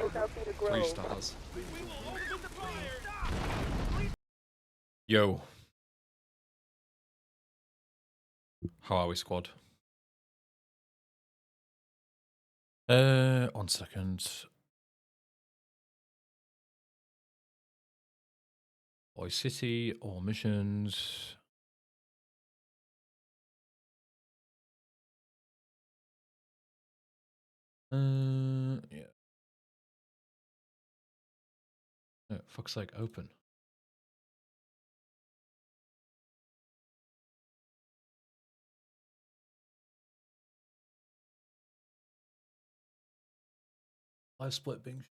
3 stars. Yo. How are we, squad? 1 second. Oi City, all missions. Yeah. Oh, fuck's sake, open. Live split being.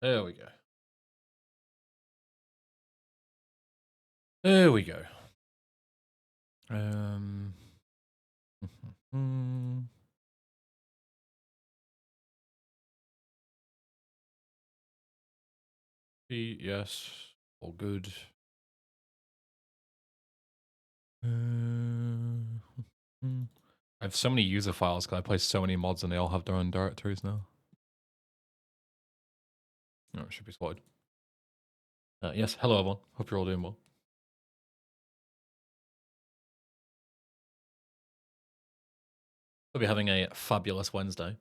There we go. There we go. Yes, all good. I have so many user files because I play so many mods and they all have their own directories now. Oh, it should be sorted. Yes, hello everyone. Hope you're all doing well. We'll be having a fabulous Wednesday.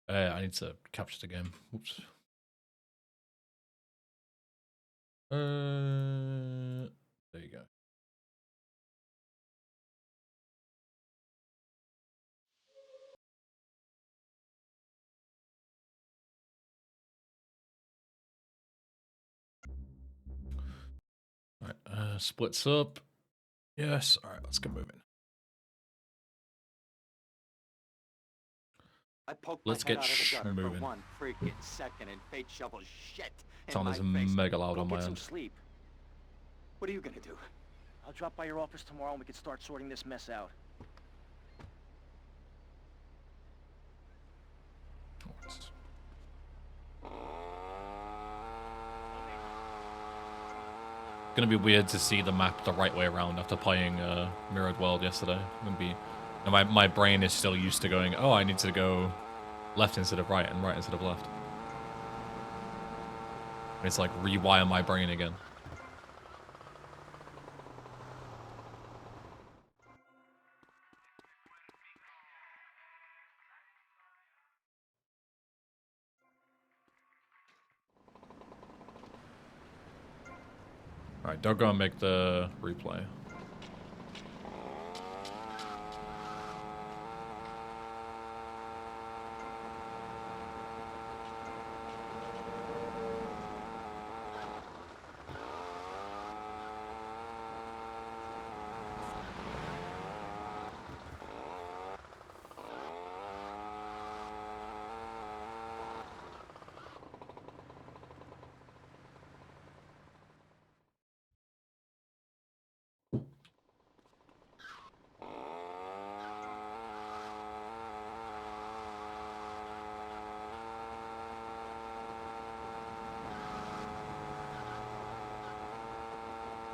I need to capture the game. Oops. There you go. All right, splits up. Yes. All right, let's get moving. Let's get moving. For 1 freaking second and fate shovels shit in Sound my is face. mega loud Go on my get some end. sleep. What are you gonna do? I'll drop by your office tomorrow and we can start sorting this mess out. Gonna be weird to see the map the right way around after playing Mirrored World yesterday. Gonna be, my brain is still used to going, oh, I need to go left instead of right and right instead of left. It's like rewire my brain again. Alright, don't go and make the replay.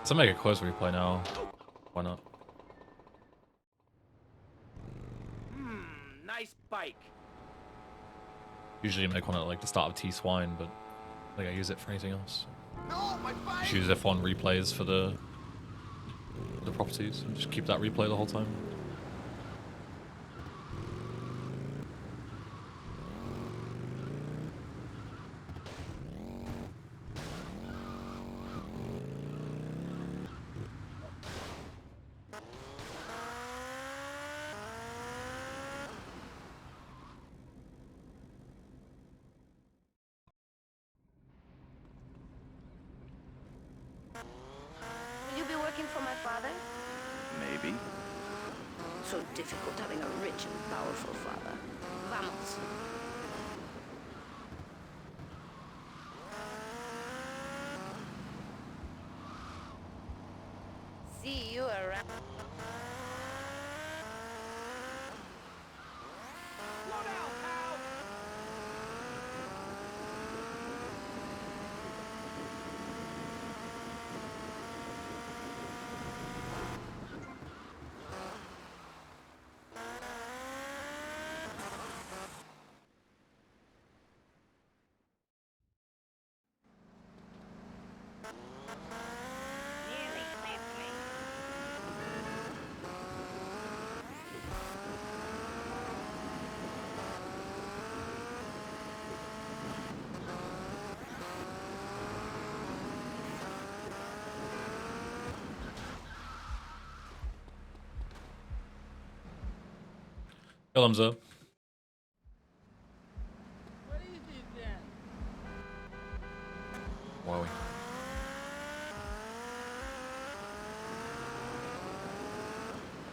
Let's make a close replay now. Why not? Nice bike. Usually make one at like the start of T-Swine, but I think I use it for anything else. No, my bike! Just use F1 replays for the properties and just keep that replay the whole time. Will you be working for my father? Maybe. So difficult having a rich and powerful father. Vamos. See you around. Thumbs up. What is it then? Wowie.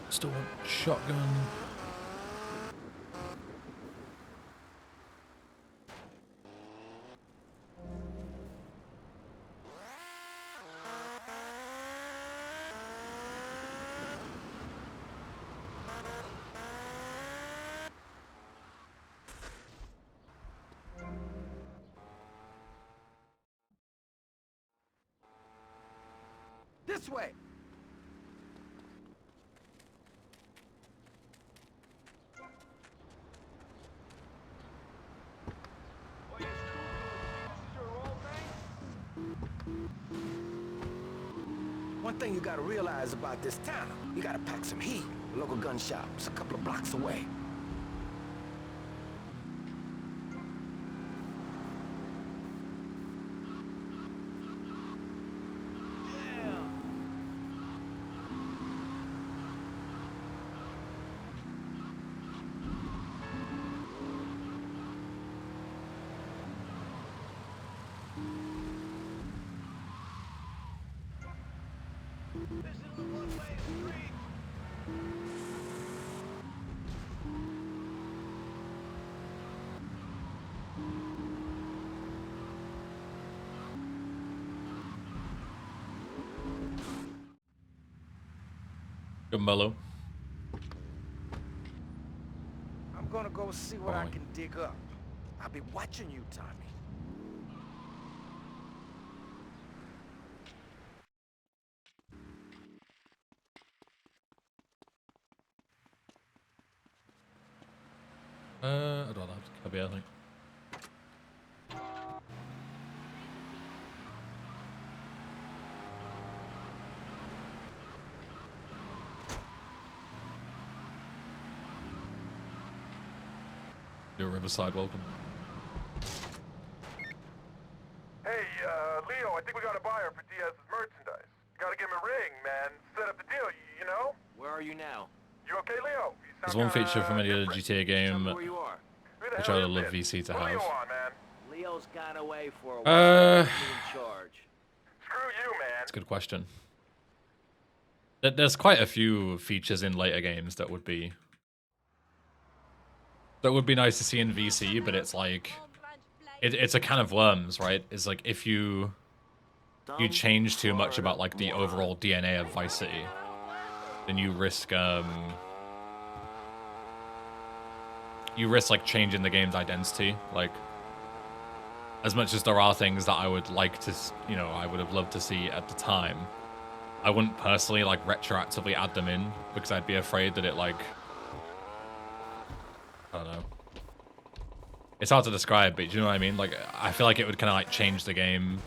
Still want shotgun. This way! One thing you gotta realize about this town, you gotta pack some heat. The local gun shop's a couple of blocks away. Good mellow. I'm gonna go see what I Fine. can dig up. I'll be watching you, Tommy. I don't know. Could be, I think. Your Riverside, welcome. Hey, Leo, I think we got a buyer for Diaz's merchandise. Gotta give him a ring, man. Set up the deal, you know? Where are you now? You okay, Leo? You There's sound one feature from any other different. GTA Tell me game where you are. Who the which hell I would is love this? VC to What do you have. want, man? Leo's gone away for a Uh, while. Put me in charge. Screw you, man. That's a good question. There's quite a few features in later games that would be nice to see in VC, but it's like it's a can of worms, right? It's like if you change too much about like the overall DNA of Vice City, then you risk like changing the game's identity. Like, as much as there are things that I would like to, I would have loved to see at the time, I wouldn't personally like retroactively add them in because I'd be afraid that it like, I don't know. It's hard to describe, but do you know what I mean? Like, I feel like it would kind of like change the game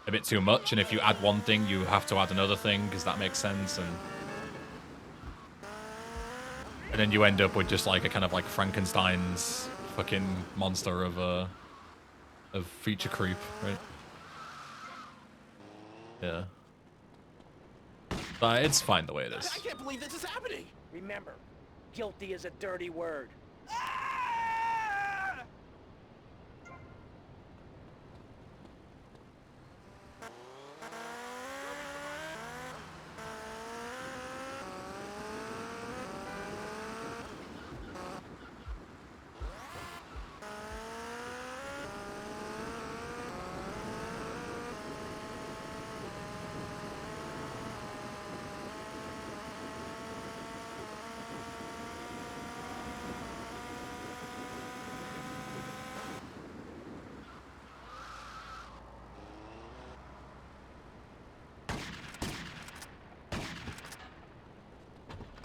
a bit too much, and if you add one thing, you have to add another thing because that makes sense, and then you end up with just like a kind of like Frankenstein's fucking monster of feature creep, right? Yeah. But it's fine the way it is. I can't believe this is happening. Remember, guilty is a dirty word.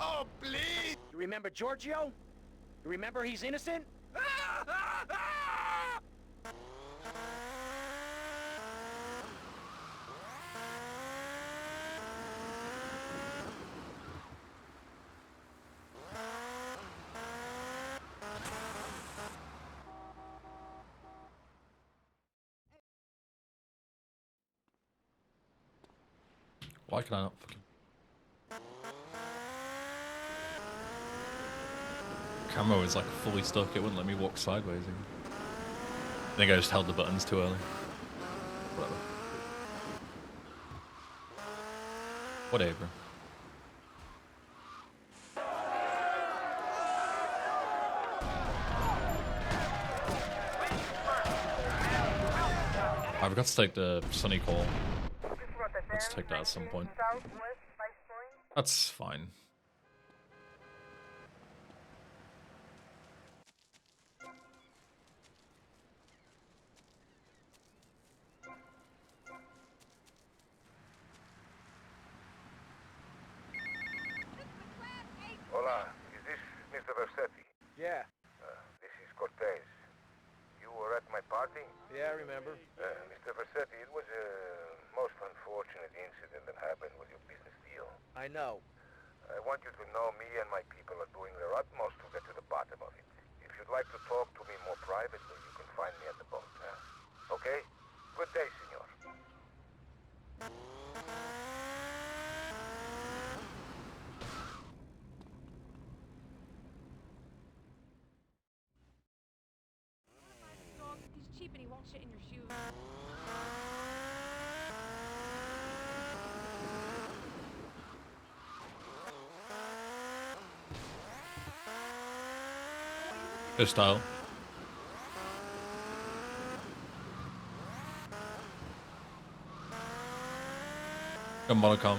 Oh, please! You remember Giorgio? You remember he's innocent? Why can I not fucking... camera was like fully stuck. It wouldn't let me walk sideways again. I think I just held the buttons too early. Whatever. Whatever. I forgot to take the Sunny call. Let's take that at some point. That's fine. Hola, is this Mr. Versetti? Yeah, This is Cortez. You were at my party? yeah, I remember. Mr. Versetti, it was a most unfortunate incident that happened with your business deal. I know. I want you to know me and my people are doing their utmost to get to the bottom of it. If you'd like to talk to me more privately, you can find me at the boat. Okay? Good day, senor. Dog, he's cheap and he won't shit in your shoes. Good style. Good monocom.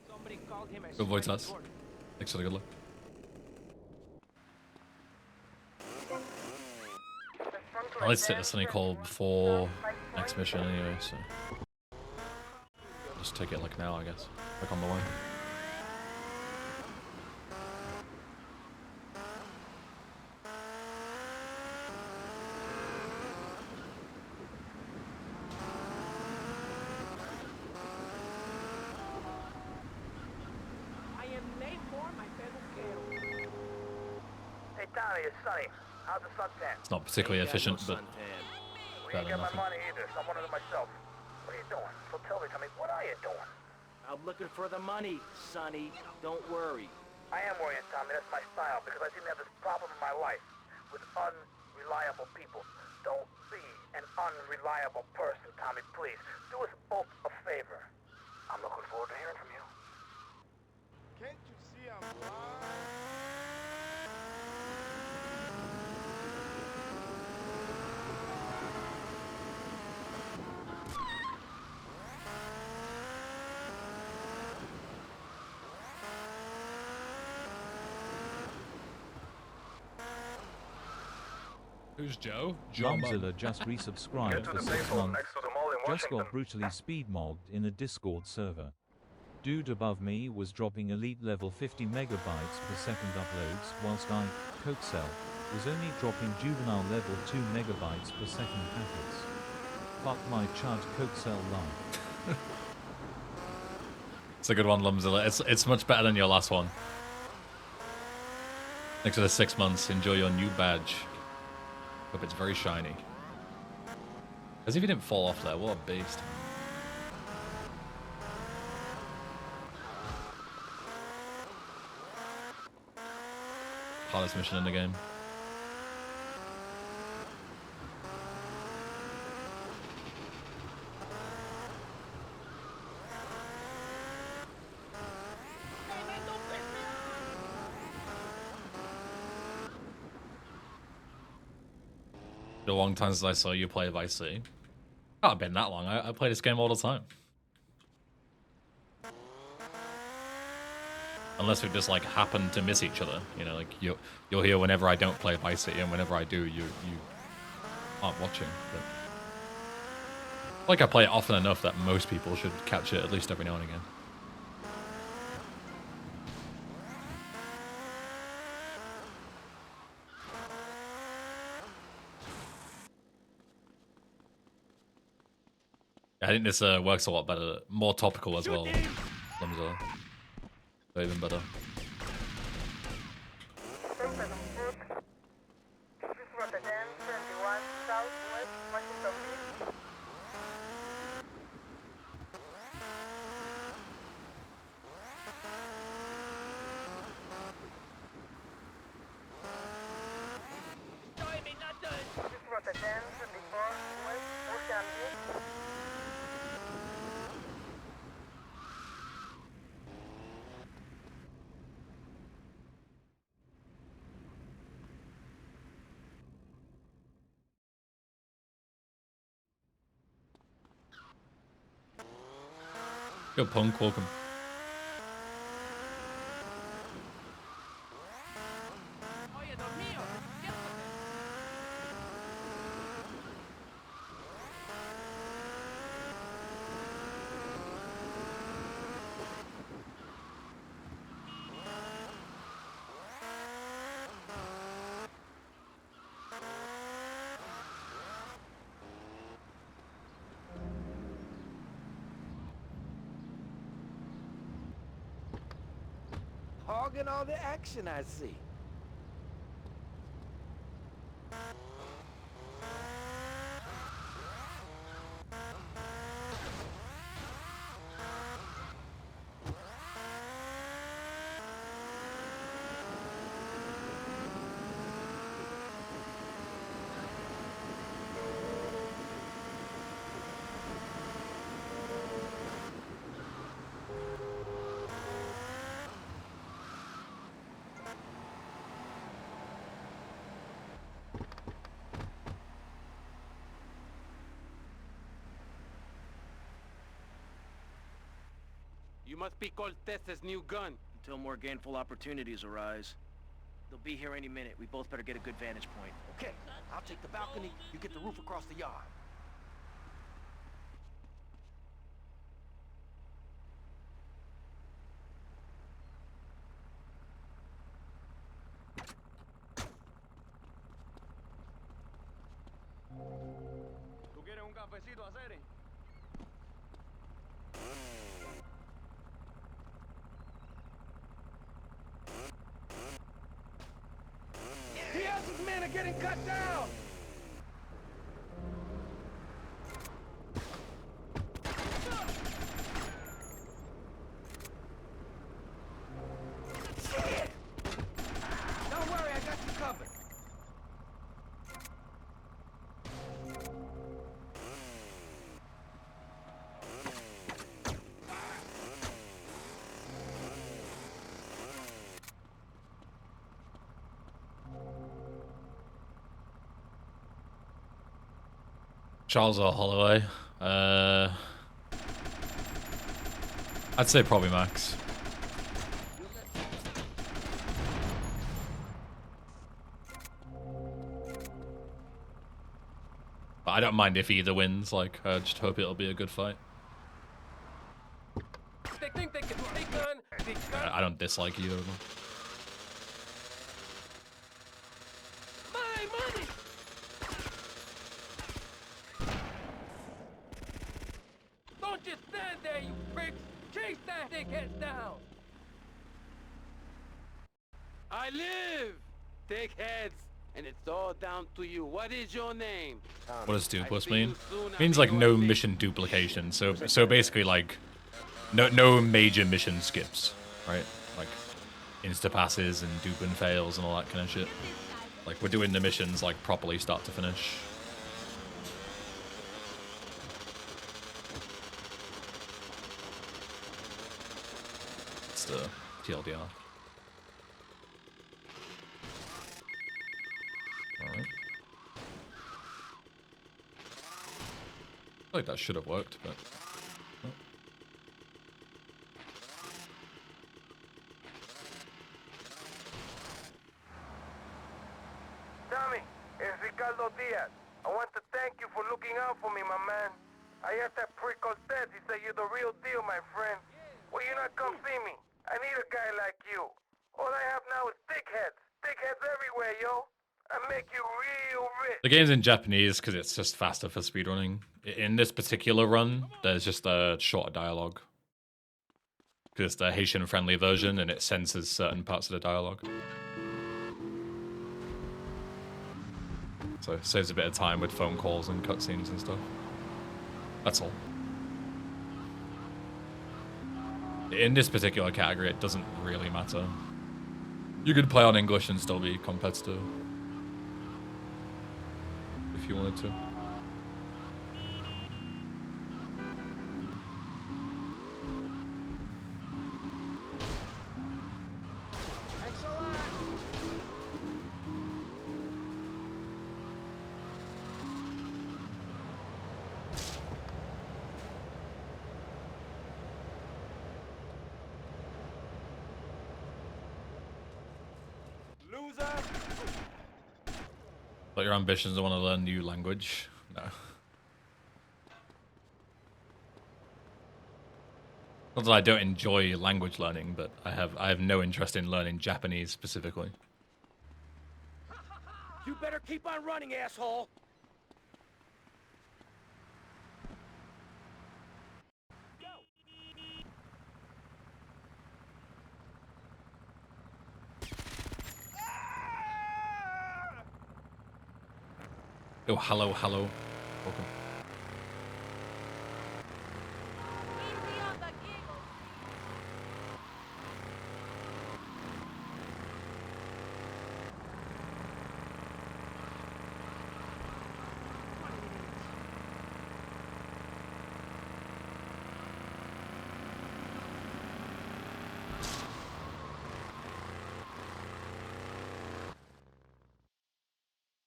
Somebody called him a Good voice, straight lads. dork. Thanks for the good luck. Let's take the Sunny call before next mission anyway, so just take it like now, I guess. Like on the way. I am late for my peluquero. Hey, Tommy, it's Sonny. How's the suntan? It's not particularly efficient, but We better ain't than got my nothing. money either, so I'm wondering myself. What are you doing? So tell me, Tommy, what are you doing? I'm looking for the money, Sonny. Don't worry. I am worried, Tommy. That's my style because I seem to have this problem in my life with unreliable people. Don't be an unreliable person, Tommy, please. Do us both a favor. I'm looking forward to hearing from you. Can't you see I'm blind? Who's Joe? Joe. Momzilla just resubscribed Get to for the 6 payphone months. next to the mall in Just Washington. got brutally speed-mogged in a Discord server. Dude above me was dropping elite level 50 megabytes per second uploads, whilst I, Cokecell, was only dropping juvenile level 2 megabytes per second packets. Fuck my chud Cokecell life. It's a good one, Lumzilla. It's much better than your last one. Thanks for the 6 months. Enjoy your new badge. Hope it's very shiny. As if he didn't fall off there. What a beast. Hardest mission in the game. The long time since I saw you play Vice City. Can't have been that long. I play this game all the time. Unless we just like happen to miss each other, you know, like you're here whenever I don't play Vice City, and whenever I do, you aren't watching. But like I play it often enough that most people should catch it at least every now and again. I think this works a lot better, more topical as well. Thumbs up. So even better. Yo, Punk, welcome. Hogging all the action, I see. You must be Cortez's new gun. Until more gainful opportunities arise. They'll be here any minute. We both better get a good vantage point. Okay, I'll take the balcony, you get the roof across the yard. ¿Tú quieres un cafecito, Acere? Diaz's men are getting cut down! Shit! Don't worry, I got you covered. Charles or Holloway? I'd say probably Max. But I don't mind if either wins, like, I just hope it'll be a good fight. They think they can take on the gun. I don't dislike either of them. My money! Don't just stand there, you pricks! Chase that dickhead down! I live! Dickheads! And it's all down to you. What is your name? What does dupless mean? Means like no mission duplication. So basically like no major mission skips, right? Like insta passes and dupe and fails and all that kind of shit. Like we're doing the missions like properly start to finish. It's the TLDR. Alright. I feel like that should have worked, but... Oh. Tommy, it's Ricardo Diaz. I want to thank you for looking out for me, my man. I asked that prick Cortez, he said you're the real deal, my friend. Will you not come see me? I need a guy like you. All I have now is dickheads. Dickheads everywhere, yo. and make you real rich. The game's in Japanese because it's just faster for speedrunning. In this particular run, there's just a shorter dialogue. Because it's the Haitian-friendly version, and it censors certain parts of the dialogue. So it saves a bit of time with phone calls and cutscenes and stuff. That's all. In this particular category, it doesn't really matter. You could play on English and still be competitive. If you wanted to. But your ambitions don't want to learn a new language? No. Not that I don't enjoy language learning, but I have no interest in learning Japanese specifically. You better keep on running, asshole! Oh, hello, hello. Welcome.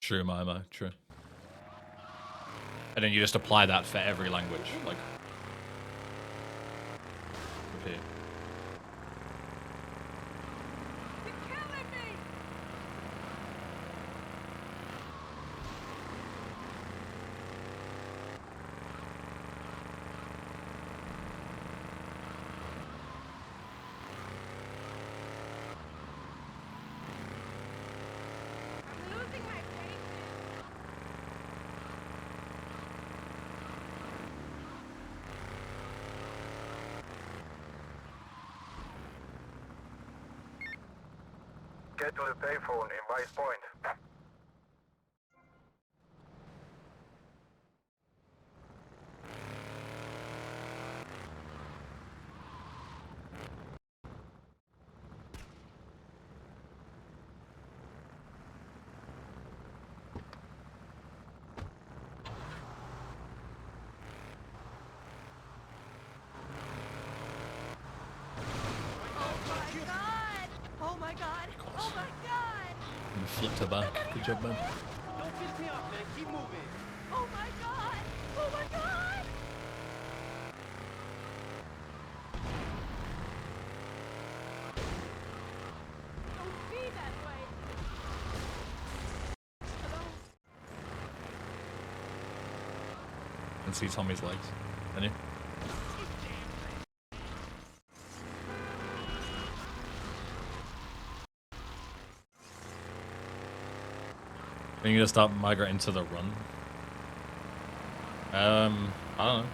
True, Mama, true. And then you just apply that for every language, like. Repeat. You're killing me! I'm losing my patience. Get to the payphone in Vice Point. Oh my god! Oh my god! You flipped her back. Good job, man. Don't piss me off, man. Keep moving. Oh my god! Oh my god! Don't be that way! Hello? And see Tommy's legs. Can you? Are you gonna start migrating to the run? I don't know.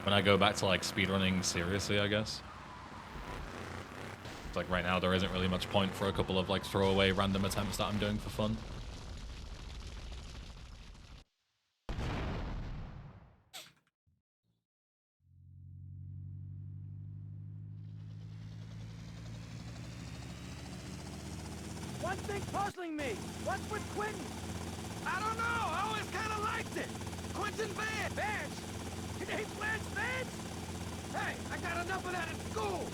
When I go back to like speedrunning seriously, I guess. It's like right now there isn't really much point for a couple of like throwaway random attempts that I'm doing for fun. One thing puzzling me. What's with Quentin? I don't know. I always kind of liked it. Quentin Vance. Vance? Your name's Lance Vance? Hey, I got enough of that at school.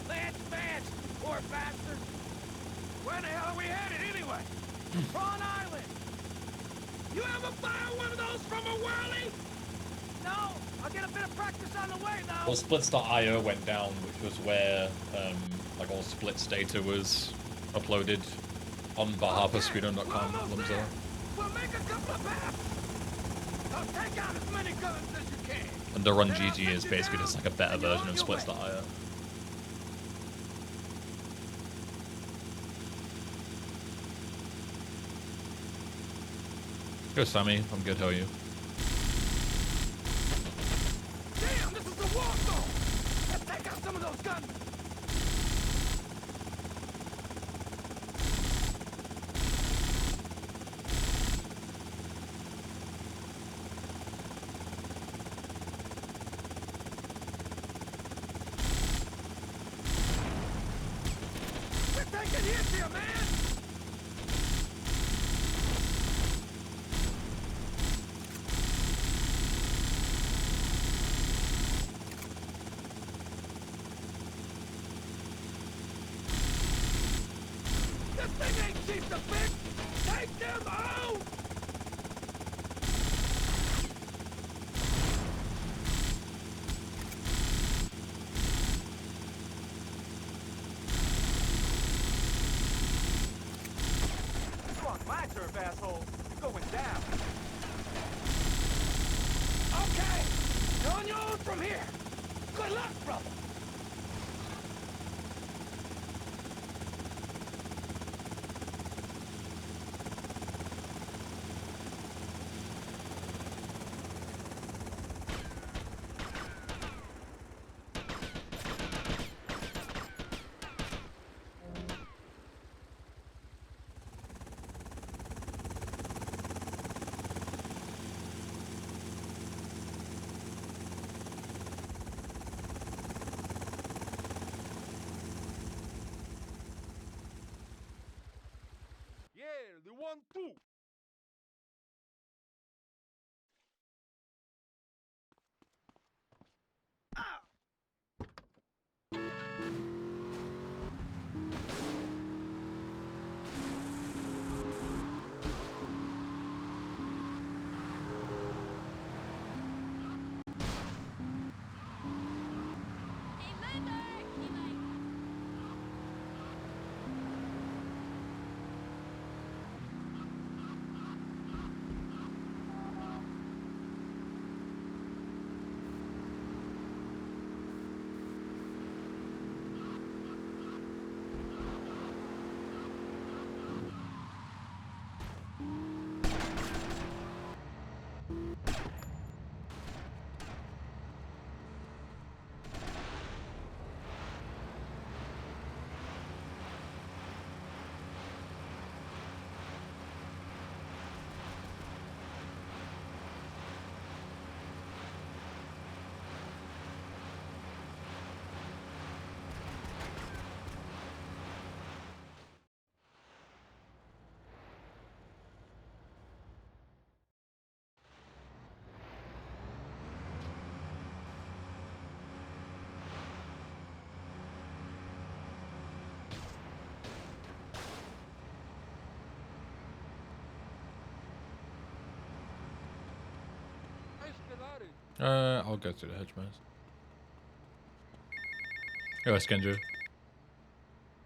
Lance Vance, poor bastard. Where the hell are we headed anyway? Prawn Island. You ever fire one of those from a whirly? No, I'll get a bit of practice on the way, though. Well, splits.io went down, which was where like all splits data was uploaded on behalf of speedrun.com. We'll make a couple of paths. I'll take out as many guns as you can. And the Run GG is basically just like a better version of splits.io. Go, Sammy. I'm good. How are you? Damn, this is the war zone! Let's take out some of those guns! We're taking hits here, man! This thing ain't cheap to fix! Take them out! You on my turf, asshole. You're going down. Okay, you're on your own from here. Good luck, brother. Yeah, the 1-2. I'll go through the hedge maze. Yo, Skendrew.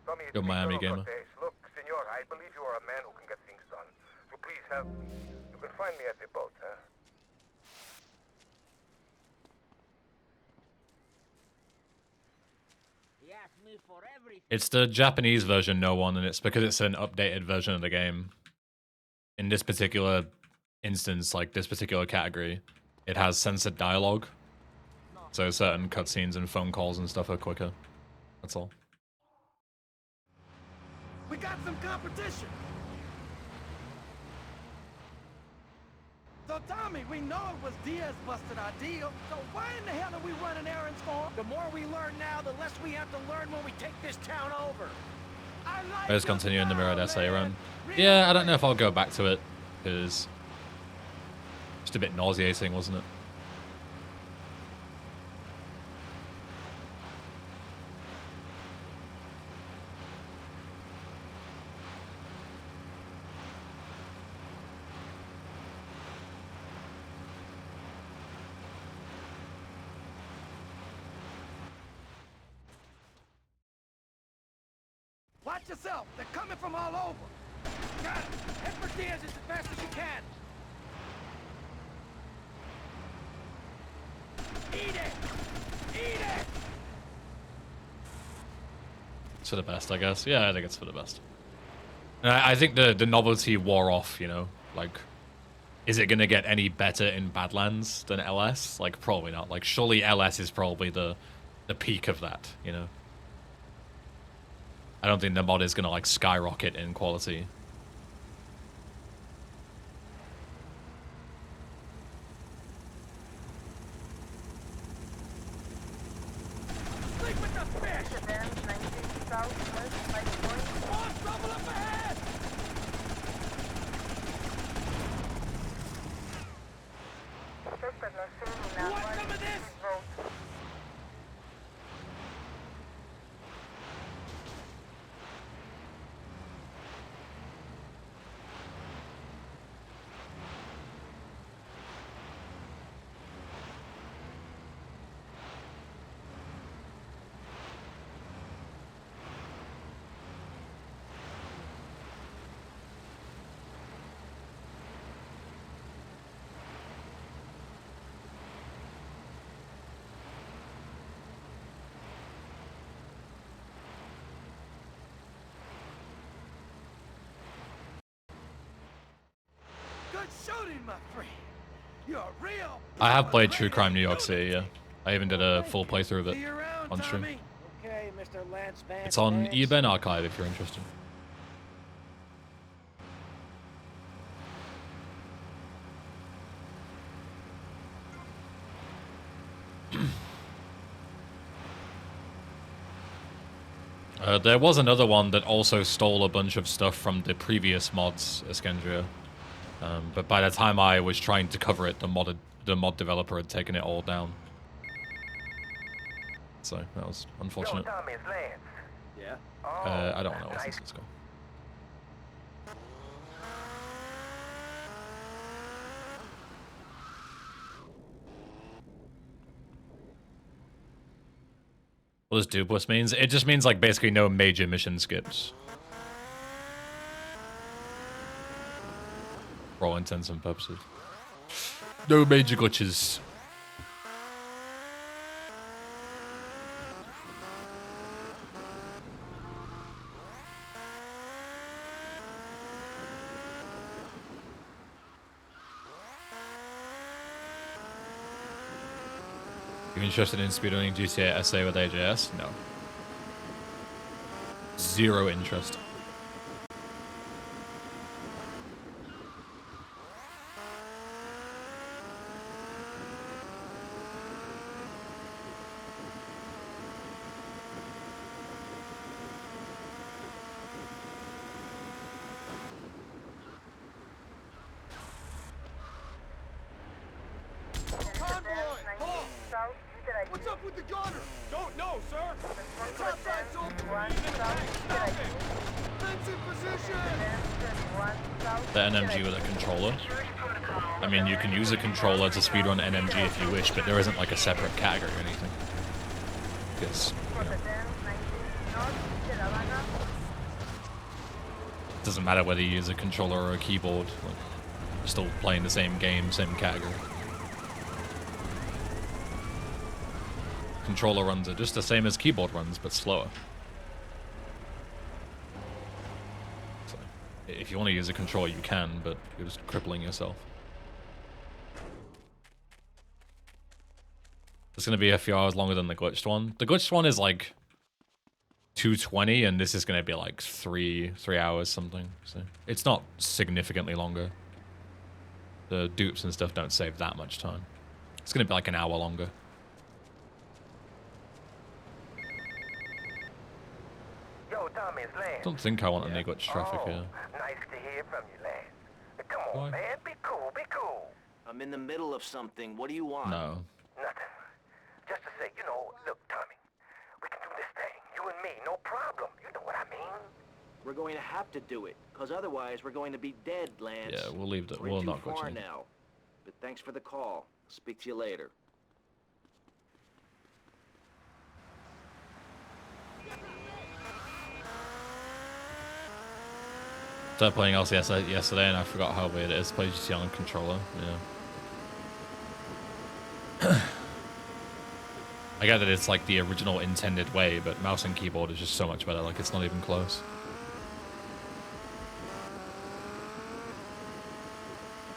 Tommy, it's Yo, Miami Victor gamer. Cortez. Look, senor, I believe you are a man who can get things done. So please help me. You can find me at the boat, huh? He asked me for everything. It's the Japanese version, no one, and it's because it's an updated version of the game. In this particular instance, like this particular category, it has censored dialogue. So certain cutscenes and phone calls and stuff are quicker. That's all. We got some competition. So Tommy, we know it was Diaz busted our deal. So why in the hell are we running errands for him? The more we learn now, the less we have to learn when we take this town over. I like Let's your continue in the mirrored style, essay man. run. Real Yeah, I don't know quick. if I'll go back to it, because just a bit nauseating, wasn't it? Watch yourself. They're coming from all over. Got it. Head for Diaz as fast as you can. Eat it! Eat it! It's for the best, I guess. Yeah, I think it's for the best. And I think the novelty wore off, you know? Like, Is it gonna get any better in Badlands than LS? Like, probably not. Like, surely LS is probably the peak of that, you know? I don't think the mod is gonna, like, skyrocket in quality. Sleep with the fish! More trouble up ahead! You want some of this? Good shooting, my friend. You're a real. I have played True Crime New York City, yeah. I even did a full playthrough of it on stream. Okay, Mr. Lance Vance. It's on eBen Archive if you're interested. There was another one that also stole a bunch of stuff from the previous mods, Iskandria. But by the time I was trying to cover it, the mod developer had taken it all down. So that was unfortunate. Yo, Tommy, it's Lance. Yeah? I don't know what this is called. What does dupless means? It just means like basically no major mission skips. For all intents and purposes. No major glitches. You interested in speedrunning GTA SA with AJS? No. Zero interest. What's up with the gunner? Don't know, sir. Top side's open. Fence in position. The NMG with a controller. I mean, you can use a controller to speedrun NMG if you wish, but there isn't like a separate category or anything. Because, you know, it doesn't matter whether you use a controller or a keyboard. Like, you're still playing the same game, same category. Controller runs are just the same as keyboard runs, but slower. So, if you want to use a controller, you can, but you're just crippling yourself. It's going to be a few hours longer than the glitched one. The glitched one is like 220, and this is going to be like three hours something. So it's not significantly longer. The dupes and stuff don't save that much time. It's going to be like an hour longer. Tommy, it's Lance. I don't think I want any glitch traffic here. Nice to hear from you, Lance. Come on, Why? man. Be cool, be cool. I'm in the middle of something. What do you want? No. Nothing. Just to say, you know, look, Tommy, we can do this thing. You and me, no problem. You know what I mean? We're going to have to do it, because otherwise we're going to be dead, Lance. Yeah, we'll leave that. We're We'll too not go far to now. But thanks for the call. Speak to you later. Started playing LCS yesterday and I forgot how weird it is to play GT on a controller. Yeah. I get that it's like the original intended way, but mouse and keyboard is just so much better. Like, it's not even close.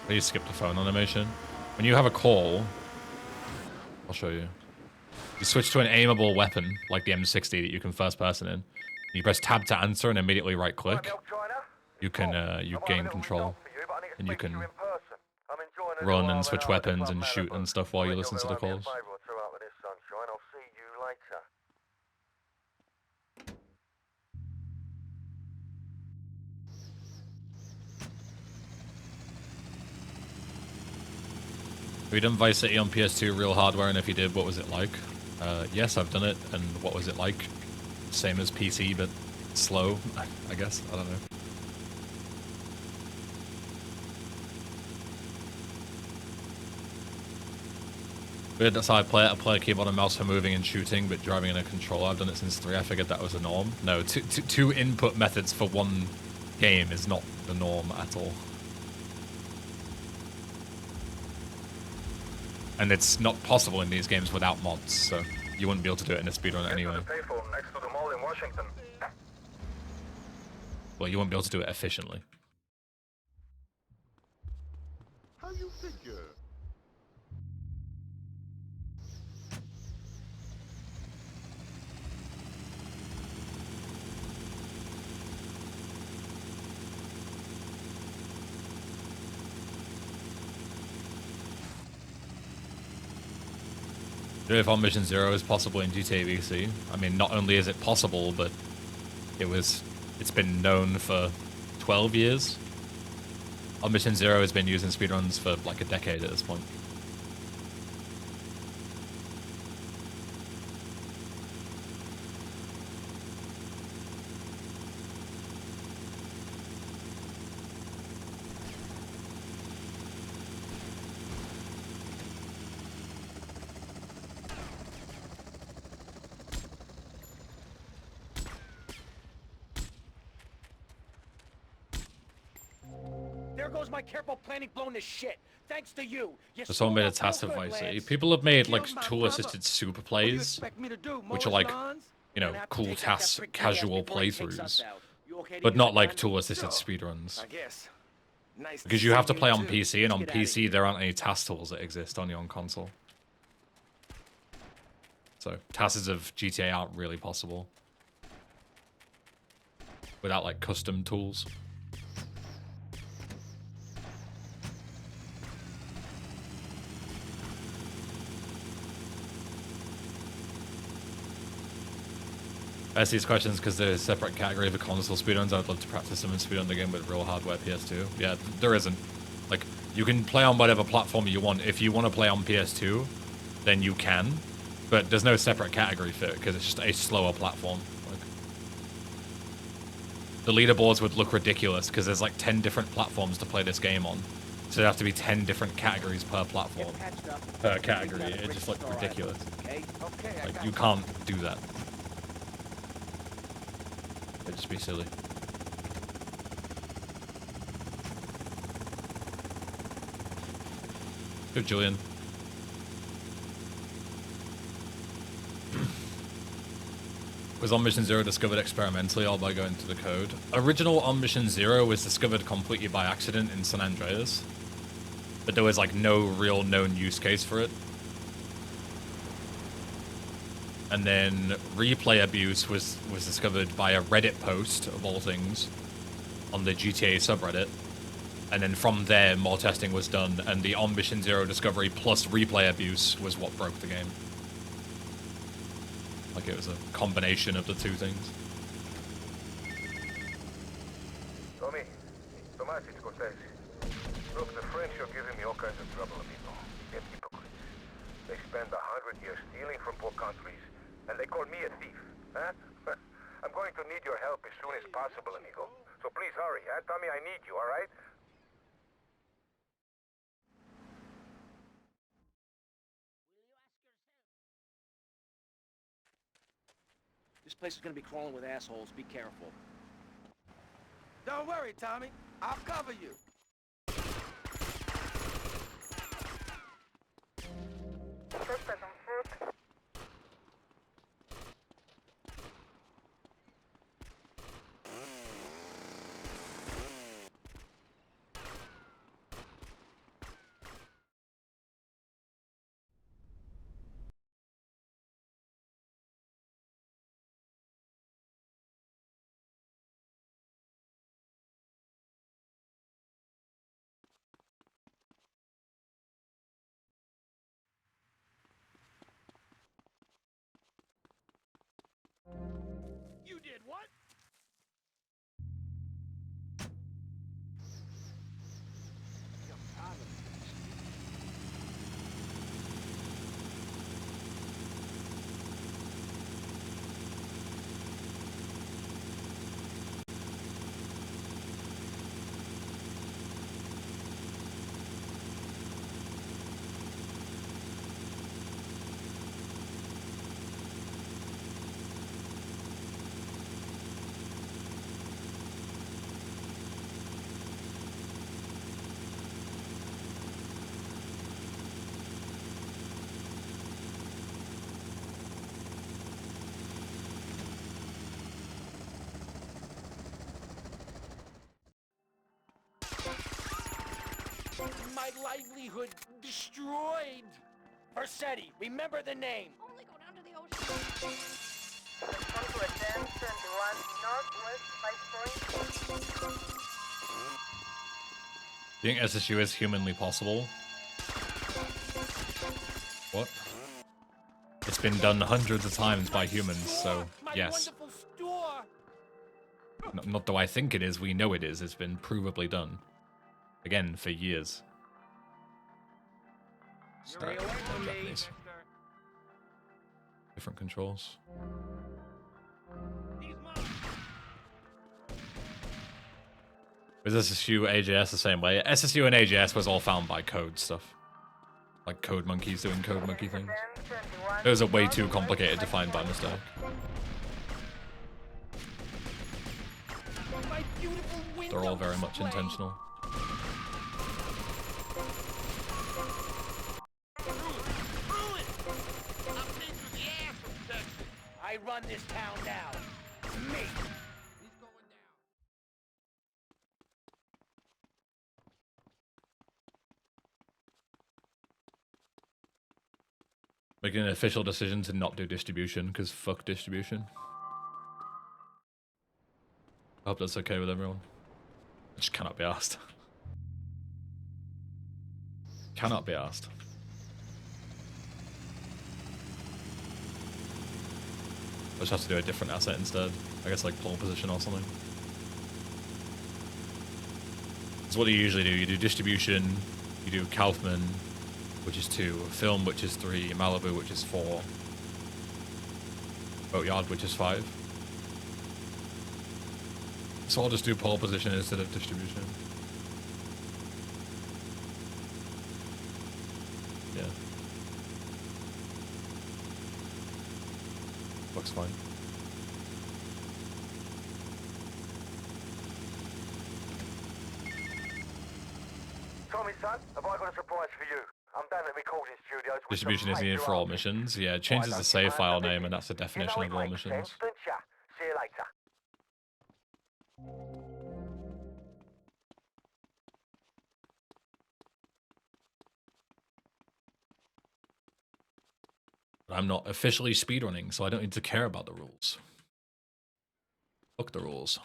Please skip the phone animation. When you have a call, I'll show you. You switch to an aimable weapon, like the M60 that you can first person in. You press tab to answer and immediately right click. You can you gain control, and you can run and switch weapons and shoot and stuff while you listen to the calls. Have you done Vice City on PS2 real hardware, and if you did, what was it like? Yes, I've done it, and what was it like? Same as PC, but slow, I guess. I don't know. Weird, that's how I play it. I play a keyboard and mouse for moving and shooting, but driving in a controller. I've done it since 3. I figured that was the norm. No, two input methods for one game is not the norm at all. And it's not possible in these games without mods, so you wouldn't be able to do it in a speedrun anyway. Well, you won't be able to do it efficiently. How you figure? If on Mission Zero is possible in GTA VC, I mean, not only is it possible, but it's been known for 12 years. On Mission Zero has been used in speedruns for like a decade at this point. There goes my careful planning blown to shit. Thanks to you. So someone made a task of Vice City. People have made like tool-assisted super plays, which are like, you know, cool tasks, casual playthroughs, but not like tool-assisted speedruns. Because you have to play on PC, and on PC there aren't any task tools that exist only on console. So tasks of GTA aren't really possible without like custom tools. I ask these questions because there's a separate category for console speedruns. I'd love to practice them and speedrun the game with real hardware PS2. Yeah, there isn't. Like, you can play on whatever platform you want. If you want to play on PS2, then you can. But there's no separate category for it because it's just a slower platform. Like, the leaderboards would look ridiculous because there's like 10 different platforms to play this game on. So there have to be 10 different categories per platform. Per category. It just looks ridiculous. Like, you can't do that. It'd just be silly. Good, Julian. Was On Mission Zero discovered experimentally or by going to the code? Original On Mission Zero was discovered completely by accident in San Andreas. But there was like no real known use case for it. And then replay abuse was discovered by a Reddit post, of all things, on the GTA subreddit. And then from there, more testing was done, and the On Mission Zero discovery plus replay abuse was what broke the game. Like, it was a combination of the two things. Tommy, Tomas, it's Cortez. Look, the French are giving me all kinds of trouble, amigo. They're hypocrites. They spend 100 years stealing from poor countries. And they call me a thief, huh? I'm going to need your help as soon as possible, amigo. So please hurry, huh? Tommy, I need you, all right? This place is gonna be crawling with assholes. Be careful. Don't worry, Tommy. I'll cover you. Suspect on foot. My livelihood destroyed. Versetti, remember the name. Only go down to the ocean. Respond to attend 21 northwest 5 point. Do you think SSU is humanly possible? What? It's been done hundreds of times by humans, so yes. Not though I think it is, we know it is. It's been provably done. Again, for years. Japanese. Different controls. Was SSU AJS the same way? SSU and AJS was all found by code stuff. Like code monkeys doing code monkey things. Those are way too complicated to find by mistake. They're all very much intentional. I run this town now. Me. Making an official decision to not do distribution, because fuck distribution. I hope that's okay with everyone. I just cannot be asked. Cannot be asked. I just have to do a different asset instead. I guess like pole position or something. That's what you usually do. You do distribution, you do Kaufman, which is 2, film, which is 3, Malibu, which is 4, Boatyard, which is 5. So I'll just do pole position instead of distribution. Yeah. Looks fine. Tommy, son, have I got a surprise for you? I'm down at the recording studios. Distribution is needed for all missions. Yeah, it changes the save file name, and that's the definition of all missions. See you later. I'm not officially speedrunning, so I don't need to care about the rules. Fuck the rules.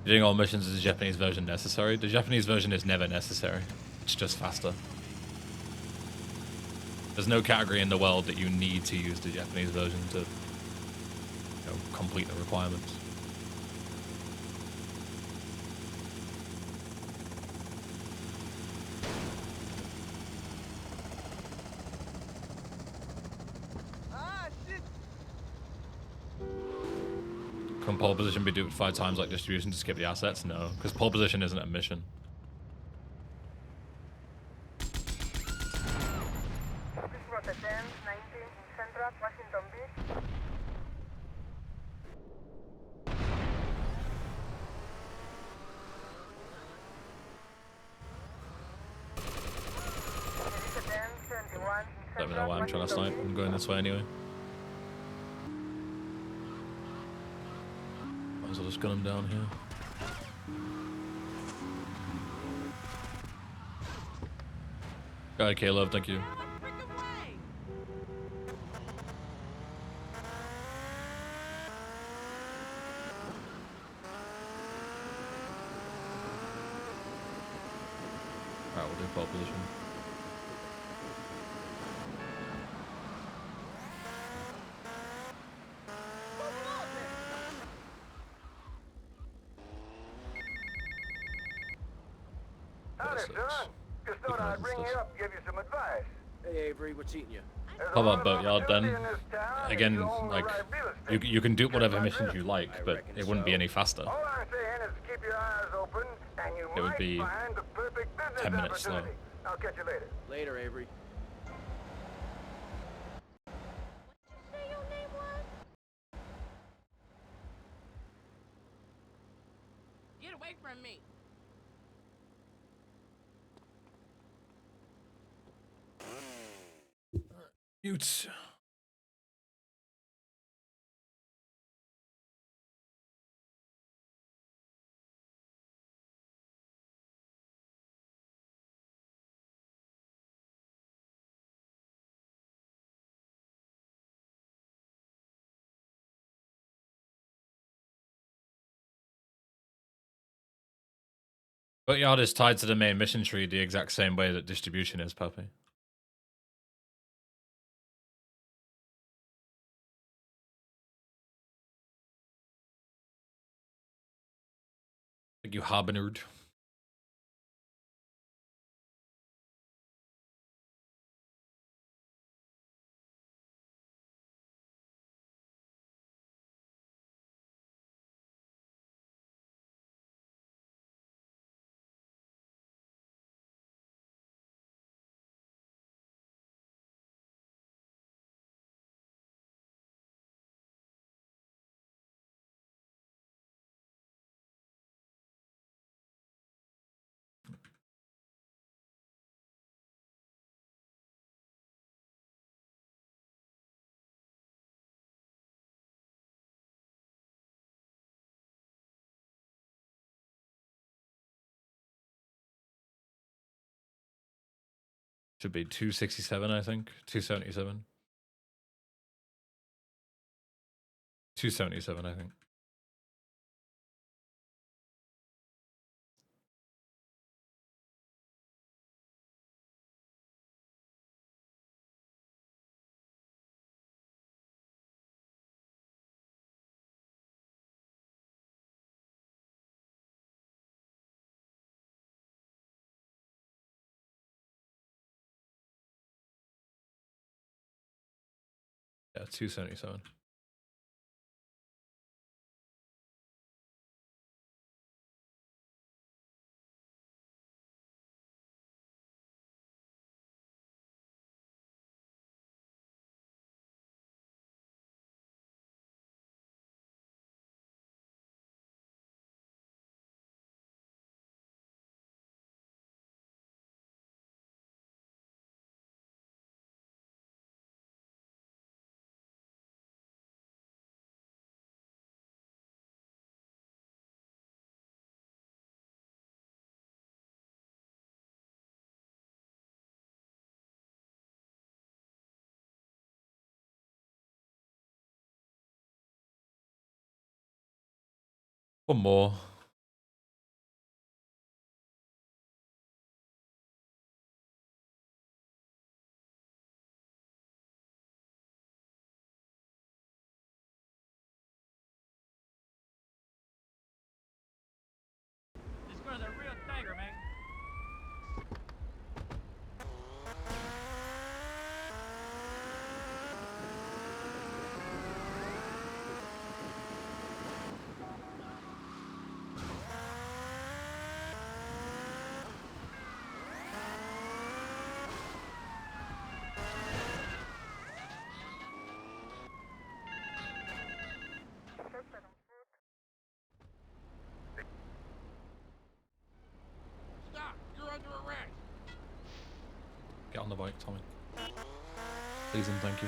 Doing all missions is the Japanese version necessary? The Japanese version is never necessary. It's just faster. There's no category in the world that you need to use the Japanese version to, you know, complete the requirements. Can pole position be duped 5 times like distribution to skip the assets? No, because pole position isn't a mission. Let me know why I'm trying to snipe. I'm going this way anyway. Might as well just gun him down here. Alright, Caleb, thank you. Alright, we'll do pole position. Howdy, son. Just thought I'd ring you up, give you some advice. Hey, Avery, what's eating you? How about boatyard then? Again, like, you can do whatever missions you like, but it wouldn't be any faster. All I'm saying is keep your eyes open, and you It would might be find the perfect business 10 minutes slow. opportunity. I'll catch you later. Later, Avery. Say your name was? Get away from me. Mute. Boatyard is tied to the main mission tree the exact same way that distribution is, Puppy. Thank you, Harbinerd. Should be 267, I think. 277. 277, I think. Yeah, 277. One more. This girl's a real tiger, man. Stop! You're under arrest! Get on the bike, Tommy. Please and thank you.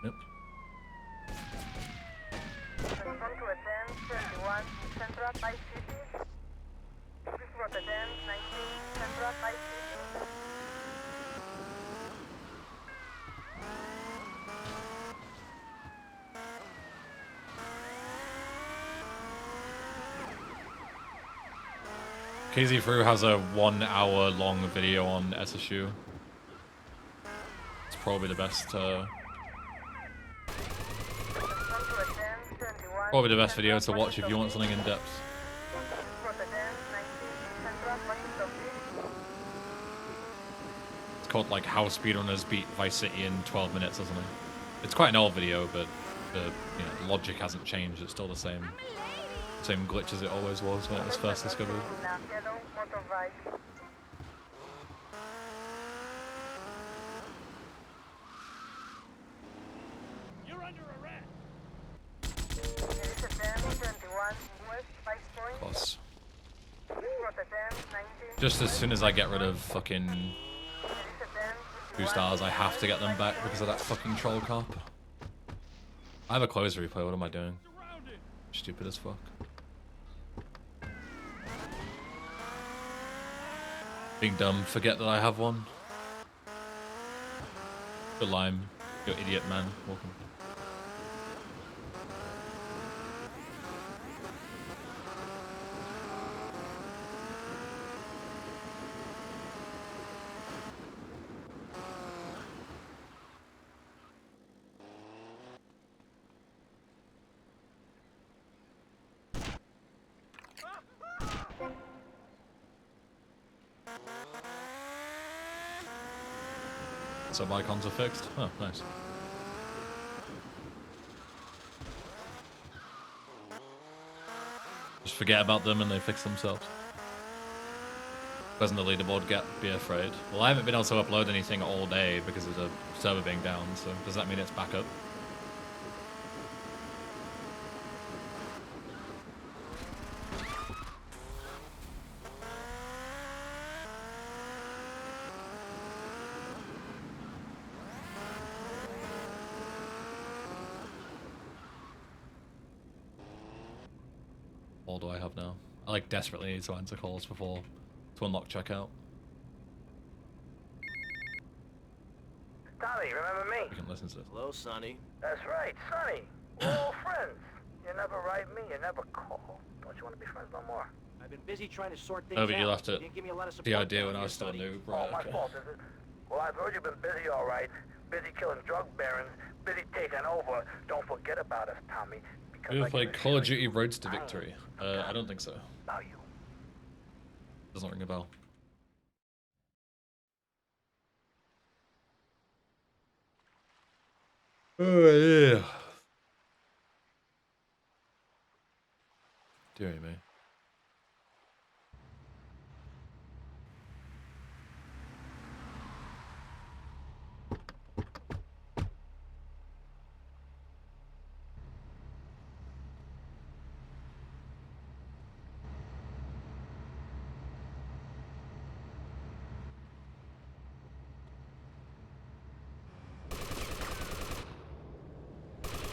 Yep. Confirm to attend 31 Central Vice City. Please not attend 19 Central Vice City. KZ Fruit has a 1 hour long video on SSU. It's probably the best Probably the best video to watch if you want something in depth. It's called like how speedrunners beat Vice City in 12 minutes or something. It's quite an old video, but the logic hasn't changed. It's still the same glitch as it always was when it was first discovered. You're under arrest. Close. Just as soon as I get rid of fucking 2 stars, I have to get them back because of that fucking troll cop. I have a close replay, what am I doing? Stupid as fuck. Being dumb, forget that I have one. Good lime, you idiot man, welcome. Sub icons are fixed. Oh, nice. Just forget about them and they fix themselves. Doesn't the leaderboard be afraid? Well, I haven't been able to upload anything all day because of the server being down, so does that mean it's back up? What do I have now? I like desperately need to answer calls before to unlock checkout. Tommy, remember me? You can listen to this. Hello, Sonny. That's right, Sonny. We're all friends. You never write me, you never call. Don't you want to be friends no more? I've been busy trying to sort things Oh, but you out. left it. Didn't give me a lot of The support idea down when I here, was still Sonny. new. Right, Oh, my okay. fault, is it? Well, I've heard you've been busy, all right. Busy killing drug barons, busy taking over. Don't forget about us, Tommy. Have you ever played Call of Duty Roads to Victory? I don't think so. About you. Doesn't ring a bell. Oh yeah. Deary me.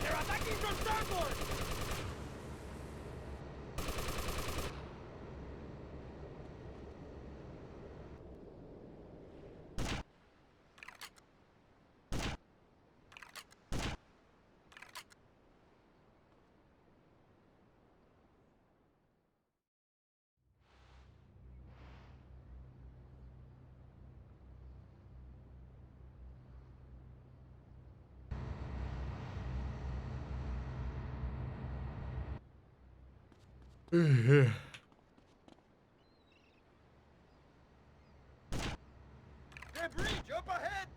They're attacking from starboard. Debris, jump ahead.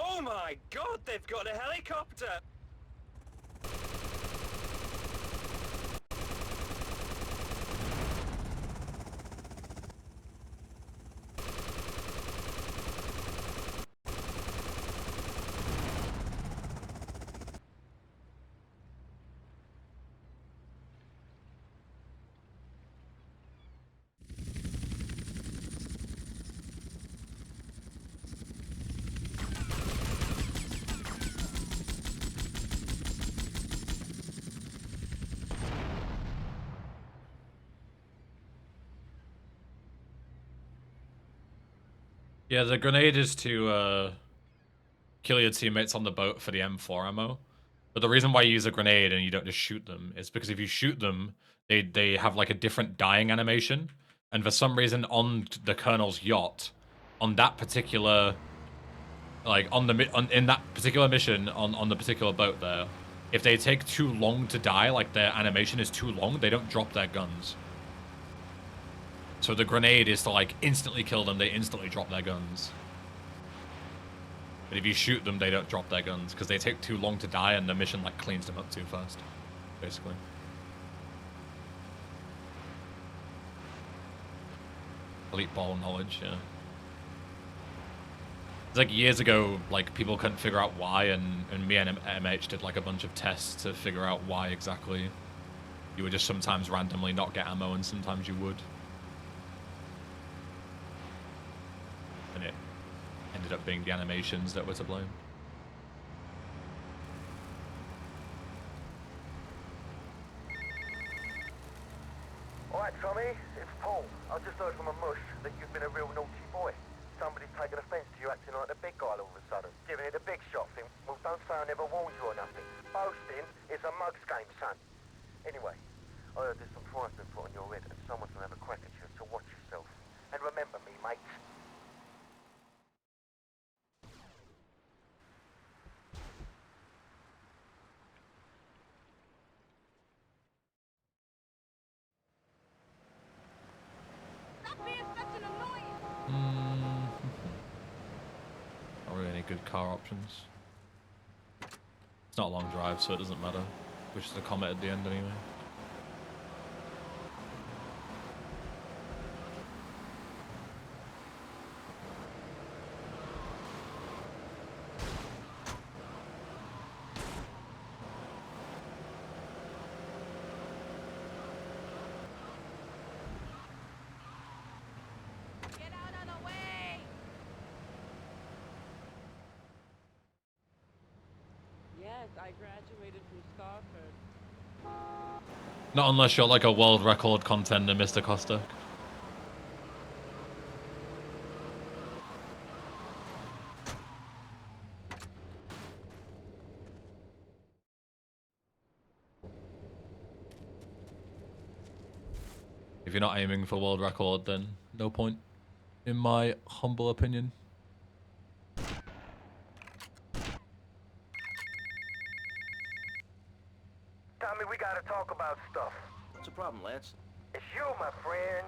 Oh my god, they've got a helicopter! Yeah, the grenade is to kill your teammates on the boat for the M4 ammo. But the reason why you use a grenade and you don't just shoot them is because if you shoot them, they have like a different dying animation. And for some reason on the Colonel's yacht, on that particular, like in that particular mission on the particular boat there, if they take too long to die, like their animation is too long, they don't drop their guns. So the grenade is to like instantly kill them, they instantly drop their guns. But if you shoot them, they don't drop their guns because they take too long to die and the mission like cleans them up too fast, basically. Elite ball knowledge, yeah. It's like years ago, like people couldn't figure out why, and me and MH did like a bunch of tests to figure out why exactly you would just sometimes randomly not get ammo and sometimes you would. And it ended up being the animations that were to blame. Alright, Tommy, it's Paul. I just heard from a mush that you've been a real naughty boy. Somebody's taken offense to you acting like the big guy all of a sudden. Giving it a big shot thing. Well, don't say I never warned you or nothing. Boasting is a mug's game, son. Anyway, I heard there's some fires been put on your head and someone's gonna have a crack at you, so watch yourself. And remember me, mate. Stop being such an annoyance! Not really any good car options. It's not a long drive, so it doesn't matter. Which is a Comet at the end anyway. Get out of the way! Yes, I graduated from Scarford. Not unless you're like a world record contender, Mr. Costa. If you're not aiming for world record, then no point, in my humble opinion. Tommy, we gotta talk about stuff. What's the problem, Lance? It's you, my friend.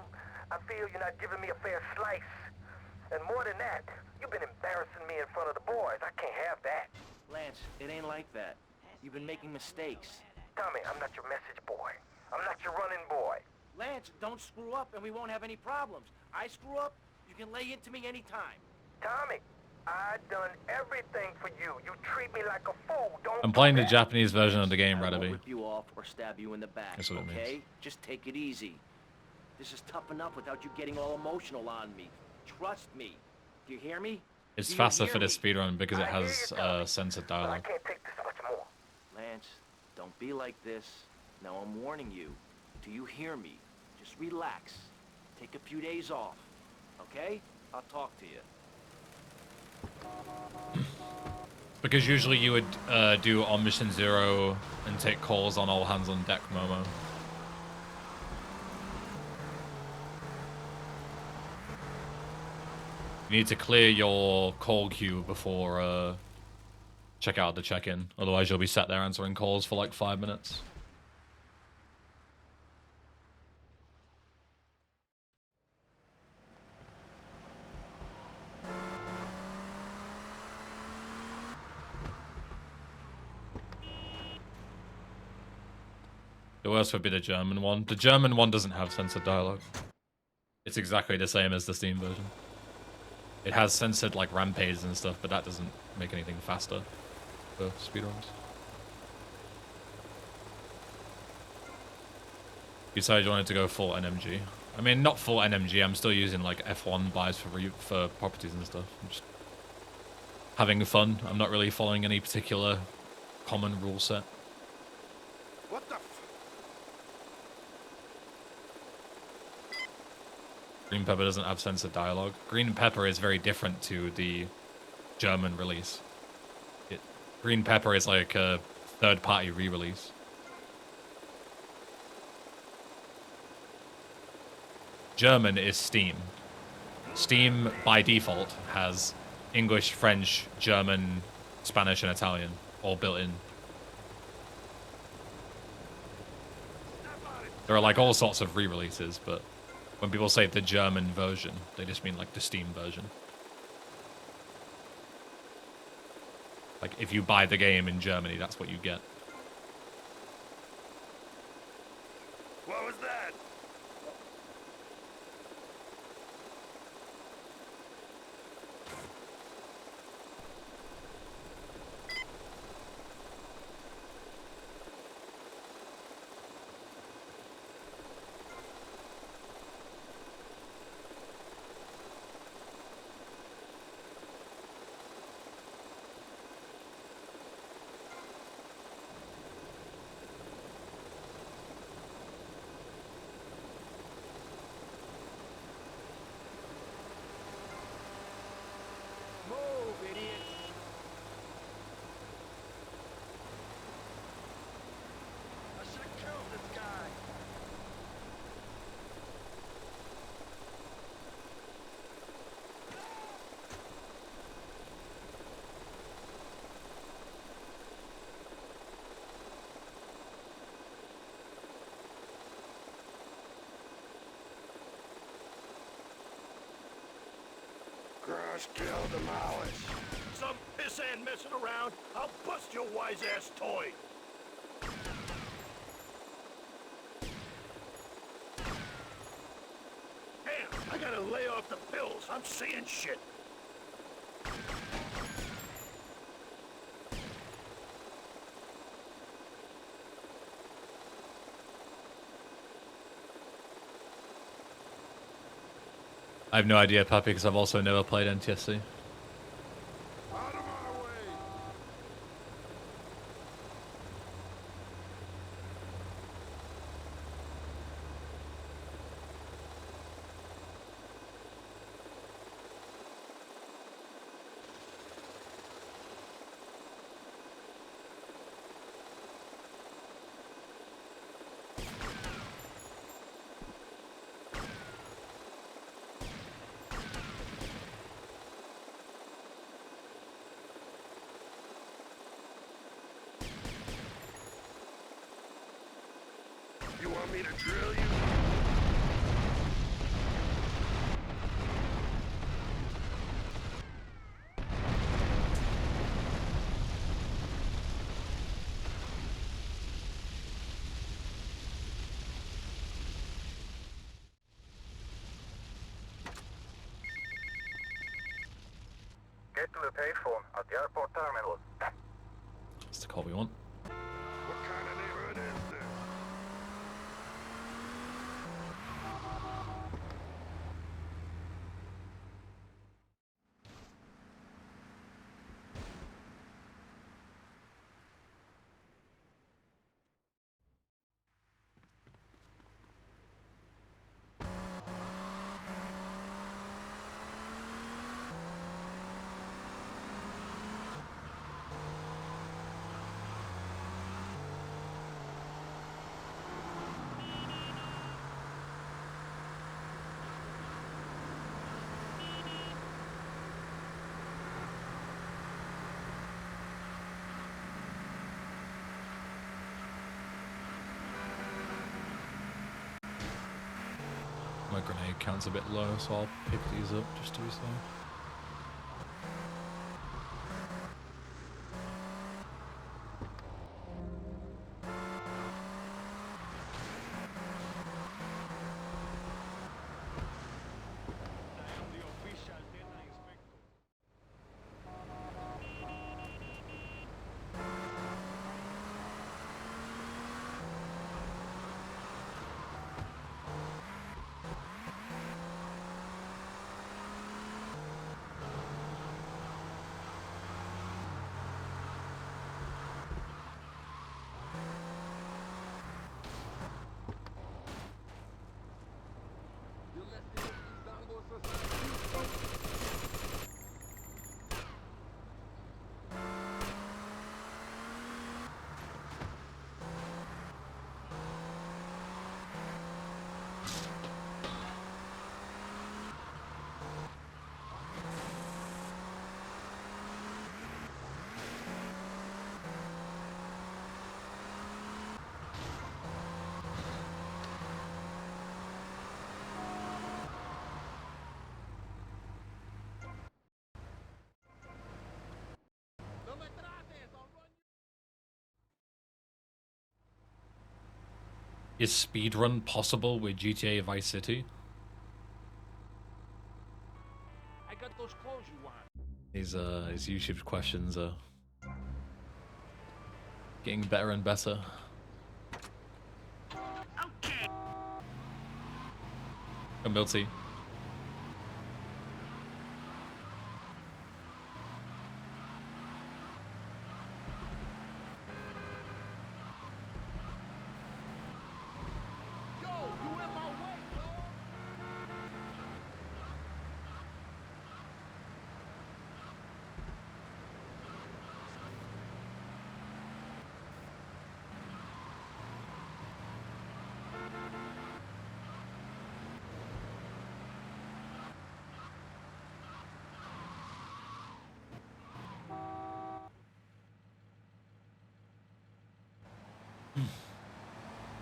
I feel you're not giving me a fair slice. And more than that, you've been embarrassing me in front of the boys. I can't have that. Lance, it ain't like that. You've been making mistakes. Tommy, I'm not your message boy. I'm not your running boy. Lance, don't screw up and we won't have any problems. I screw up, you can lay into me anytime. Tommy, I've done everything for you. You treat me like a fool. Don't I'm playing the forget. Japanese version of the game, I won't Radaby. rip you off or stab you in the back, That's what it okay? means. Just take it easy. This is tough enough without you getting all emotional on me. Trust me. Do you hear me? It's Do you faster hear for the me? speedrun because it I hear has you, Tommy, censored but I dialogue. can't take this much more. Lance, don't be like this. Now I'm warning you. Do you hear me? Just relax. Take a few days off. Okay? I'll talk to you. Because usually you would do on mission 0 and take calls on all hands on deck, Momo. You need to clear your call queue before check out the check-in. Otherwise you'll be sat there answering calls for like 5 minutes. The worst would be the German one. The German one doesn't have censored dialogue. It's exactly the same as the Steam version. It has censored like rampages and stuff, but that doesn't make anything faster for speedruns. You decided you wanted to go full NMG. I mean, not full NMG. I'm still using like F1 buys for properties and stuff. I'm just having fun. I'm not really following any particular common rule set. What the Green Pepper doesn't have censored dialogue. Green Pepper is very different to the German release. Green Pepper is like a third-party re-release. German is Steam. Steam, by default, has English, French, German, Spanish, and Italian all built in. There are like all sorts of re-releases, but when people say the German version, they just mean like the Steam version. Like if you buy the game in Germany, that's what you get. What was that? Crush, kill, demolish. Some pissant messing around, I'll bust your wise-ass toy. Damn, I gotta lay off the pills. I'm seeing shit. I have no idea, Puppy, because I've also never played NTSC. You want me to drill you? Get to the payphone at the airport terminal. That's the call we want. What kind of neighborhood is this? My grenade count's a bit low, so I'll pick these up just to be safe. Is speedrun possible with GTA Vice City? I got those clothes you want. His YouTube questions are getting better and better. Okay. Come, Milty.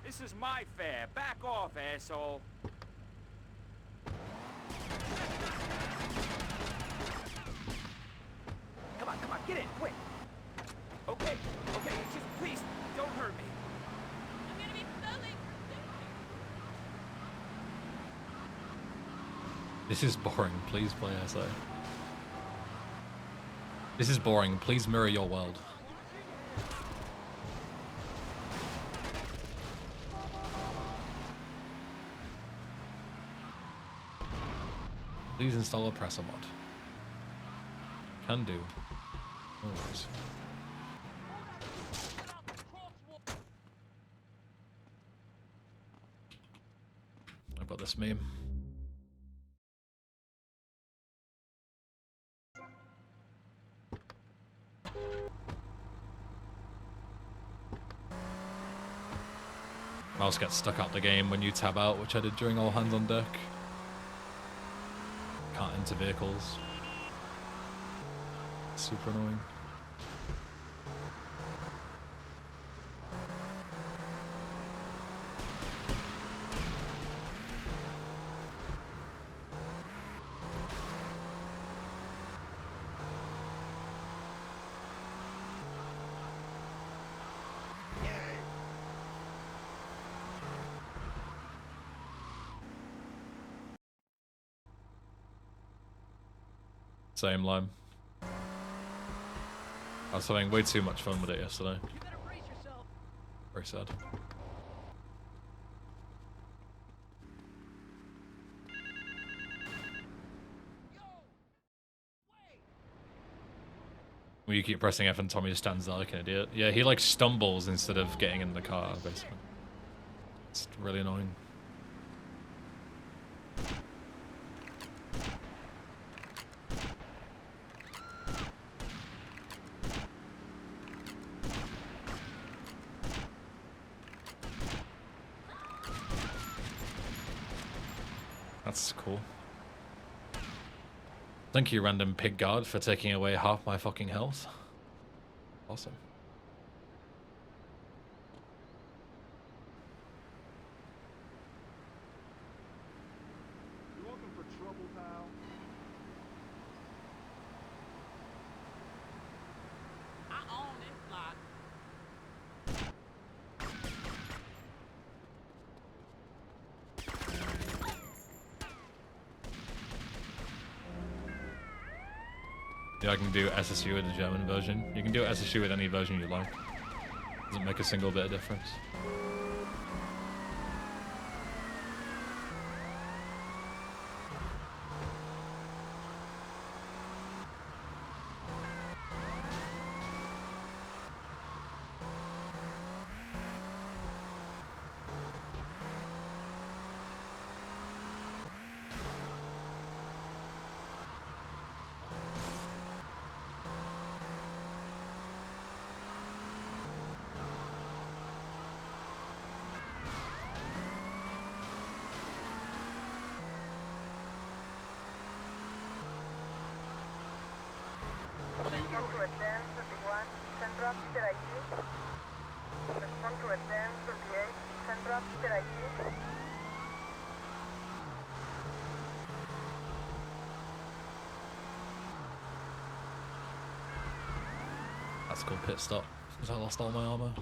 This is my fare. Back off, asshole. Come on, get in, quick. Okay, just please, don't hurt me. I'm gonna be so late for This is boring. Please play SA. This is boring. Please mirror your world. Please install a presser mod. Can do. No worries. I've got this meme. Mouse gets stuck out the game when you tab out, which I did during all hands on deck. Can't enter vehicles. Super annoying. Same line. I was having way too much fun with it yesterday. You better brace yourself. Very sad. Well, you keep pressing F and Tommy just stands there like an idiot. Yeah, he like stumbles instead of getting in the car, basically. It's really annoying. That's cool. Thank you, random pig guard, for taking away half my fucking health. Awesome. You looking for trouble, pal? I own this lot. Yeah, I can do SSU with the German version. You can do SSU with any version you like. Doesn't make a single bit of difference. Respond to attend 31, Central, Peter ID. Respond to attend 38, Central, Peter ID. That's called pit stop, because I lost all my armor.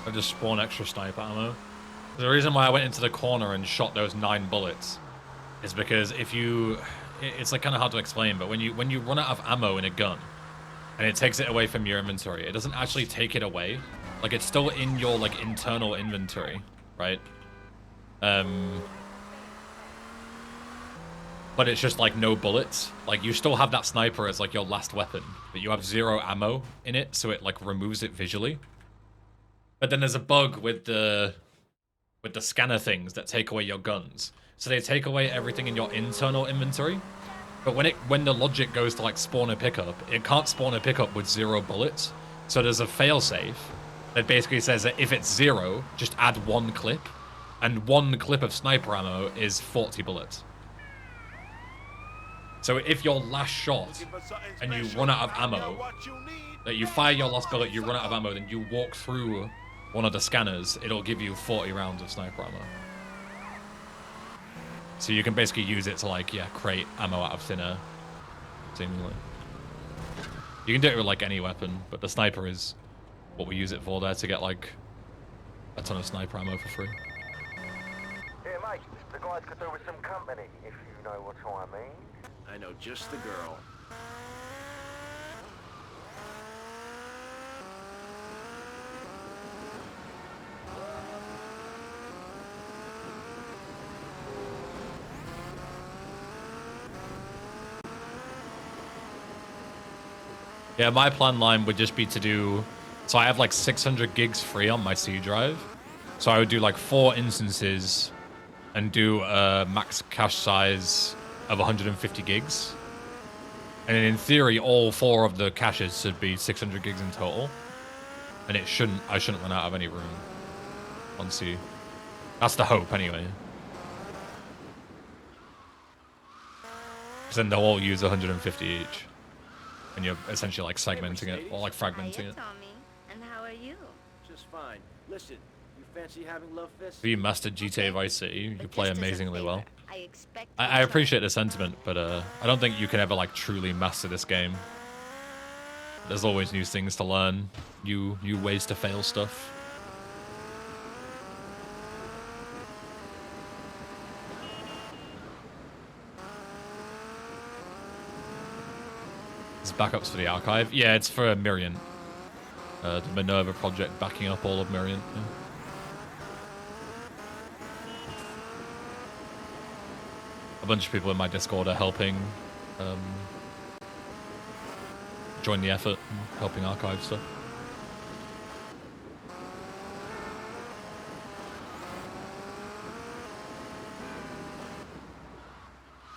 I just spawn extra sniper ammo. The reason why I went into the corner and shot those 9 bullets is because if you, it's like kind of hard to explain, but when you run out of ammo in a gun and it takes it away from your inventory, it doesn't actually take it away. Like it's still in your like internal inventory, right? But it's just like no bullets. Like you still have that sniper as like your last weapon, but you have 0 ammo in it, so it like removes it visually. But then there's a bug with the scanner things that take away your guns. So they take away everything in your internal inventory. But when the logic goes to like spawn a pickup, it can't spawn a pickup with 0 bullets. So there's a failsafe that basically says that if it's 0, just add 1 clip. And 1 clip of sniper ammo is 40 bullets. So if your last shot and you run out of ammo, that you fire your last bullet, you run out of ammo, then you walk through one of the scanners, it'll give you 40 rounds of sniper ammo. So you can basically use it to like, yeah, create ammo out of thin air, seemingly. You can do it with like any weapon, but the sniper is what we use it for there, to get like a ton of sniper ammo for free. Yeah, mate, the guys could do with some company, if you know what I mean. I know just the girl. Yeah, my plan line would just be to do, so I have like 600 gigs free on my C drive. So I would do like 4 instances and do a max cache size of 150 gigs. And in theory, all 4 of the caches should be 600 gigs in total. And I shouldn't run out of any room on C. That's the hope anyway. Because then they'll all use 150 each. And you're essentially like segmenting it, or like fragmenting it. Tommy, and how are you? Just fine. Listen, you fancy having love fists? If you mastered GTA Vice City, you play amazingly well. I I appreciate the sentiment, but I don't think you can ever like truly master this game. There's always new things to learn, new ways to fail stuff. It's backups for the archive. Yeah, it's for Miriant. The Minerva project backing up all of Miriant. Yeah. A bunch of people in my Discord are helping join the effort, helping archive stuff.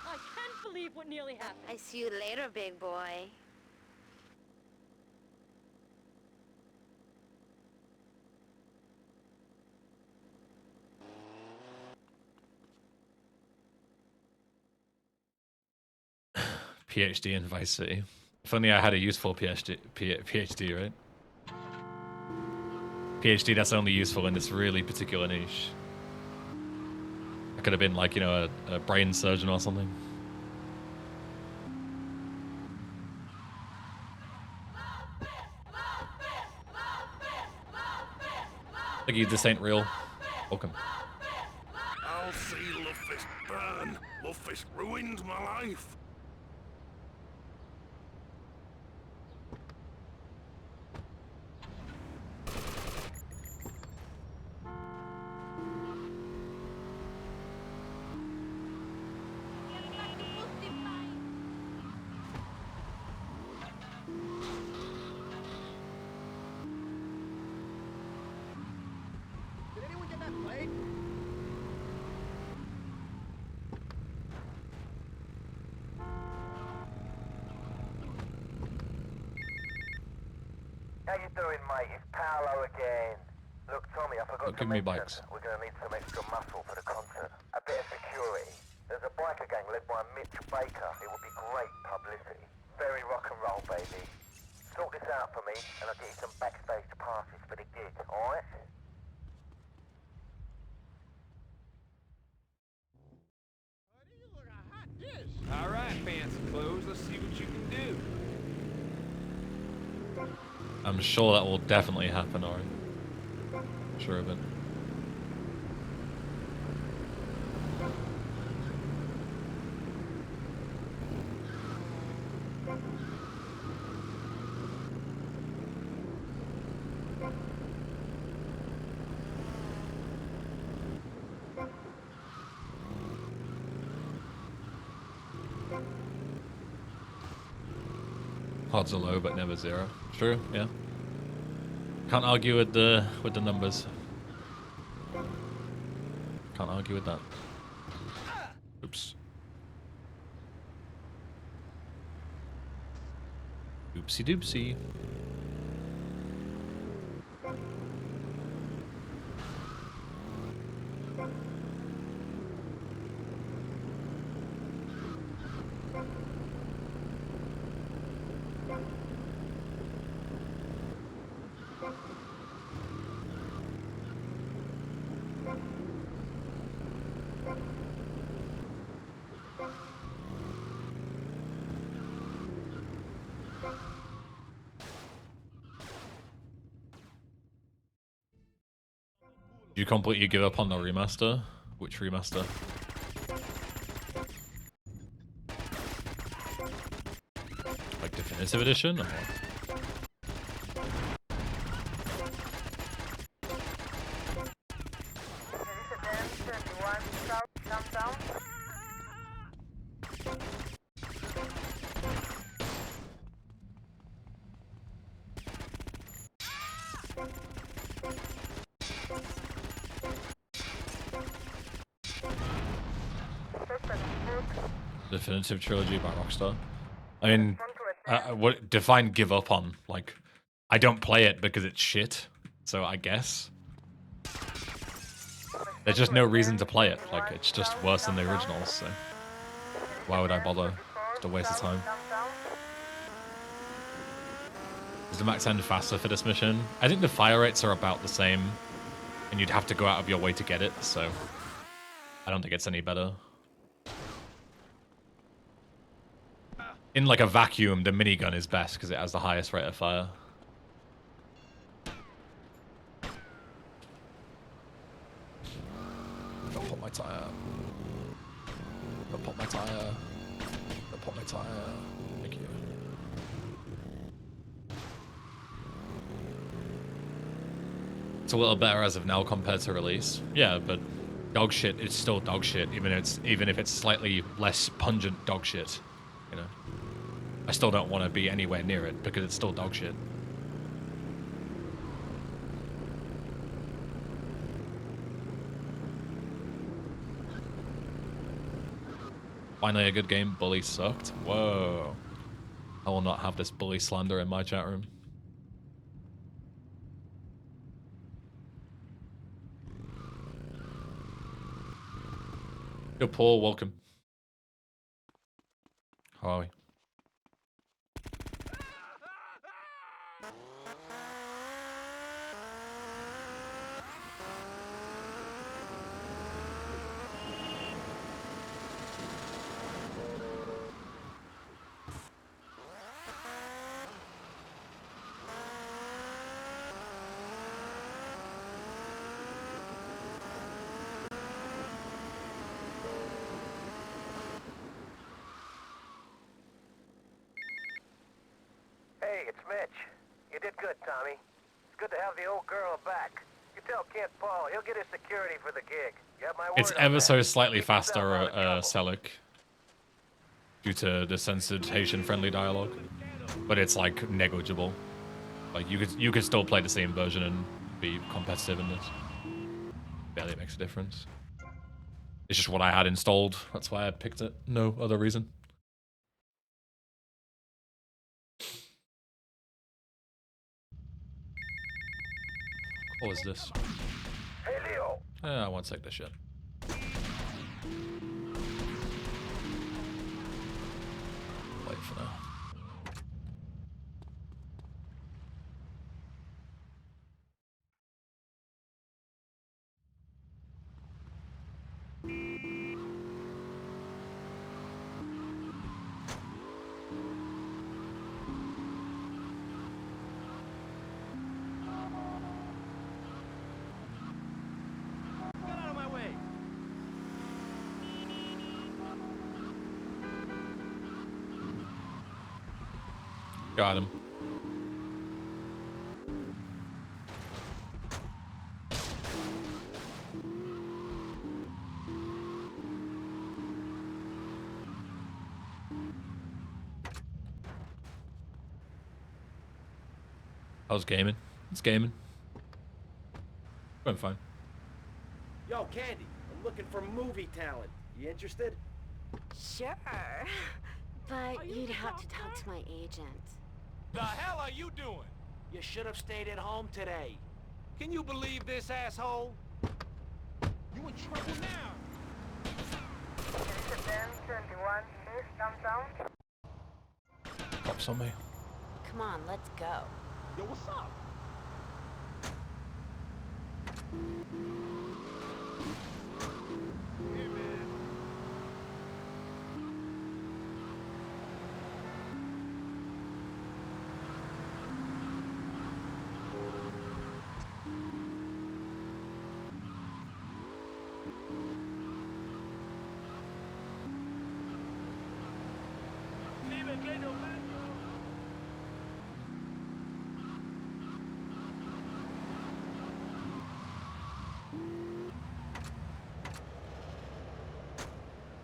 I can't believe what nearly happened. I see you later, big boy. PhD in Vice City. If only I had a useful PhD, right? PhD that's only useful in this really particular niche. I could have been like, you know, a brain surgeon or something. Thank you, this ain't real. Welcome. I'll see Luffist burn. Luffist ruined my life. Did anyone get that plate? How you doing, mate? It's Paolo again. Look, Tommy, I forgot to Give me mention, bikes. we're gonna need some extra muscle for the concert. A bit of security. There's a biker gang led by Mitch Baker. It would be great publicity. Very rock and roll, baby. Sort this out for me, and I'll get you some backstage passes for the gig, alright? All right, fancy clothes. Let's see what you can do. I'm sure that will definitely happen, Ori. Sure of it. Odds are low, but never zero. True, yeah. Can't argue with the numbers. Can't argue with that. Oops. Oopsie doopsie. You completely give up on the remaster? Which remaster? Like Definitive Edition? Or what? Definitive Trilogy by Rockstar. I mean, what define give up on? Like, I don't play it because it's shit, so I guess. There's just no reason to play it. Like, it's just worse than the originals, so why would I bother? Just a waste of time. Is the max end faster for this mission? I think the fire rates are about the same, and you'd have to go out of your way to get it, so I don't think it's any better. In like a vacuum, the minigun is best because it has the highest rate of fire. Don't pop my tire. Don't pop my tire. Don't pop my tire. Thank you. It's a little better as of now compared to release. Yeah, but dog shit is still dog shit, even if it's slightly less pungent dog shit. You know, I still don't want to be anywhere near it because it's still dog shit. Finally a good game. Bully sucked. Whoa. I will not have this bully slander in my chat room. Yo, Paul, welcome. How are we? Hey, it's Mitch. You did good, Tommy. It's good to have the old girl back. You tell Kid Paul, he'll get his security for the gig. You have my word It's on ever that. so slightly faster, Selic, due to the sensitization-friendly dialogue, but it's like negligible. Like you could still play the same version and be competitive in this. Barely makes a difference. It's just what I had installed. That's why I picked it. No other reason. What was this? Hey, Leo. I won't take this shit. Wait for now. Got him. How's gaming? It's gaming. Going fine. Yo, Candy, I'm looking for movie talent. You interested? Sure. But you'd have to talk to my agent. The hell are you doing? You should have stayed at home today. Can you believe this asshole? You in trouble now. Englishben 21 East downtown. Cops on me. Come on, let's go. Yo, what's up? Hey, man.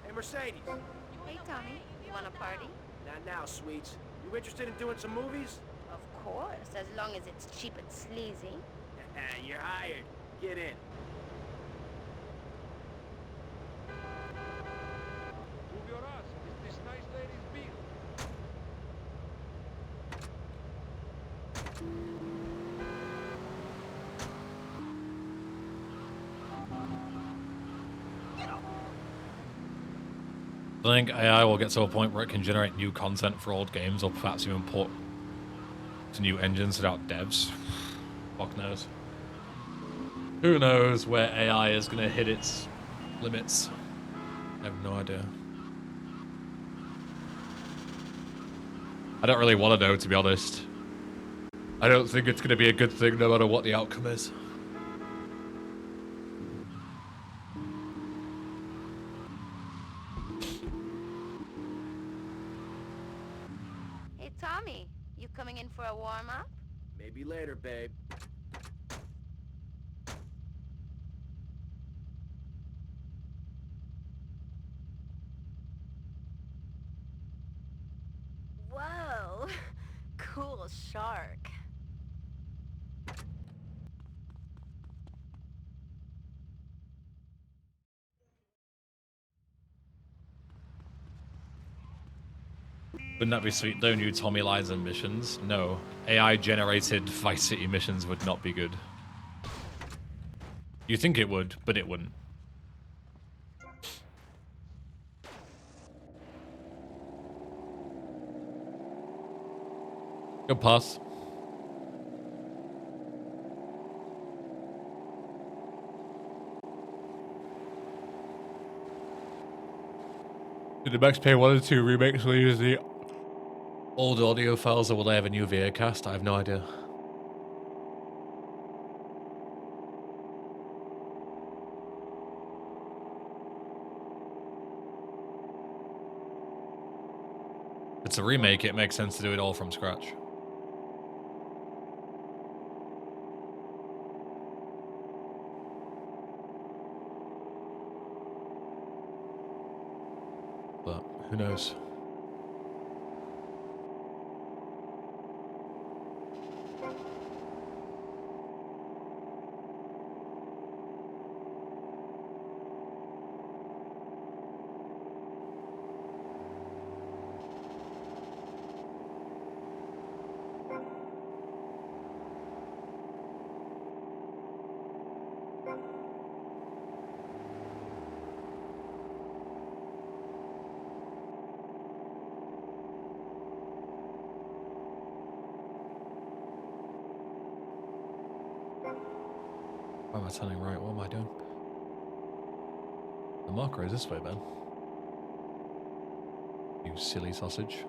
Hey, Mercedes. Hey, Tommy. You want a party? Not now, sweets. You interested in doing some movies? Of course, as long as it's cheap and sleazy. You're hired. Get in. Move your ass. It's this nice lady's beat. I think AI will get to a point where it can generate new content for old games, or perhaps even port to new engines without devs. Fuck knows. Who knows where AI is going to hit its limits? I have no idea. I don't really want to know, to be honest. I don't think it's going to be a good thing no matter what the outcome is. Hey, Tommy. You coming in for a warm-up? Maybe later, babe. Whoa. Cool shark. Wouldn't that be sweet though? New Tommy lines and missions? No. AI generated Vice City missions would not be good. You think it would, but it wouldn't. Good pass. Did the Max Payne 1 and 2 remakes will use the old audio files, or will they have a new VA cast? I have no idea. If it's a remake, it makes sense to do it all from scratch. But who knows? Why am I turning right? What am I doing? The marker is this way, Ben. You silly sausage.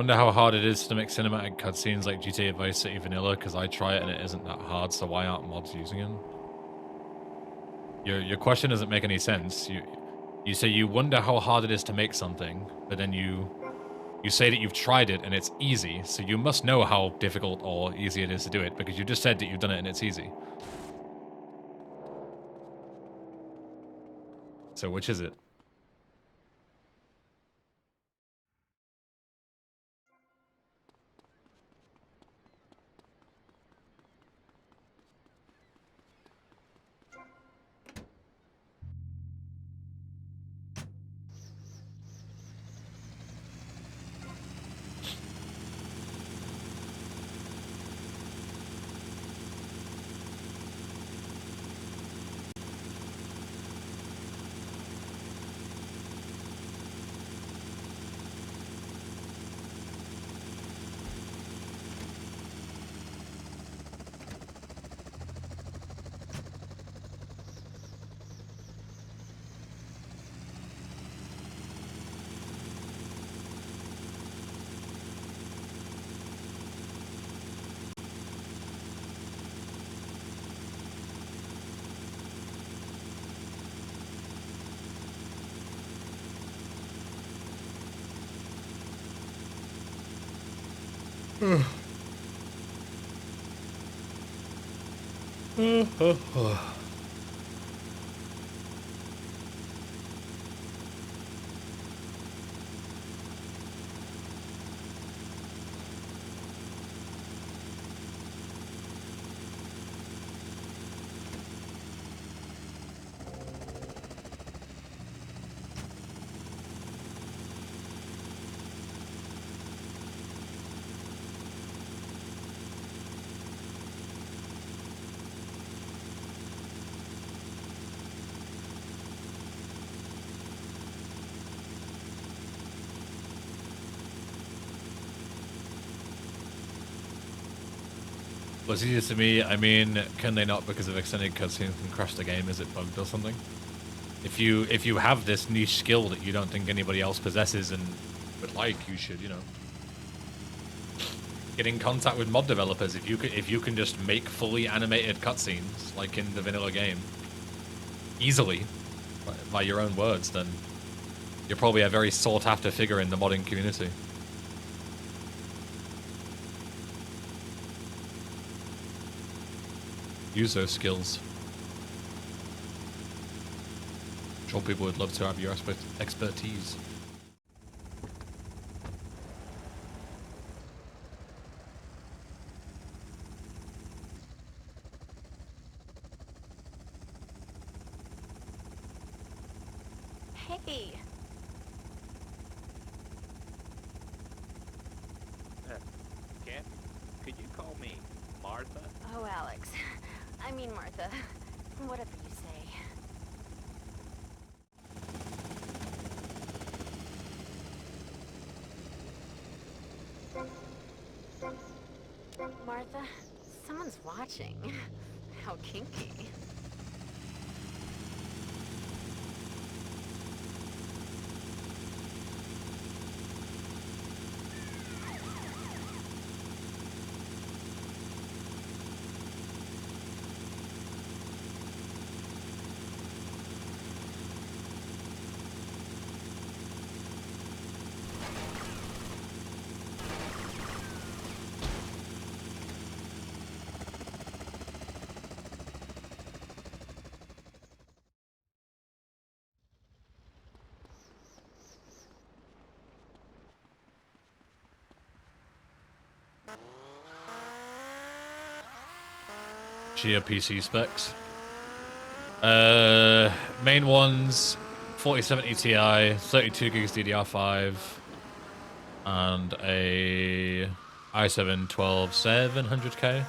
Wonder how hard it is to make cinematic cutscenes like GTA Vice City Vanilla, because I try it and it isn't that hard, so why aren't mods using it? Your question doesn't make any sense. You say you wonder how hard it is to make something, but then you say that you've tried it and it's easy, so you must know how difficult or easy it is to do it, because you just said that you've done it and it's easy. So which is it? What's easiest to me, I mean, can they not because of extended cutscenes can crash the game? Is it bugged or something? If you have this niche skill that you don't think anybody else possesses and would like, you should, you know, get in contact with mod developers. If you can just make fully animated cutscenes like in the vanilla game easily by your own words, then you're probably a very sought after figure in the modding community. Use those skills. I'm sure people would love to have your expertise. Hey. Ken, could you call me Martha? Oh, Alex. I mean Martha. Whatever you say. Martha, someone's watching. How kinky. Gia PC specs. Main ones, 4070 Ti, 32 gigs DDR5, and a i7 12700K.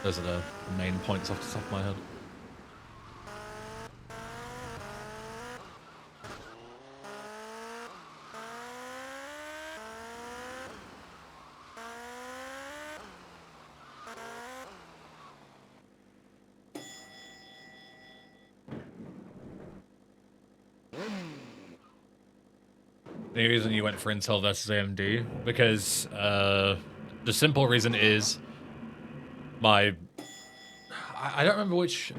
Those are the main points off the top of my head. The reason you went for Intel versus AMD, because the simple reason is I don't remember which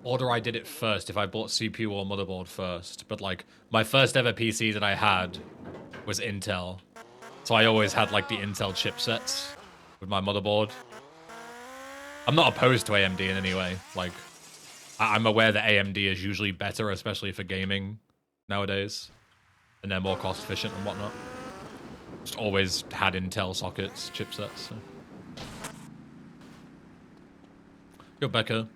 order I did it first, if I bought CPU or motherboard first, but like my first ever PC that I had was Intel. So I always had like the Intel chipsets with my motherboard. I'm not opposed to AMD in any way. Like, I'm aware that AMD is usually better, especially for gaming nowadays. And they're more cost efficient and whatnot. Just always had Intel sockets, chipsets. So. Go Becca.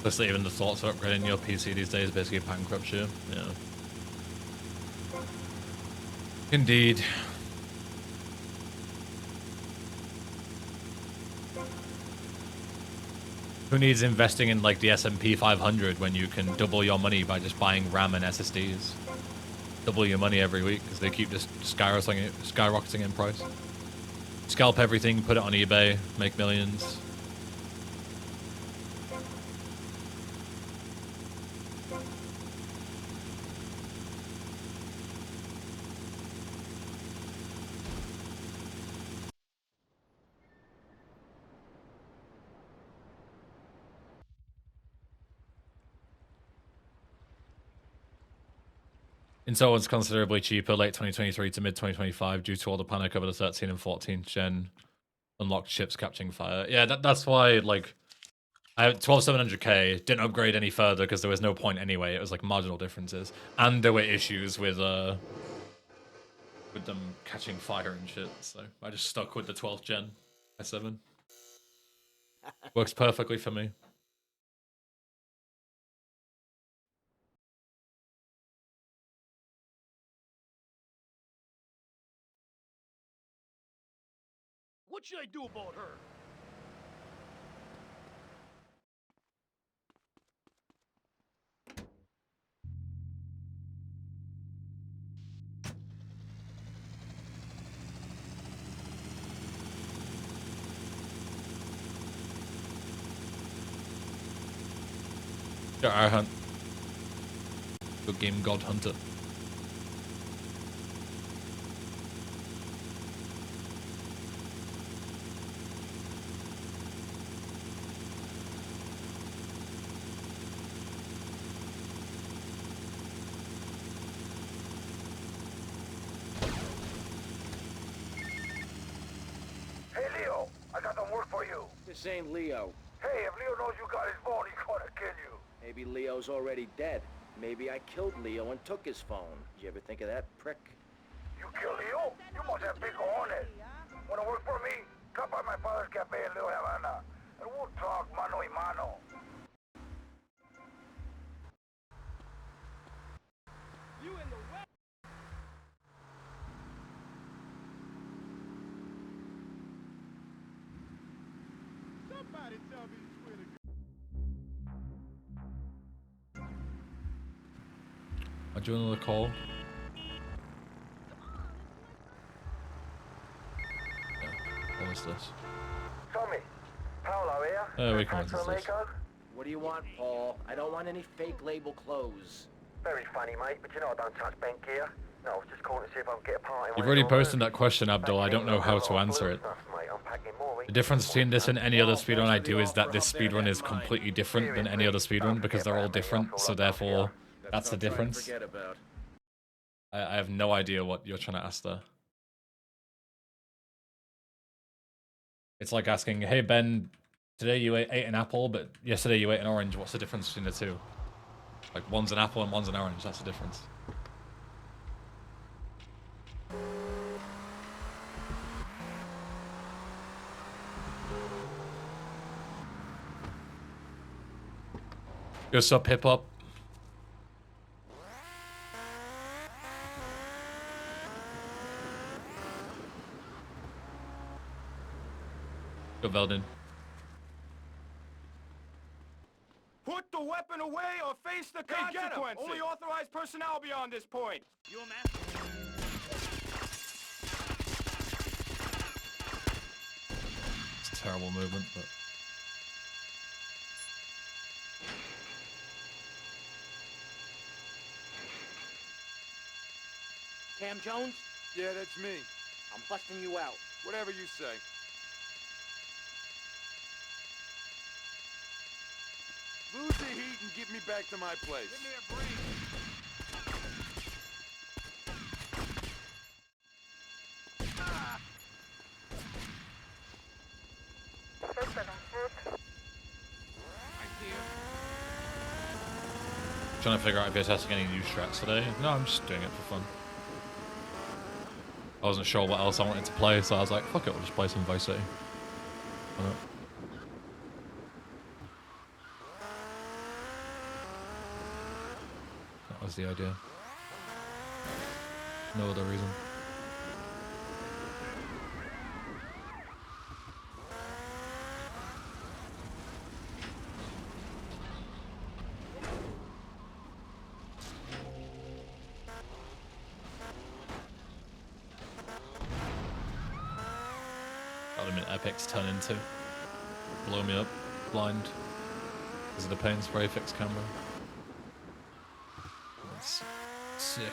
Honestly, even the thoughts of upgrading your PC these days basically bankrupts you. Yeah. Indeed. Who needs investing in like the S&P 500 when you can double your money by just buying RAM and SSDs? Double your money every week because they keep just skyrocketing in price. Scalp everything, put it on eBay, make millions. Intel was considerably cheaper late 2023 to mid 2025 due to all the panic over the 13 and 14th gen unlocked chips catching fire. Yeah, that's why like I had 12700K, didn't upgrade any further because there was no point anyway. It was like marginal differences, and there were issues with them catching fire and shit. So I just stuck with the 12th gen i7. Works perfectly for me. What should I do about her? Yeah, I hunt. Good game, God Hunter. Hey, Leo, I got some work for you. This ain't Leo. Hey, if Leo knows you got his phone, he's gonna kill you. Maybe Leo's already dead. Maybe I killed Leo and took his phone. Did you ever think of that, prick? You kill Leo? You must have big cojones. Wanna work for me? Come by my father's cafe in Little Havana, and we'll talk mano y mano. You in the way. Somebody tell me Twitter. I'll do another call. Yeah, what was this? Tommy, Paolo here. Oh, we can Transfer this. Mako? What do you want, Paul? I don't want any fake label clothes. Very funny, mate, but you know I don't touch bank gear. No, I was just calling to see if I can get a part in. You've already posted that question, Abdul. I don't know how to answer it. The difference between this and any other speedrun I do is that this speedrun is completely different than any other speedrun because they're all different, so therefore that's the difference. I have no idea what you're trying to ask there. It's like asking, hey Ben, today you ate an apple, but yesterday you ate an orange. What's the difference between the two? Like one's an apple and one's an orange, that's the difference. Yo, sup, hip hop. Go, Veldin. Put the weapon away or face the consequences. Only authorized personnel beyond this point. You a master? It's a terrible movement, but. Cam Jones? Yeah, that's me. I'm busting you out. Whatever you say. Lose the heat and get me back to my place. Give me a break. Suspect on foot. Trying to figure out if you're testing any new strats today. No, I'm just doing it for fun. I wasn't sure what else I wanted to play, so I was like, fuck it, we'll just play some Vice City. Why not? That was the idea. No other reason. Epics turn into. Blow me up, blind. Because of the pain spray fixed camera. That's sick.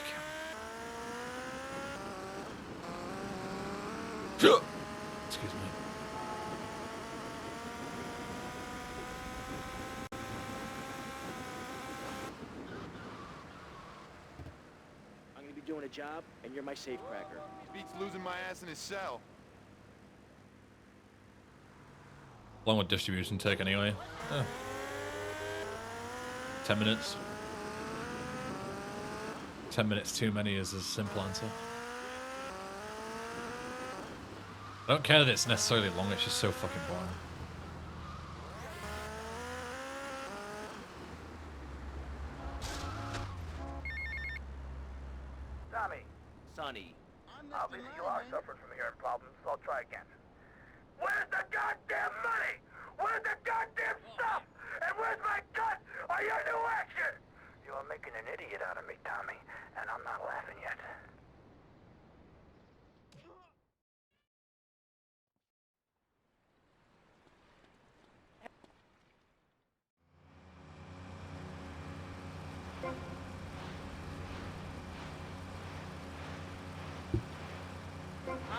Excuse me. I'm gonna be doing a job, and you're my safecracker. Beats losing my ass in his cell. How long would distribution take anyway? 10 minutes. 10 minutes too many is a simple answer. I don't care that it's necessarily long, it's just so fucking boring. Tommy. Sonny. Obviously you are suffering from hearing problems, so I'll try again. Where's the goddamn money? Where's the goddamn stuff? And where's my cut on your new action? You are making an idiot out of me, Tommy, and I'm not laughing yet.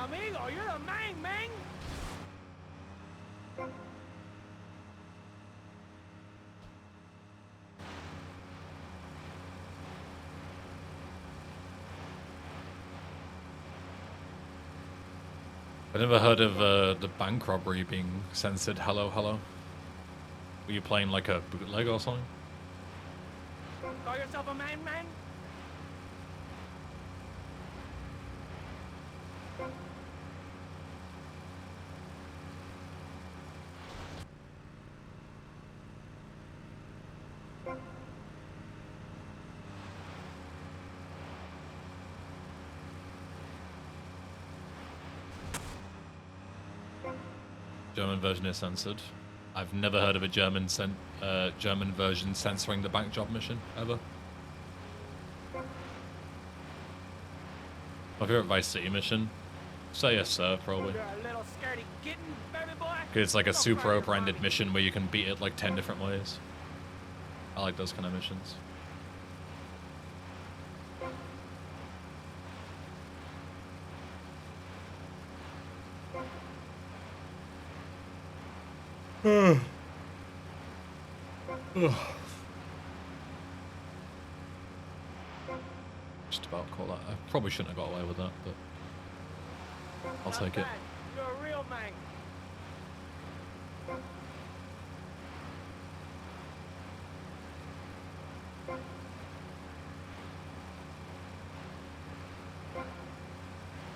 Amigo, you're the man, man. I never heard of the bank robbery being censored. Hello, hello. Were you playing like a bootleg or something? Call yourself a man, man? German version is censored. I've never heard of a German version censoring the bank job mission ever. My favorite Vice City mission. Say yes, sir, probably. You're a little scaredy kitten, baby boy. It's like a super open-ended mission where you can beat it like 10 different ways. I like those kind of missions. Just about call that. I probably shouldn't have got away with that, but I'll take it. You're a real man.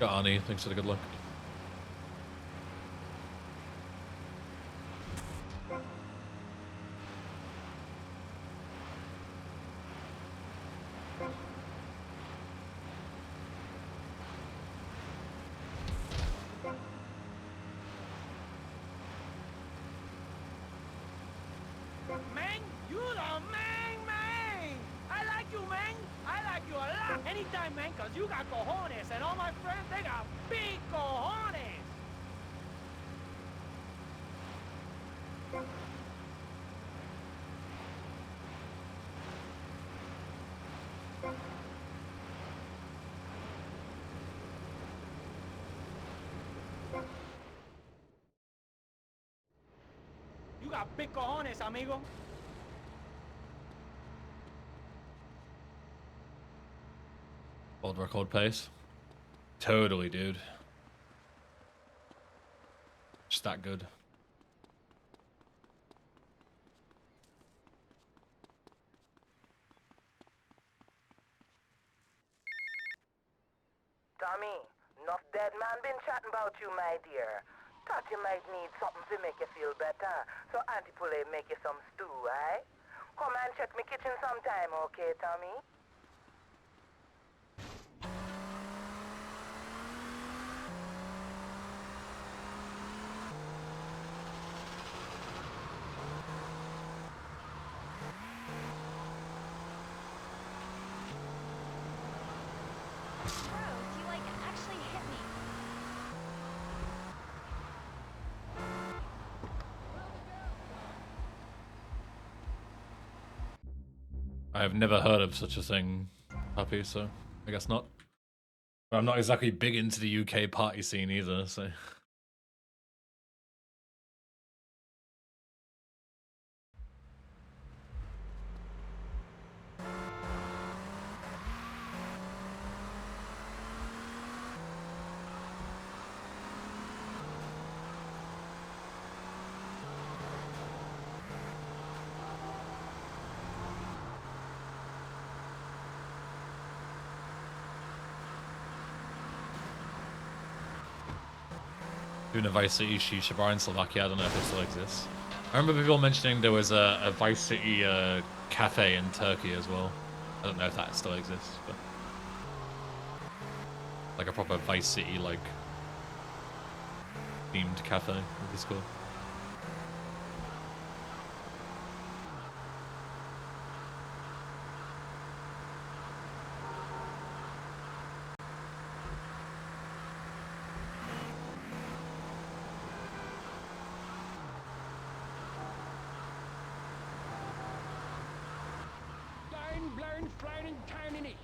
Got Arnie, thanks for the good luck. the man! I like you, man! I like you a lot! Anytime, man, cause you got cojones, and all my friends, they got big cojones! You got big cojones, amigo. World record pace. Totally, dude. Just that good. Tommy, enough dead man been chatting about you, my dear. Thought you might need something to make you feel better. So Auntie Poulet make you some stew, eh? Come and check me kitchen sometime, okay, Tommy? I have never heard of such a thing, Puppy, so I guess not. But I'm not exactly big into the UK party scene either, so... Doing a Vice City shisha bar in Slovakia, I don't know if it still exists. I remember people mentioning there was a Vice City cafe in Turkey as well. I don't know if that still exists, but... like a proper Vice City, like... themed cafe would be cool. Blurn, flying, tiny.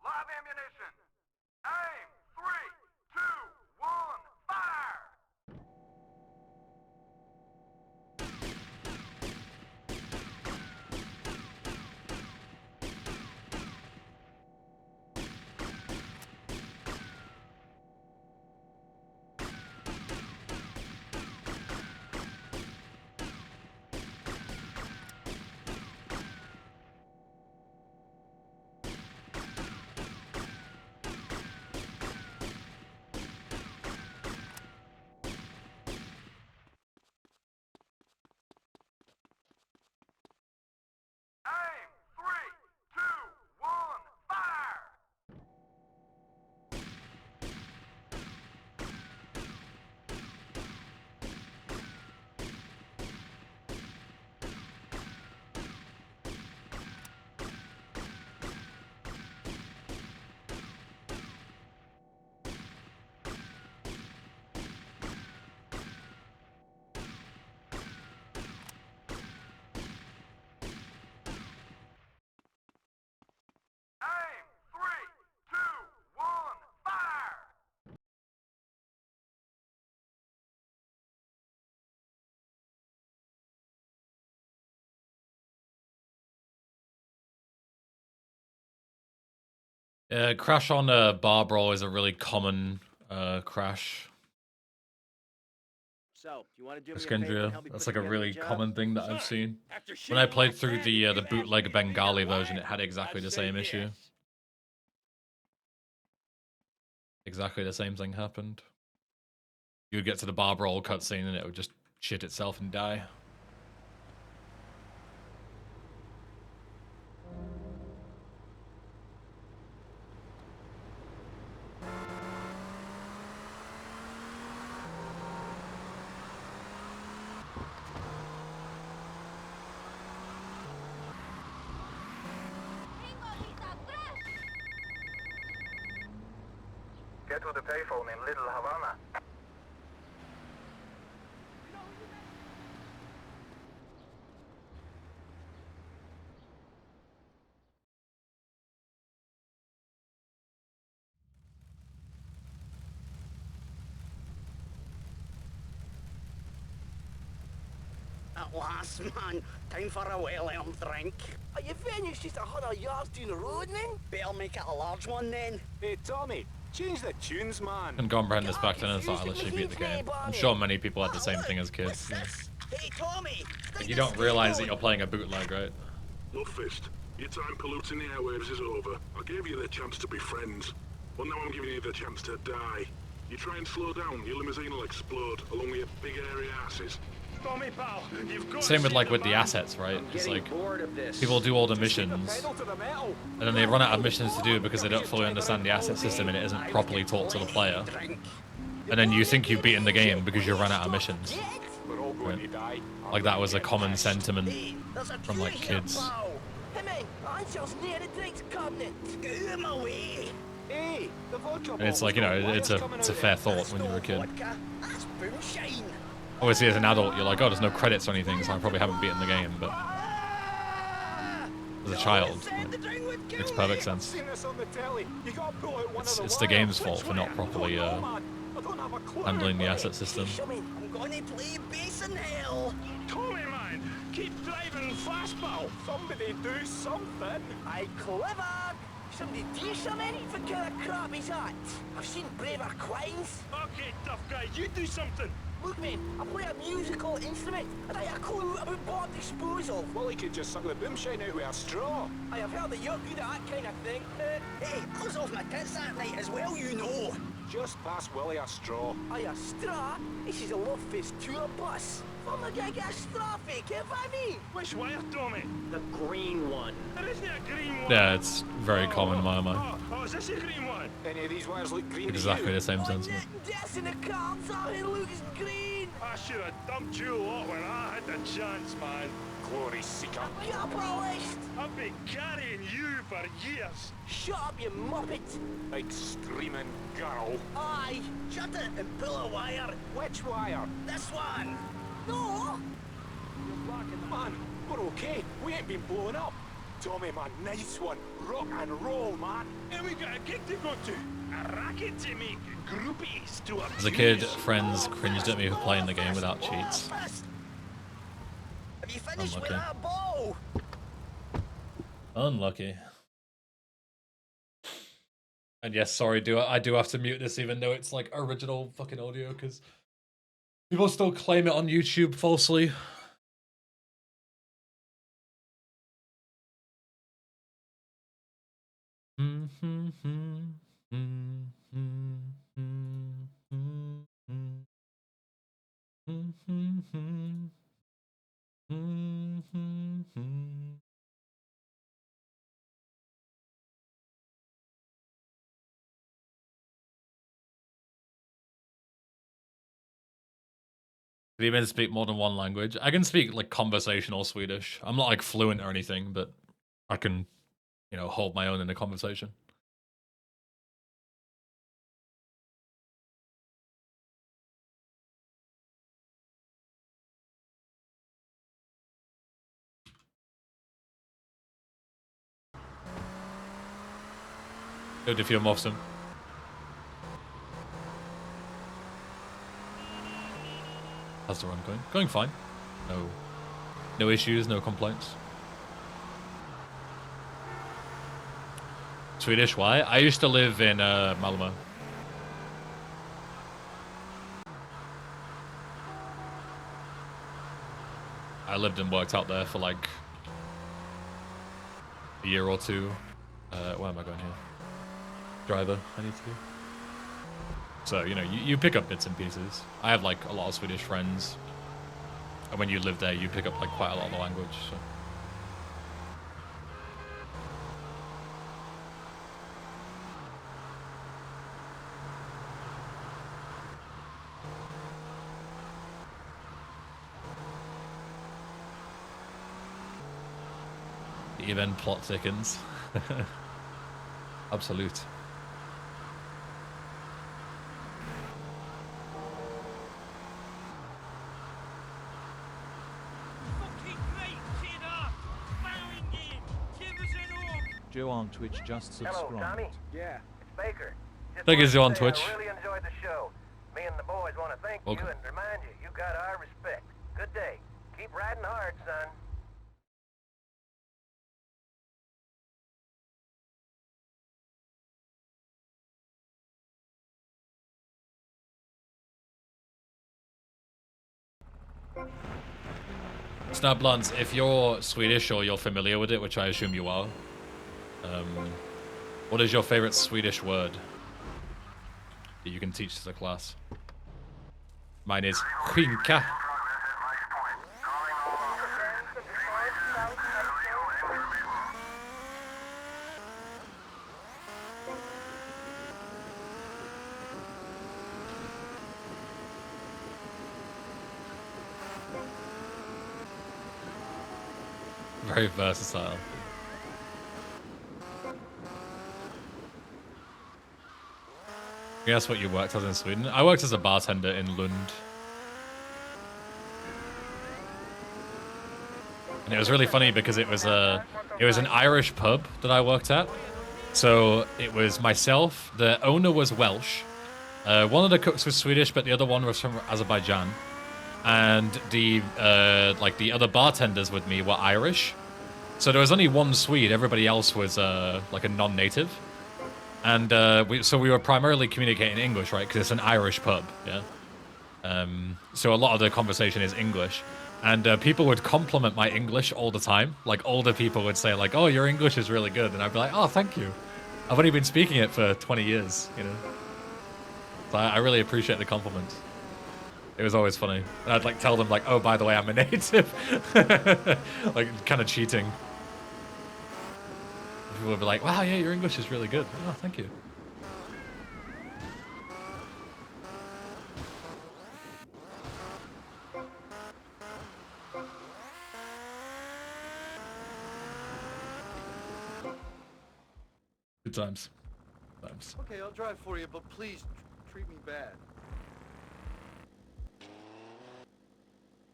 Live ammunition. Aim. 3, 2, 1, fire! Crash on bar brawl is a really common crash. So, you want to do me a favor and Iskandria. help me That's put like a together really job? common thing that I've seen. After When I shitting played like through that, the you bootleg ask me to be Bengali your version, wife? it had exactly I'd the say same issue. yes. Exactly the same thing happened. You would get to the bar brawl cutscene and it would just shit itself and die. Get to the payphone in Little Havana. At last, man. Time for a well-earned drink. Are you finished just 100 yards down the road, then? Better make it a large one, then. Hey, Tommy, change the tunes, man. And comprehend this back then and thought I literally beat the game. I'm sure many people had the same thing as kids. Yeah. Hey, Tommy. Like, you don't realize that you're playing a bootleg, right? Look, Fist, your time polluting the airwaves is over. I gave you the chance to be friends. Well, now I'm giving you the chance to die. You try and slow down, your limousine will explode along with your big airy asses. Tommy, pal, you've got Same with like with the assets, right? It's like people do all the missions and then they run out of missions to do because they don't fully understand the asset system and it isn't properly taught to the player. And then you think you've beaten the game because you run out of missions. Right? Like that was a common sentiment from like kids. And it's like, you know, it's a fair thought when you're a kid. Obviously, as an adult, you're like, oh, there's no credits or anything, so I probably haven't beaten the game, but as a child, it makes perfect sense. It's the game's fault for not properly handling the asset system. I'm gonna play bass in hell. Tommy, man, keep driving fastball. Somebody do something. Aye, clever. Somebody do something? What kind of crap is that? I've seen braver quines. Okay, tough guy, you do something. Look, man, I play a musical instrument, and I have a clue about bomb disposal. Well, he could just suck the boomshine out with a straw. I have heard that you're good at that kind of thing. Hey, I was off my tits that night as well, you know. Just pass Willie a straw. Aye, a straw? This is a love-faced tour bus. I'm not gonna get a straw fake, if I mean. Which wire, Tommy? The green one. There isn't a green one. Yeah, it's very common in my mind. Oh, is this a green one? Any of these wires look green Exactly to you? the same sentiment. That's in the cards, it looks green. I should have dumped you lot when I had the chance, man. Glory seeker. Capitalist! I've been carrying you for years. Shut up, you muppet! Big screaming girl. Aye, shut it and pull a wire. Which wire? This one. No! You're blocking the man. We're okay. We ain't been blown up. Tommy, man, nice one. Rock and roll, man. And we got a gig to go to. A racket to make. Groupies to As a kid, friends cringed at me for playing the game without cheats. Have you finished with that ball? Unlucky. And yes, sorry, I do have to mute this even though it's like original fucking audio because people still claim it on YouTube falsely. Do you even speak more than one language? I can speak like conversational Swedish. I'm not like fluent or anything, but I can, you know, hold my own in a conversation. Good if you're Mofsum. How's the run going? Going fine. No issues, no complaints. Swedish, why? I used to live in Malmö. I lived and worked out there for like a year or two. Where am I going here? Driver, I need to be. So, you know, you pick up bits and pieces. I have like a lot of Swedish friends. And when you live there, you pick up like quite a lot of the language, so. The event plot thickens. Absolute. Joe on Twitch just subscribed. Hello, Tommy. Yeah. It's Baker. Just Thank you, wanted to Joe on say Twitch. I really enjoyed the show. Me and the boys want to thank Welcome. you and remind you, you got our respect. Good day. Keep riding hard, son. Snablance, if you're Swedish or you're familiar with it, which I assume you are, what is your favorite Swedish word that you can teach to the class? Mine is skinka. Very versatile. Guess what you worked as in Sweden? I worked as a bartender in Lund. And it was really funny because it was an Irish pub that I worked at. So it was myself, the owner was Welsh, one of the cooks was Swedish, but the other one was from Azerbaijan. And the other bartenders with me were Irish. So there was only one Swede, everybody else was like a non-native. And so we were primarily communicating in English, right? Because it's an Irish pub, yeah? So a lot of the conversation is English. And people would compliment my English all the time. Like older people would say like, oh, your English is really good. And I'd be like, oh, thank you. I've only been speaking it for 20 years, you know? So I really appreciate the compliments. It was always funny. And I'd like tell them like, oh, by the way, I'm a native. Like kind of cheating. People would be like, wow, yeah, your English is really good. Oh, thank you. Good times. Times. Okay, I'll drive for you, but please treat me bad.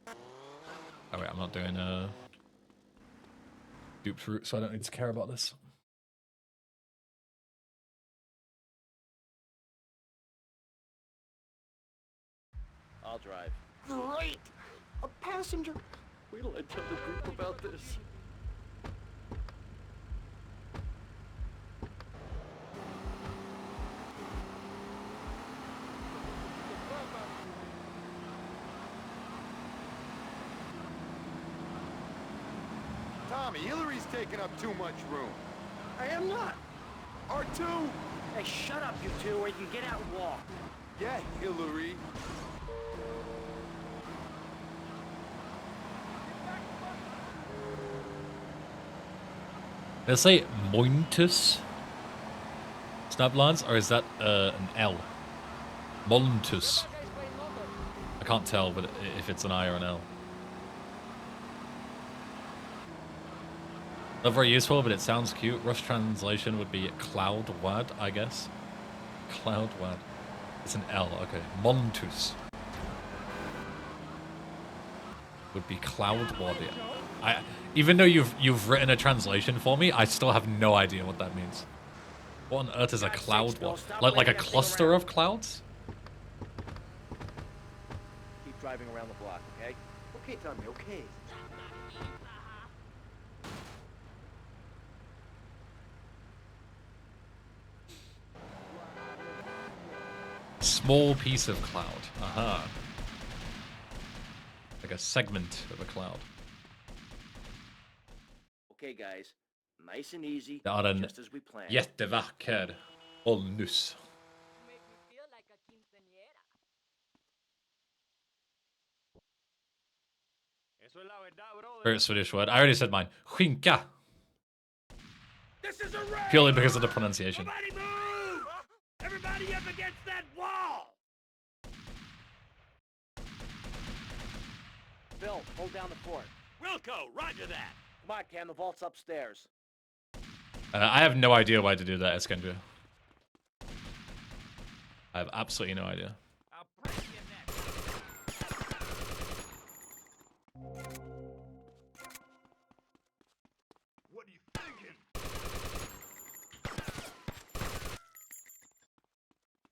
Oh wait, I'm not doing duped route, so I don't need to care about this. I'll drive. Great! A passenger! Wait till I tell the group about this. Tommy, Hillary's taking up too much room. I am not. R2! Hey, shut up, you two, or you can get out and walk. Yeah, Hillary. Let's say Mointus Snablance, or is that an L? Montus. I can't tell but if it's an I or an L. Not very useful, but it sounds cute. Rush translation would be Cloudwad, I guess. Cloudwad. It's an L, okay. Montus. Would be Cloudwad. Even though you've written a translation for me, I still have no idea what that means. What on earth is a Cloudwad? Like a cluster of clouds? Keep driving around the block, okay? Okay, Tommy, okay. small piece of cloud. Aha. Like a segment of a cloud. Okay, guys. Nice and easy, Det är en just as we planned. jättevacker olnus. Favorite Swedish word. I already said mine. Skinka. Purely because of the pronunciation. Everybody move! Everybody up against that wall! Bill, hold down the fort. Wilco, roger that. Come on, Cam, the vault's upstairs. I have no idea why to do that, Eskendra. I have absolutely no idea. I'll break your neck. What are you thinking?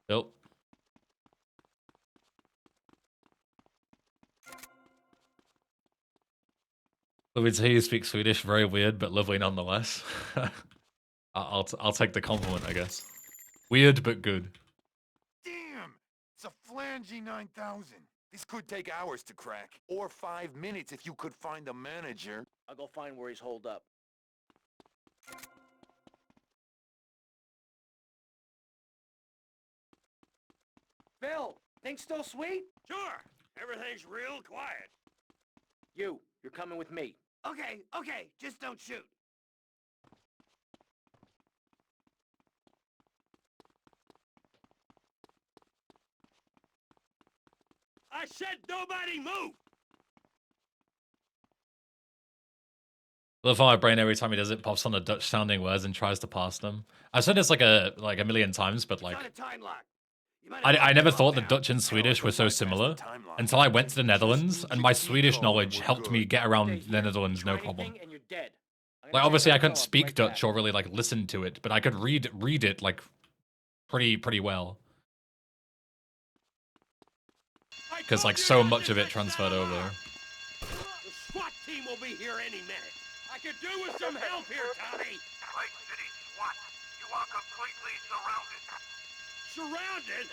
Nope. Let me tell you, speak Swedish. Very weird, but lovely nonetheless. I'll take the compliment, I guess. Weird, but good. Damn! It's a flangy 9000. This could take hours to crack. Or 5 minutes if you could find the manager. I'll go find where he's holed up. Bill, things still sweet? Sure. Everything's real quiet. You're coming with me. Okay, just don't shoot. I said nobody move! I love how my brain every time he does it pops on the Dutch sounding words and tries to pass them. I've said this like a million times, but like I never thought the Dutch and Swedish were so similar until I went to the Netherlands, and my Swedish knowledge helped me get around the Netherlands no problem. Like obviously I couldn't speak Dutch or really like listen to it, but I could read it like pretty well. Because like so much of it transferred over. The SWAT team will be here any minute. I could do with some help here, Tommy. Lake City SWAT, you are completely surrounded. Surrounded?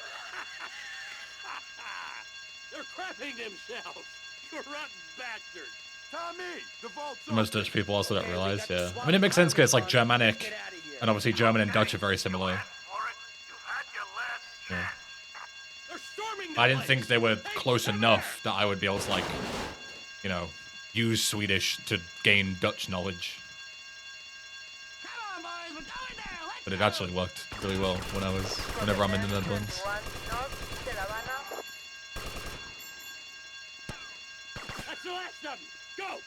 They're crapping themselves. You rotten bastards. Tommy, the vault's Most Dutch people also don't realize, yeah. I mean, it makes sense because it's like Germanic, and obviously German and Dutch are very similar. Yeah. I didn't think they were close enough that I would be able to, like, you know, use Swedish to gain Dutch knowledge. But it actually worked really well whenever I'm in the Netherlands. That's the last of them. Go!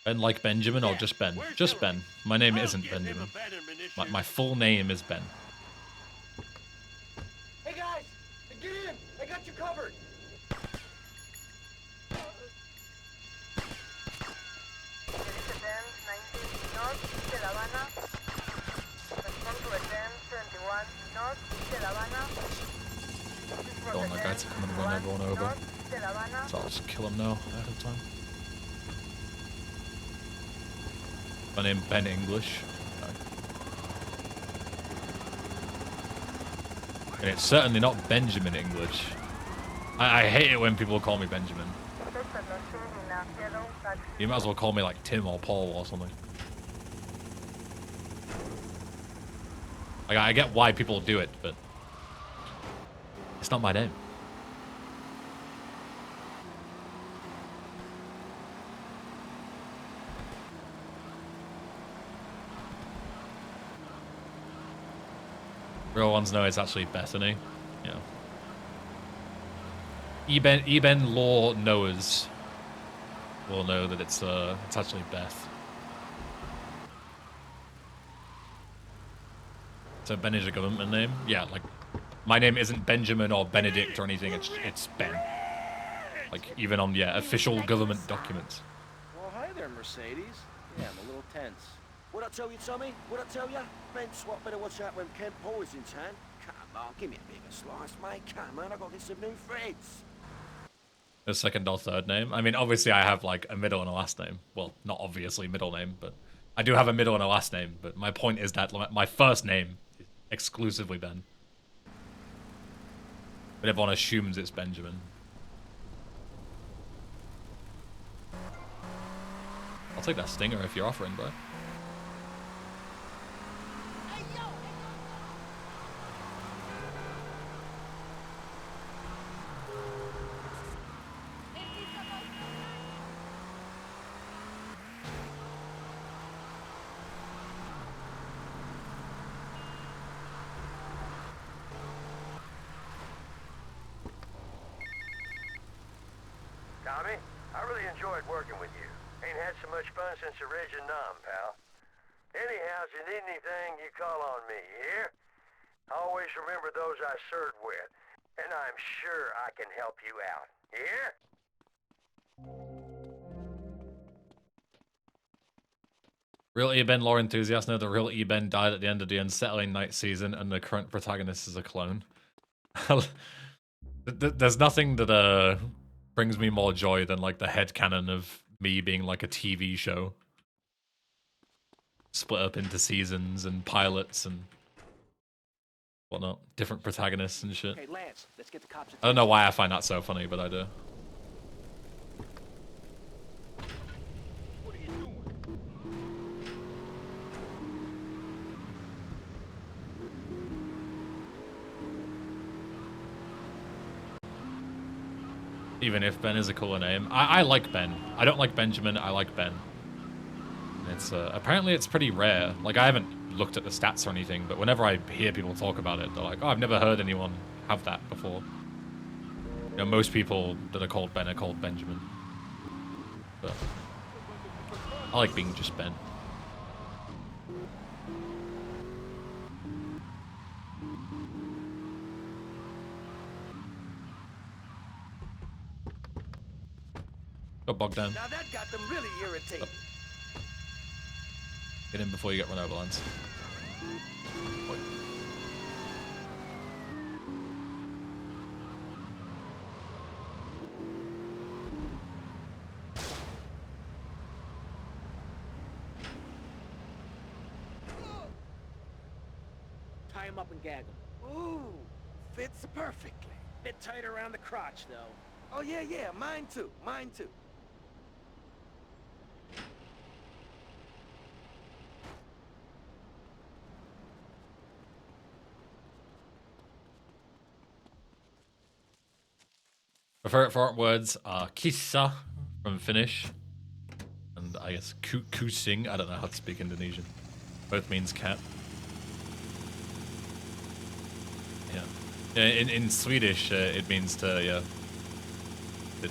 Ben like Benjamin or just Ben? Just Ben. My name isn't Benjamin. My full name is Ben. Hey guys, get in! I got you covered. North de La Habana. Respond to attend 21 North de La Habana. I don't want that guy to come and run everyone over. So I'll just kill him now ahead of time. My name Ben English. And it's certainly not Benjamin English. I hate it when people call me Benjamin. You might as well call me like Tim or Paul or something. Like I get why people do it, but it's not my name. Real ones know it's actually Bethany. Yeah. Eben law knowers will know that it's actually Beth. So Ben is a government name? Yeah, like my name isn't Benjamin or Benedict or anything, it's Ben. Like even on official government documents. Well, hi there, Mercedes. Yeah, I'm a little tense. What'd I tell you, Tommy? What'd I tell you? Ben Swat better watch out when Ken Paul is in town. Come on, give me a bigger slice, mate. Come on, I got get some new friends. A second or third name? I mean, obviously I have like a middle and a last name. Well, not obviously middle name, but I do have a middle and a last name. But my point is that my first name exclusively Ben. But everyone assumes it's Benjamin. I'll take that stinger if you're offering, bro. Tommy, I really enjoyed working with you. Ain't had so much fun since the Reg and Nom, pal. Anyhow, if you need anything, you call on me, you hear? Always remember those I served with, and I'm sure I can help you out, you hear? Real E-Ben lore enthusiasts know the real E-Ben died at the end of the Unsettling Night season, and the current protagonist is a clone. There's nothing that brings me more joy than like the headcanon of me being like a TV show. Split up into seasons and pilots and whatnot. Different protagonists and shit. Okay, Lance, let's get the cops. I don't know why I find that so funny, but I do. What are you doing? Even if Ben is a cooler name. I like Ben. I don't like Benjamin, I like Ben. It's apparently it's pretty rare. Like, I haven't looked at the stats or anything, but whenever I hear people talk about it, they're like, oh, I've never heard anyone have that before. You know, most people that are called Ben are called Benjamin. But I like being just Ben. Got bogged down. Now that got them really irritated. Get in before you get run over, Lance. Tie him up and gag him. Ooh, fits perfectly. Bit tight around the crotch, though. Oh, yeah, yeah, mine too, mine too. My favorite foreign words are kissa from Finnish, and I guess kusing. I don't know how to speak Indonesian. Both means cat. Yeah. In Swedish, it means to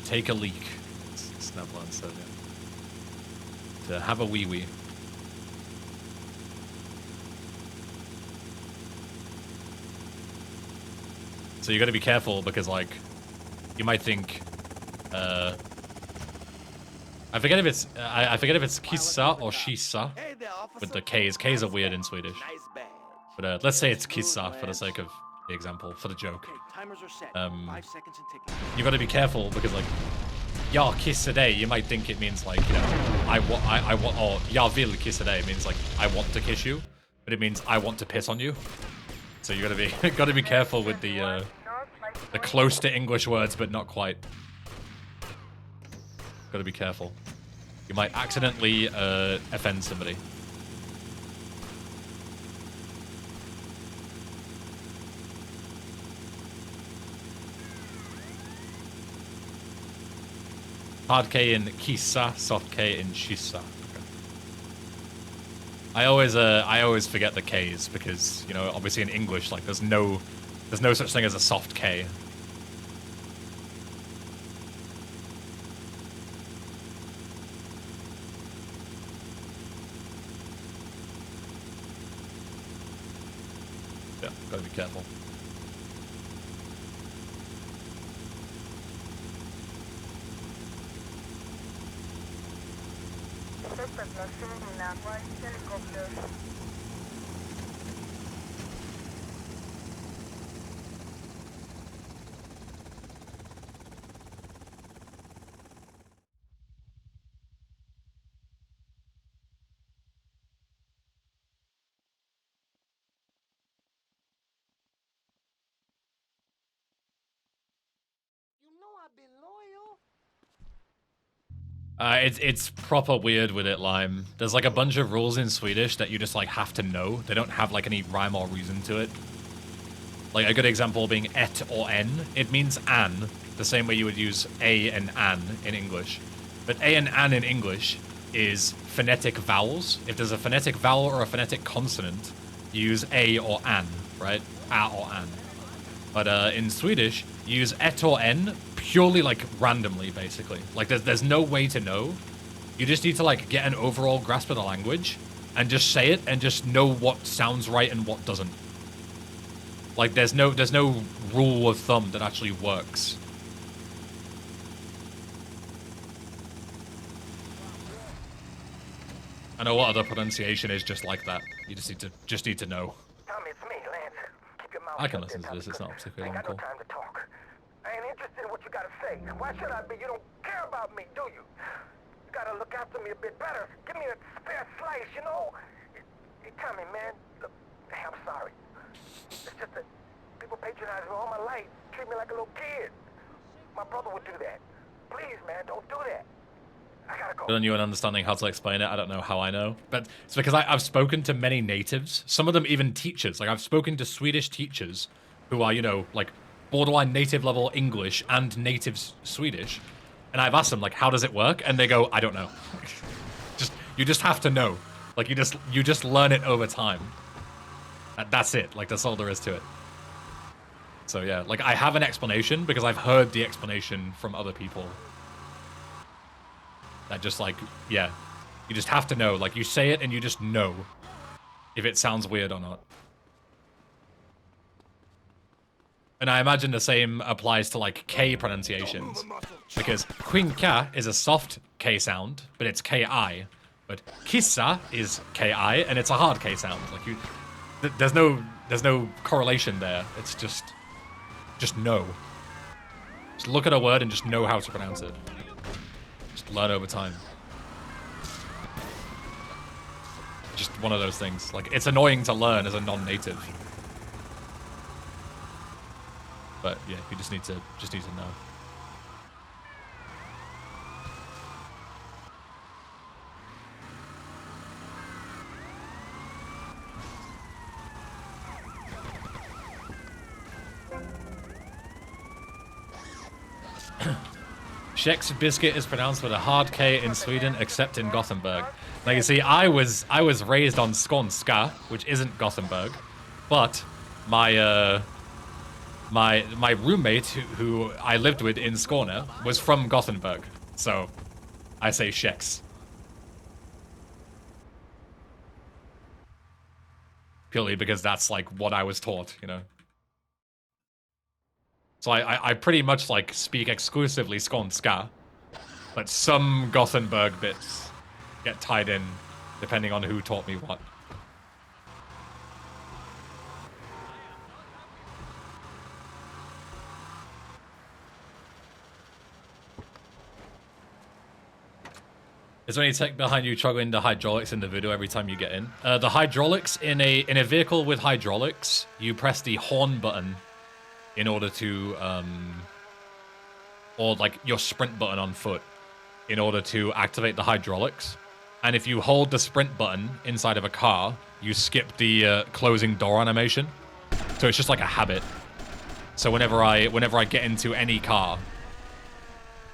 take a leak. It's not one said, yeah. To have a wee wee. So you got to be careful because like. You might think, I forget if it's kissa or shissa with the K's. K's are weird in Swedish. But let's say it's kissa for the sake of the example, for the joke. Timers are set. 5 seconds and ticking. You got to be careful because like, jag kissar dig. You might think it means like, you know, I want, or jag vill kissa dig means like I want to kiss you, but it means I want to piss on you. So you got to be careful with the close to English words, but not quite. Gotta be careful. You might accidentally offend somebody. Hard K in kissa, soft K in shissa. Okay. I always forget the K's because, you know, obviously in English, like there's no such thing as a soft K. Yeah, gotta be careful. It's proper weird with it, Lime. There's like a bunch of rules in Swedish that you just like have to know. They don't have like any rhyme or reason to it. Like a good example being et or en. It means an, the same way you would use a and an in English. But a and an in English is phonetic vowels. If there's a phonetic vowel or a phonetic consonant, you use a or an, right? A or an. But in Swedish, you use et or en purely like randomly, basically. Like there's no way to know. You just need to like get an overall grasp of the language and just say it and just know what sounds right and what doesn't. Like there's no rule of thumb that actually works. I know what other pronunciation is just like that. You just need to know. Tommy, it's me, Lance. Keep your mouth I can shut listen there, to this. It's not Tommy, particularly I long ain't got call. no time to talk. I ain't interested in what you gotta say. Why should I be? You don't care about me, do you? You gotta look after me a bit better. Give me a spare slice, you know? Hey, Tommy, man, look, hey, I'm sorry. It's just that people patronize me all my life, treat me like a little kid. My brother would do that. Please, man, don't do that. I gotta go. Than you and understanding how to explain it. I don't know how I know, but it's because I've spoken to many natives. Some of them even teachers. Like I've spoken to Swedish teachers who are, you know, like borderline native level English and native Swedish, and I've asked them like, how does it work? And they go, I don't know. You just have to know. Like you just learn it over time. That's it. Like that's all there is to it. So yeah, like I have an explanation because I've heard the explanation from other people. That just like, yeah, you just have to know. Like you say it and you just know if it sounds weird or not. And I imagine the same applies to like K pronunciations. Because quinka is a soft K sound, but it's Ki. But kissa is Ki and it's a hard K sound. Like there's no correlation there. It's just know. Just look at a word and just know how to pronounce it. Just learn over time. Just one of those things. Like it's annoying to learn as a non-native. But yeah, you just need to know. Scheck's biscuit is pronounced with a hard K in Sweden, except in Gothenburg. Now you see, I was raised on Skånska, which isn't Gothenburg, but my my roommate who I lived with in Skåne was from Gothenburg, so I say Scheck's. Purely because that's like what I was taught, you know. So I pretty much like speak exclusively Skånska, but some Gothenburg bits get tied in depending on who taught me what. Is there any tech behind you toggling the hydraulics in the video every time you get in? The hydraulics in a vehicle with hydraulics, you press the horn button in order to, or like your sprint button on foot, in order to activate the hydraulics. And if you hold the sprint button inside of a car, you skip the closing door animation. So it's just like a habit. So whenever I get into any car,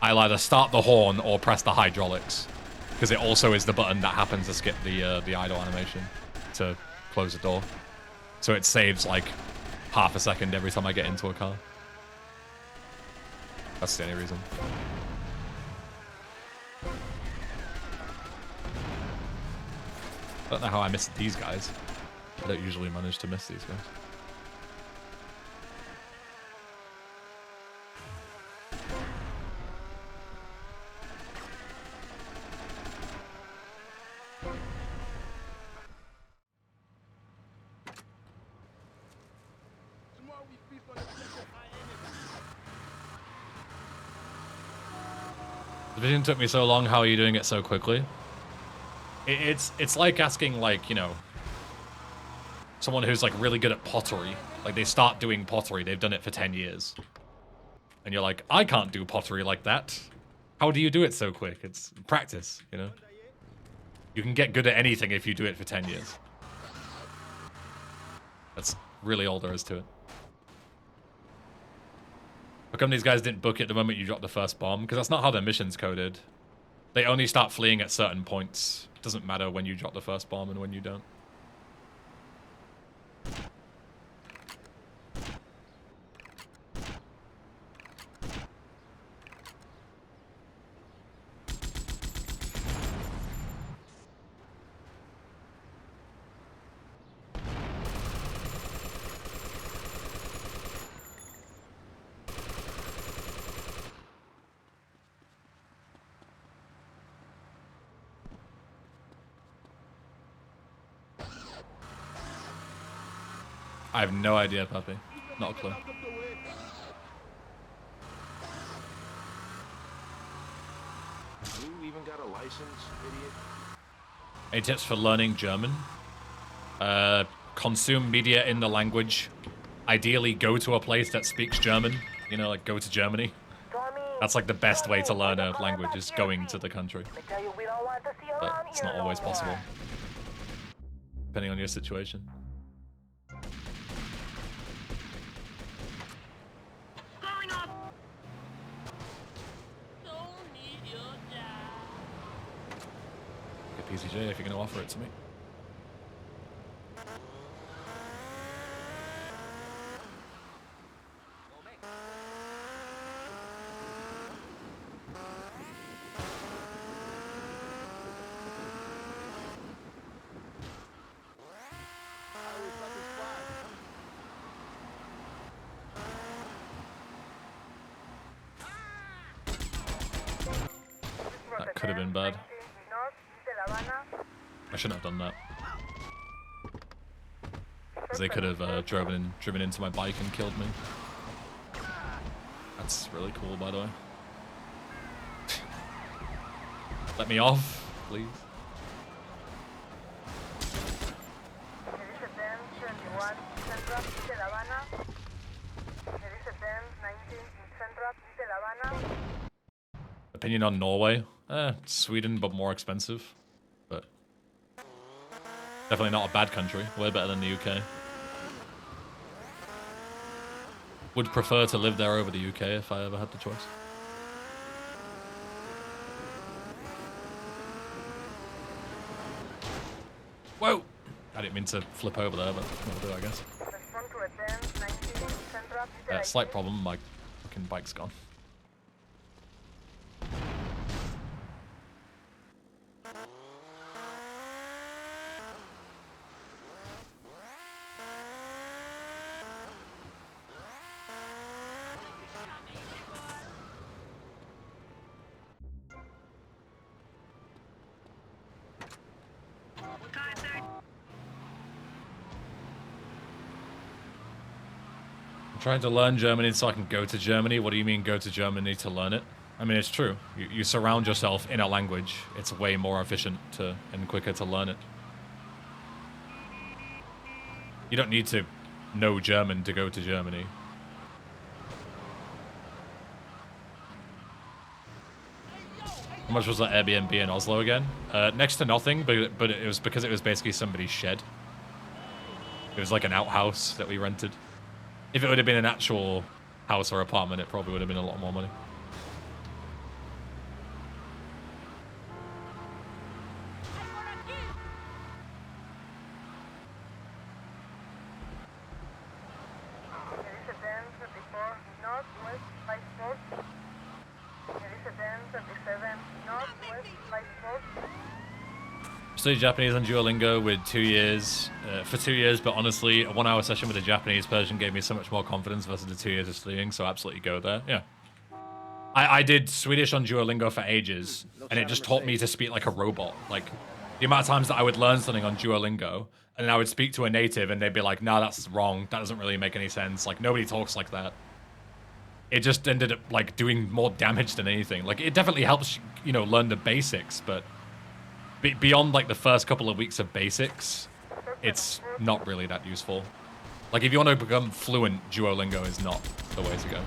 I'll either start the horn or press the hydraulics, because it also is the button that happens to skip the idle animation to close the door. So it saves like half a second every time I get into a car. That's the only reason. I don't know how I missed these guys. I don't usually manage to miss these guys. The vision took me so long, how are you doing it so quickly? It's like asking, like, you know, someone who's like really good at pottery. Like they start doing pottery, they've done it for 10 years. And you're like, I can't do pottery like that. How do you do it so quick? It's practice, you know? You can get good at anything if you do it for 10 years. That's really all there is to it. How come these guys didn't book it the moment you dropped the first bomb? Because that's not how their mission's coded. They only start fleeing at certain points. It doesn't matter when you drop the first bomb and when you don't. I have no idea, puppy. Not a clue. You even got a license, idiot? Any tips for learning German? Consume media in the language. Ideally, go to a place that speaks German. You know, like go to Germany. That's like the best way to learn a language, is going to the country. But it's not always possible, depending on your situation. PCJ if you're going to offer it to me. That could have been bad. I shouldn't have done that. Because they could have driven into my bike and killed me. That's really cool, by the way. Let me off, please. Opinion on Norway? Sweden, but more expensive. But definitely not a bad country. Way better than the UK. Would prefer to live there over the UK if I ever had the choice. Whoa! I didn't mean to flip over there, but we'll do, I guess. Slight problem, my fucking bike's gone. Trying to learn Germany so I can go to Germany. What do you mean go to Germany to learn it? I mean, it's true. You surround yourself in a language. It's way more efficient and quicker to learn it. You don't need to know German to go to Germany. How much was that Airbnb in Oslo again? Next to nothing, but it was because it was basically somebody's shed. It was like an outhouse that we rented. If it would have been an actual house or apartment, it probably would have been a lot more money. Studied Japanese on Duolingo with 2 years, for 2 years, but honestly, a 1 hour session with a Japanese person gave me so much more confidence versus the 2 years of studying, so absolutely go there, yeah. I did Swedish on Duolingo for ages, and it just taught me to speak like a robot. Like, the amount of times that I would learn something on Duolingo, and I would speak to a native, and they'd be like, nah, that's wrong, that doesn't really make any sense, like, nobody talks like that. It just ended up, like, doing more damage than anything. Like, it definitely helps, you know, learn the basics, but beyond like the first couple of weeks of basics, it's not really that useful. Like if you want to become fluent, Duolingo is not the way to go.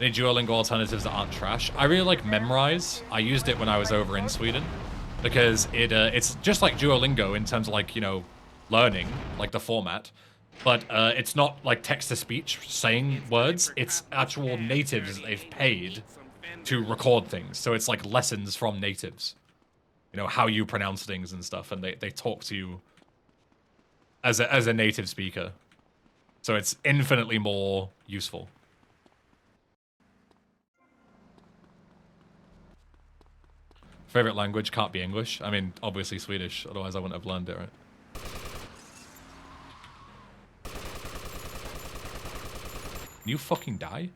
Any Duolingo alternatives that aren't trash? I really like Memrise. I used it when I was over in Sweden because it's just like Duolingo in terms of like, you know, learning, like the format. But it's not like text-to-speech saying words. It's actual natives that they've paid to record things. So it's like lessons from natives. You know, how you pronounce things and stuff. And they talk to you as a native speaker. So it's infinitely more useful. Favorite language can't be English. I mean, obviously Swedish. Otherwise I wouldn't have learned it, right? Can you fucking die?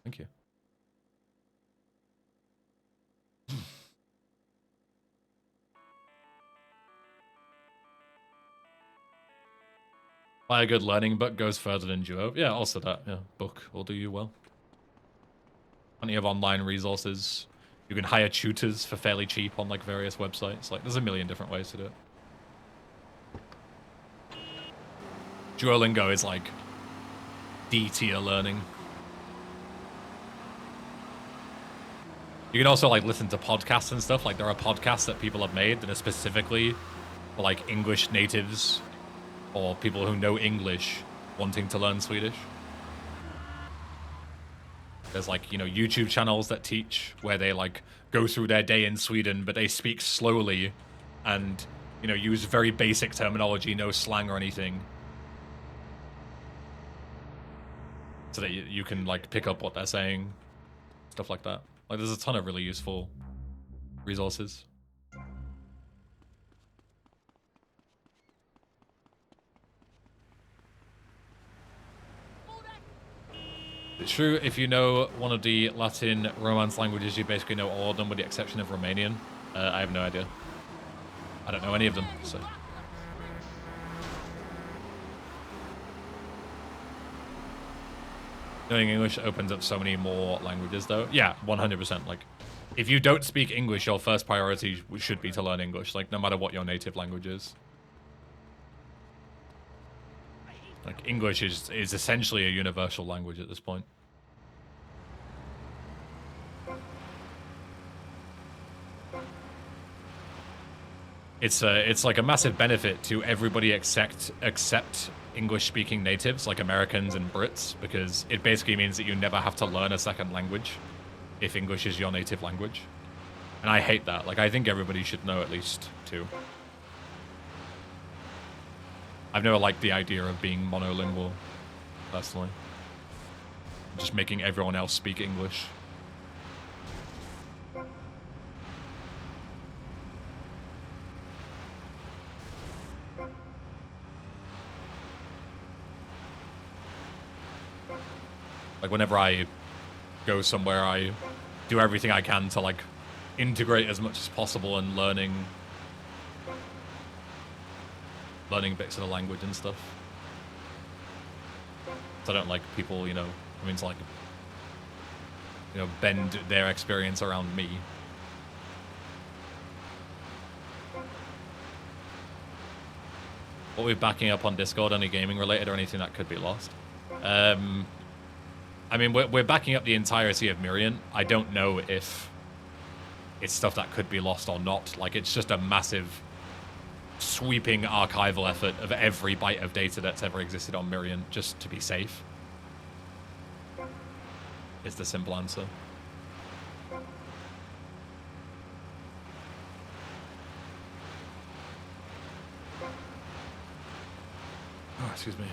Thank you. Buy a good learning book goes further than Duo. Yeah, also that. Yeah, book will do you well. Plenty of online resources. You can hire tutors for fairly cheap on like various websites. Like, there's a million different ways to do it. Duolingo is like D-tier learning. You can also like listen to podcasts and stuff. Like there are podcasts that people have made that are specifically for like English natives or people who know English wanting to learn Swedish. There's like, you know, YouTube channels that teach where they like go through their day in Sweden, but they speak slowly and, you know, use very basic terminology, no slang or anything. So that you can like pick up what they're saying, stuff like that. Like there's a ton of really useful resources. It's true, if you know one of the Latin Romance languages, you basically know all of them with the exception of Romanian. I have no idea. I don't know any of them, so. Knowing English opens up so many more languages, though. Yeah, 100%. Like, if you don't speak English, your first priority should be to learn English, like, no matter what your native language is. Like, English is essentially a universal language at this point. It's like a massive benefit to everybody except English-speaking natives, like Americans and Brits, because it basically means that you never have to learn a second language if English is your native language. And I hate that. Like, I think everybody should know at least two. I've never liked the idea of being monolingual, personally. Just making everyone else speak English. Like, whenever I go somewhere, I do everything I can to, like, integrate as much as possible in learning bits of the language and stuff. So I don't like people, you know, I mean, to, like, you know, bend their experience around me. What are we backing up on Discord? Any gaming related or anything that could be lost? I mean, we're backing up the entirety of Mirian. I don't know if it's stuff that could be lost or not. Like, it's just a massive, sweeping archival effort of every byte of data that's ever existed on Mirian, just to be safe. Is the simple answer. Oh, excuse me.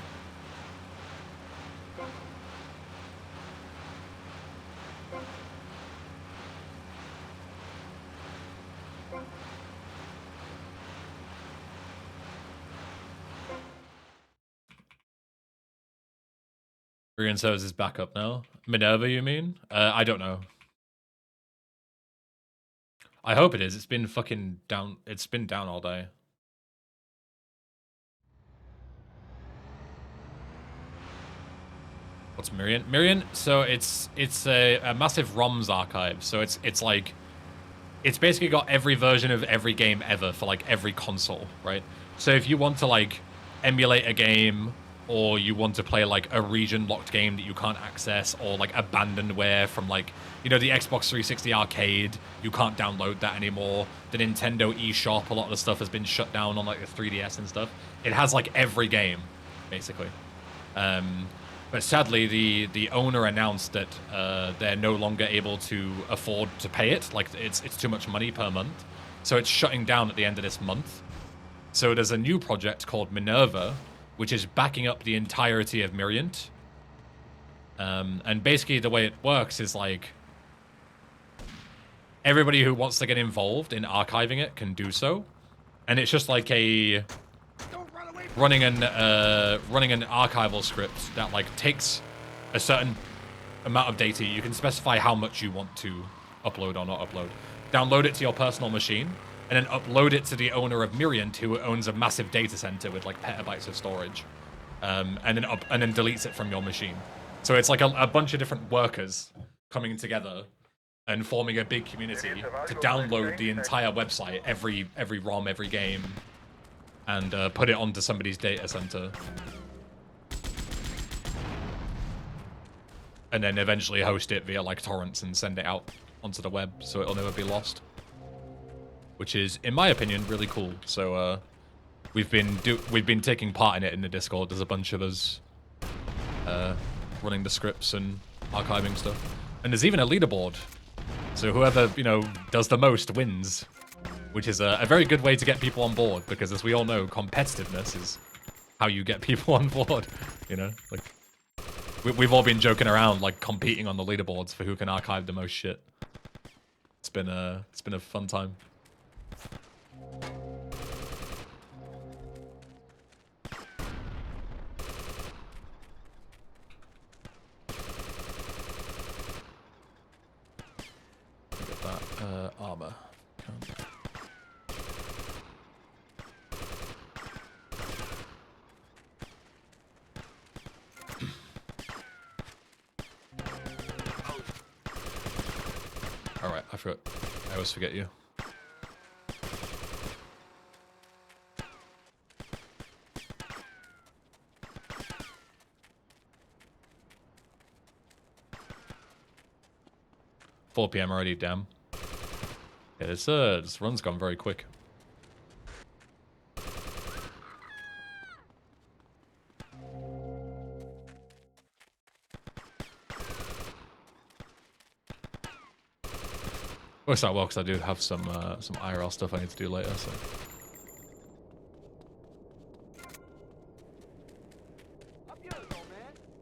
Korean service is back up now. Minerva, you mean? I don't know. I hope it is. It's been fucking down. It's been down all day. What's Mirian? Mirian, so it's a massive ROMs archive. So it's like, it's basically got every version of every game ever for like every console, right? So if you want to like emulate a game or you want to play like a region locked game that you can't access, or like abandonware from like, you know, the Xbox 360 arcade, you can't download that anymore. The Nintendo eShop, a lot of the stuff has been shut down on like the 3DS and stuff. It has like every game, basically. But sadly, the owner announced that they're no longer able to afford to pay it. Like it's too much money per month, so it's shutting down at the end of this month. So there's a new project called Minerva, which is backing up the entirety of Miriant. And basically the way it works is like everybody who wants to get involved in archiving it can do so, and it's just like a running an archival script that like takes a certain amount of data. You can specify how much you want to upload or not upload. Download it to your personal machine, and then upload it to the owner of Miriant, who owns a massive data center with like petabytes of storage, and then deletes it from your machine. So it's like a bunch of different workers coming together and forming a big community to download the entire website, every ROM, every game, and put it onto somebody's data center. And then eventually host it via like torrents and send it out onto the web so it'll never be lost. Which is, in my opinion, really cool. So we've been taking part in it in the Discord. There's a bunch of us running the scripts and archiving stuff. And there's even a leaderboard. So whoever, you know, does the most wins. Which is a very good way to get people on board, because as we all know, competitiveness is how you get people on board. You know, like we've all been joking around, like competing on the leaderboards for who can archive the most shit. It's been a fun time. Get that armor. Alright, I forgot. I always forget you. $4 PM already, damn. Yeah, this run's gone very quick. Works out well because I do have some IRL stuff I need to do later, so.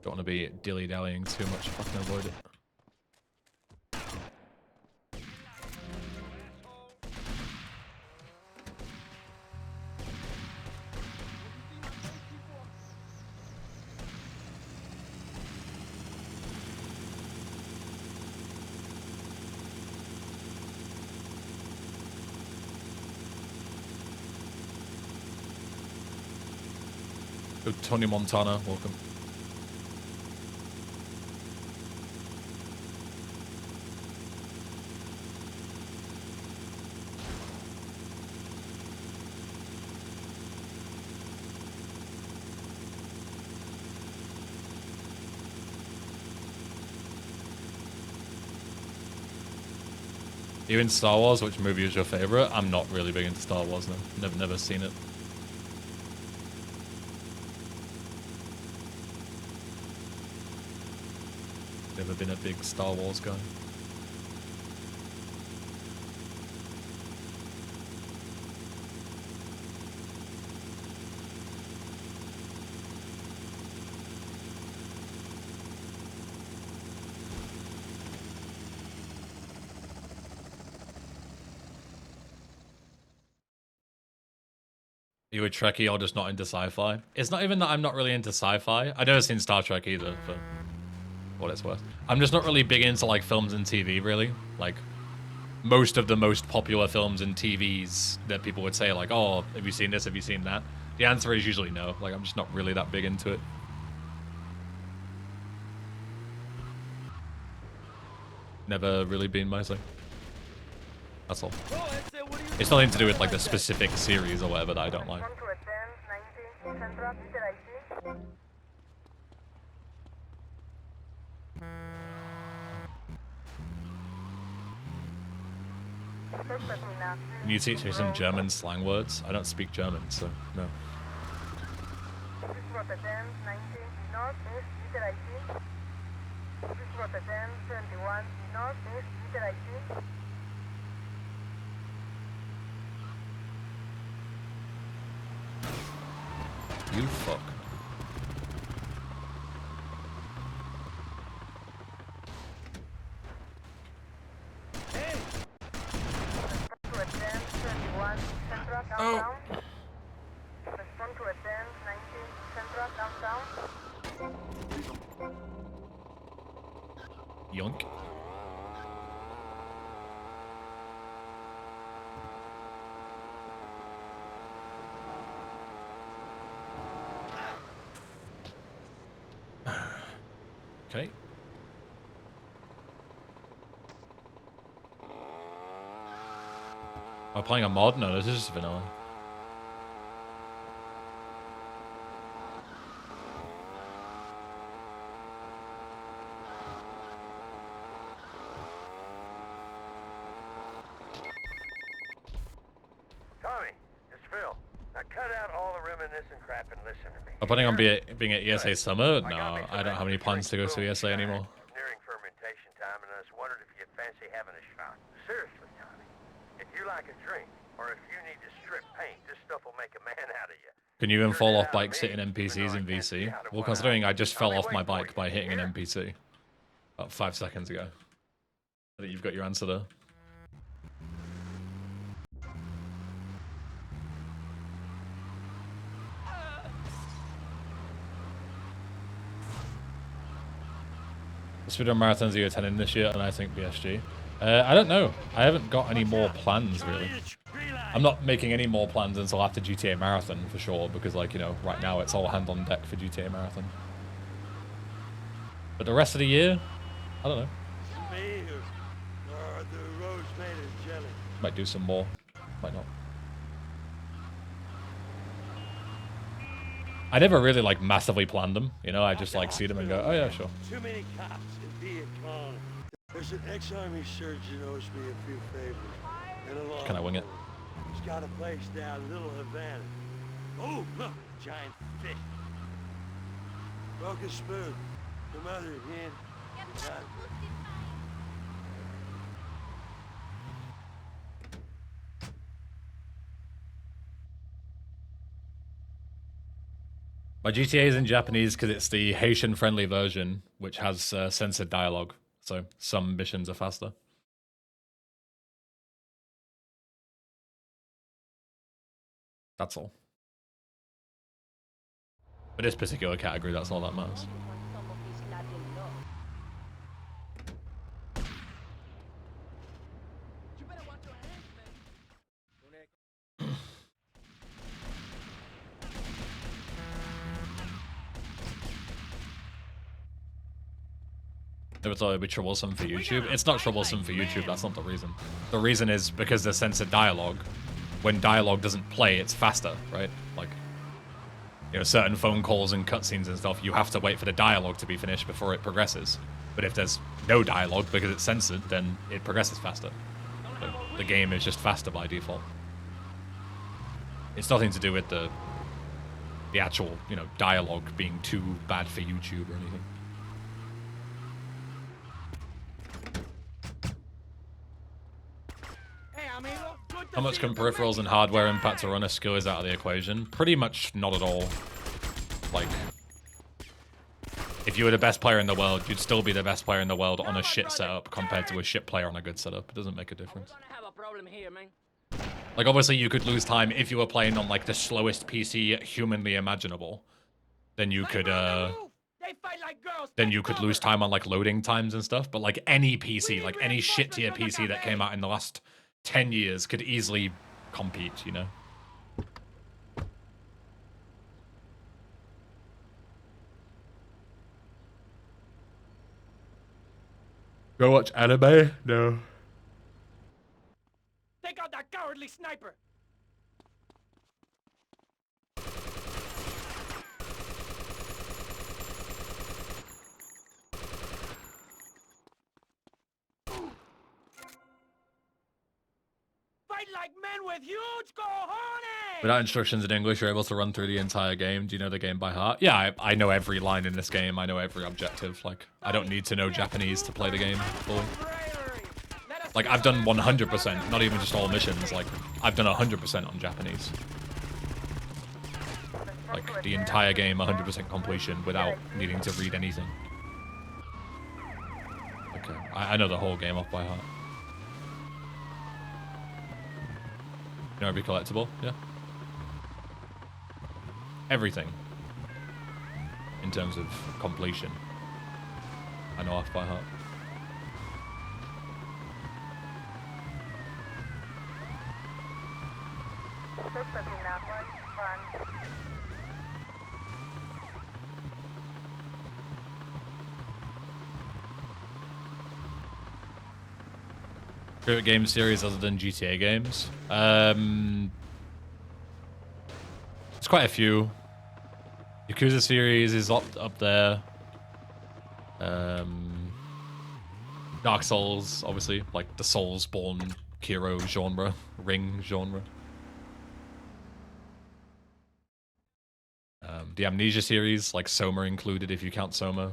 Don't want to be dilly-dallying too much if I can avoid it. Oh, Tony Montana, welcome. Even Star Wars, which movie is your favorite? I'm not really big into Star Wars, no. Never seen it. Never been a big Star Wars guy. Are you a Trekkie or just not into sci-fi? It's not even that I'm not really into sci-fi. I've never seen Star Trek either, for what it's worth. I'm just not really big into like films and TV, really. Like, most of the most popular films and TVs that people would say like, oh, have you seen this, have you seen that? The answer is usually no. Like, I'm just not really that big into it. Never really been my thing. That's all. It's nothing to do with like the specific series or whatever that I don't like. Can you teach me some German slang words? I don't speak German, so no. Route 10, 19, northeast, meter IT. Route 10, 71, northeast, meter IT. You fuck. Route 10, 71, central, downtown. Respond to a 10, 19, central, downtown. Yoink. Okay. Am I playing a mod? No, this is just vanilla. Tommy, it's Phil. Now cut out all the reminiscing crap and listen to me. I'm planning on being at ESA Summer? No, I don't have any plans to go to ESA anymore. Nearing fermentation time, and I just wondered if you'd fancy having a shot. Seriously, Tommy. If you like a drink, or if you need to strip paint, this stuff will make a man out of you. Can you even fall off bikes hitting NPCs in VC? Well, considering I just fell off my bike by hitting an NPC about 5 seconds ago. I think you've got your answer there. Speedrun marathons are you attending this year, and I think BSG. I don't know. I haven't got any more plans, really. I'm not making any more plans until after GTA Marathon, for sure, because, like, you know, right now it's all hand on deck for GTA Marathon. But the rest of the year, I don't know. Might do some more, might not. I never really, like, massively planned them, you know, I just, like, see them and go, oh yeah, sure. Too many cops in Vietnam. There's an ex-army surgeon owes me a few favors. And a law. Can I wing it? He's got a place down Little Havana. Oh, look, giant fish. Broken spoon. Your mother again. My GTA is in Japanese because it's the Haitian-friendly version, which has censored dialogue, so some missions are faster. That's all. For this particular category, that's all that matters. Never thought it'd be troublesome for YouTube. It's not troublesome for YouTube, that's not the reason. The reason is because there's censored dialogue. When dialogue doesn't play, it's faster, right? Like, you know, certain phone calls and cutscenes and stuff, you have to wait for the dialogue to be finished before it progresses. But if there's no dialogue because it's censored, then it progresses faster. So the game is just faster by default. It's nothing to do with the actual, you know, dialogue being too bad for YouTube or anything. How much can peripherals and hardware impact a runner skill is out of the equation? Pretty much not at all. Like, if you were the best player in the world, you'd still be the best player in the world on a shit setup compared to a shit player on a good setup. It doesn't make a difference. Like, obviously you could lose time if you were playing on, like, the slowest PC humanly imaginable. Then you could lose time on, like, loading times and stuff. But, like, any PC, like, any shit tier PC that came out in the last 10 years could easily compete, you know? Go watch anime? No. Take out that cowardly sniper! like men with huge cojones! Without instructions in English, you're able to run through the entire game. Do you know the game by heart? Yeah, I know every line in this game. I know every objective. Like, I don't need to know Japanese to play the game fully. Like, I've done 100%, not even just all missions. Like, I've done 100% on Japanese. Like, the entire game, 100% completion without needing to read anything. Okay, I know the whole game off by heart. You know every collectible? Yeah. Everything. In terms of completion. I know off by heart. Favorite game series other than GTA games? It's quite a few. Yakuza series is up there. Dark Souls, obviously, like the Soulsborne hero genre, ring genre. The Amnesia series, like Soma included, if you count Soma.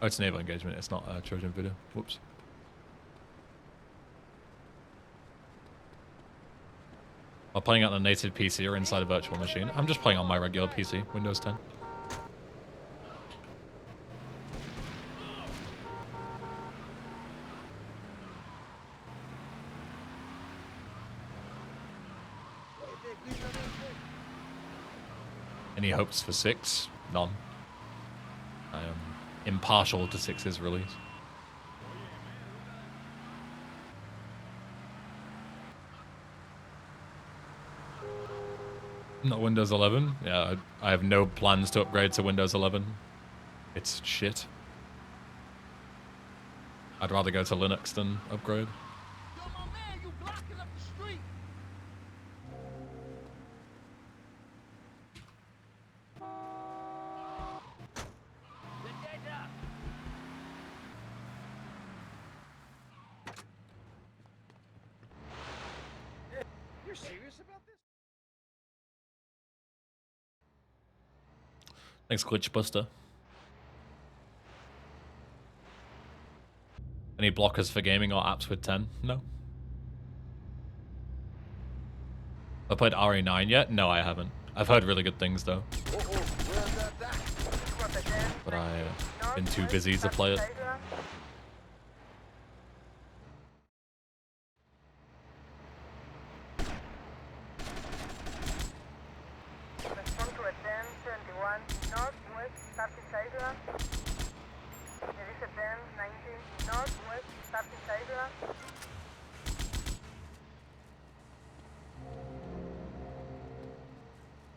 Oh, it's naval engagement. It's not a Trojan video. Whoops. Am I playing on a native PC or inside a virtual machine? I'm just playing on my regular PC, Windows 10. Any hopes for 6? None. I am impartial to 6's release. Not Windows 11? Yeah, I have no plans to upgrade to Windows 11. It's shit. I'd rather go to Linux than upgrade. You're serious about this? Thanks, Glitchbuster. Any blockers for gaming or apps with 10? No. Have I played RE9 yet? No, I haven't. I've heard really good things though. But I've been too busy to play it.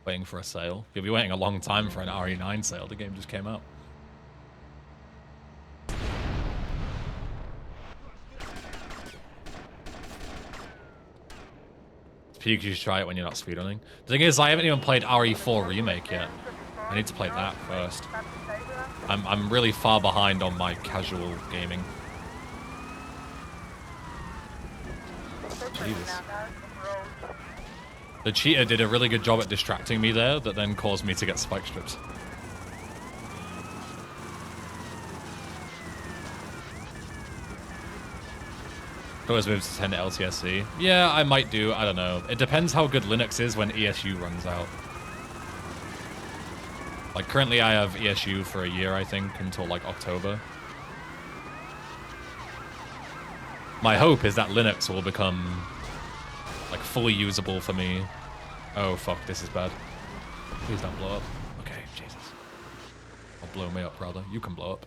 Waiting for a sale. You'll be waiting a long time for an RE9 sale. The game just came out. You should try it when you're not speedrunning. The thing is, I haven't even played RE4 Remake yet. I need to play that first. I'm really far behind on my casual gaming. Jesus. The cheater did a really good job at distracting me there, that then caused me to get spike strips. Always moves to 10 to LTSC. Yeah, I might do. I don't know. It depends how good Linux is when ESU runs out. Like, currently I have ESU for a year, I think, until, like, October. My hope is that Linux will become, like, fully usable for me. Oh, fuck, this is bad. Please don't blow up. Okay, Jesus. Or blow me up, rather. You can blow up.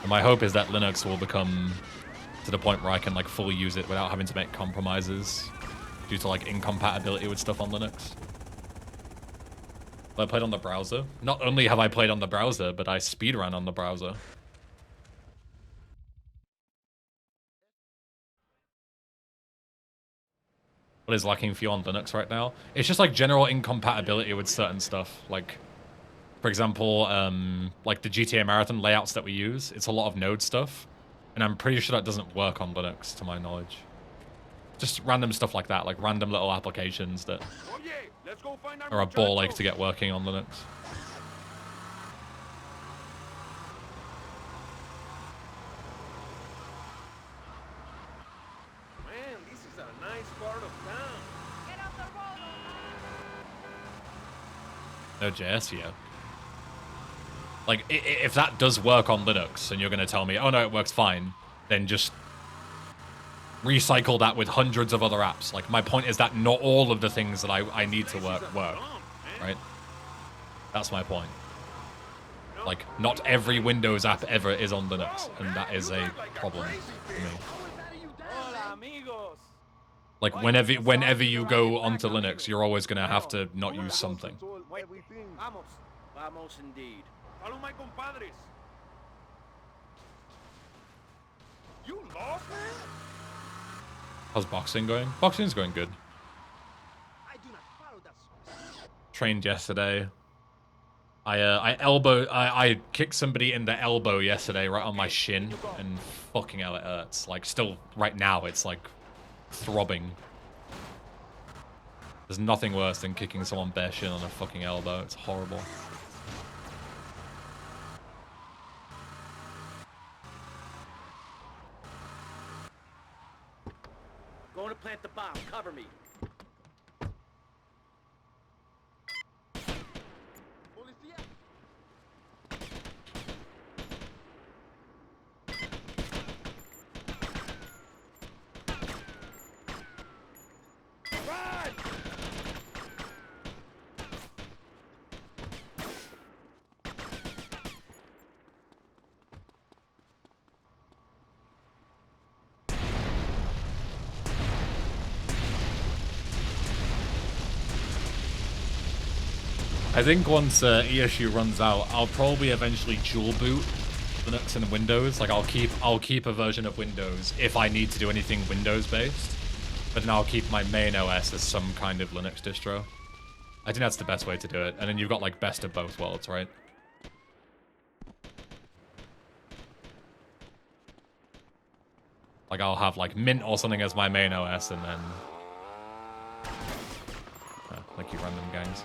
And my hope is that Linux will become to the point where I can like fully use it without having to make compromises due to like incompatibility with stuff on Linux. I played on the browser. Not only have I played on the browser, but I speedrun on the browser. What is lacking for you on Linux right now? It's just like general incompatibility with certain stuff. Like, for example, like the GTA Marathon layouts that we use, it's a lot of Node stuff. And I'm pretty sure that doesn't work on Linux, to my knowledge. Just random stuff like that, like random little applications that are a ball ache to get working on Linux. Man, this is a nice part of town. Get off the road. No JS yet. Like, if that does work on Linux, and you're going to tell me, oh no, it works fine, then just recycle that with hundreds of other apps. Like, my point is that not all of the things that I need to work, right? That's my point. Like, not every Windows app ever is on Linux, and that is a problem for me. Like, whenever you go onto Linux, you're always going to have to not use something. Vamos. Vamos indeed. Follow my compadres. You lost, man? How's boxing going? Boxing's going good. I do not follow that. Trained yesterday. I kicked somebody in the elbow yesterday, right on my shin, and fucking hell, it hurts. Like, still, right now, it's like throbbing. There's nothing worse than kicking someone bare shin on a fucking elbow. It's horrible. Going to plant the bomb. Cover me. I think once ESU runs out, I'll probably eventually dual boot Linux and Windows. Like, I'll keep a version of Windows if I need to do anything Windows based, but then I'll keep my main OS as some kind of Linux distro. I think that's the best way to do it. And then you've got like best of both worlds, right? Like, I'll have like Mint or something as my main OS, and then like you random gangs.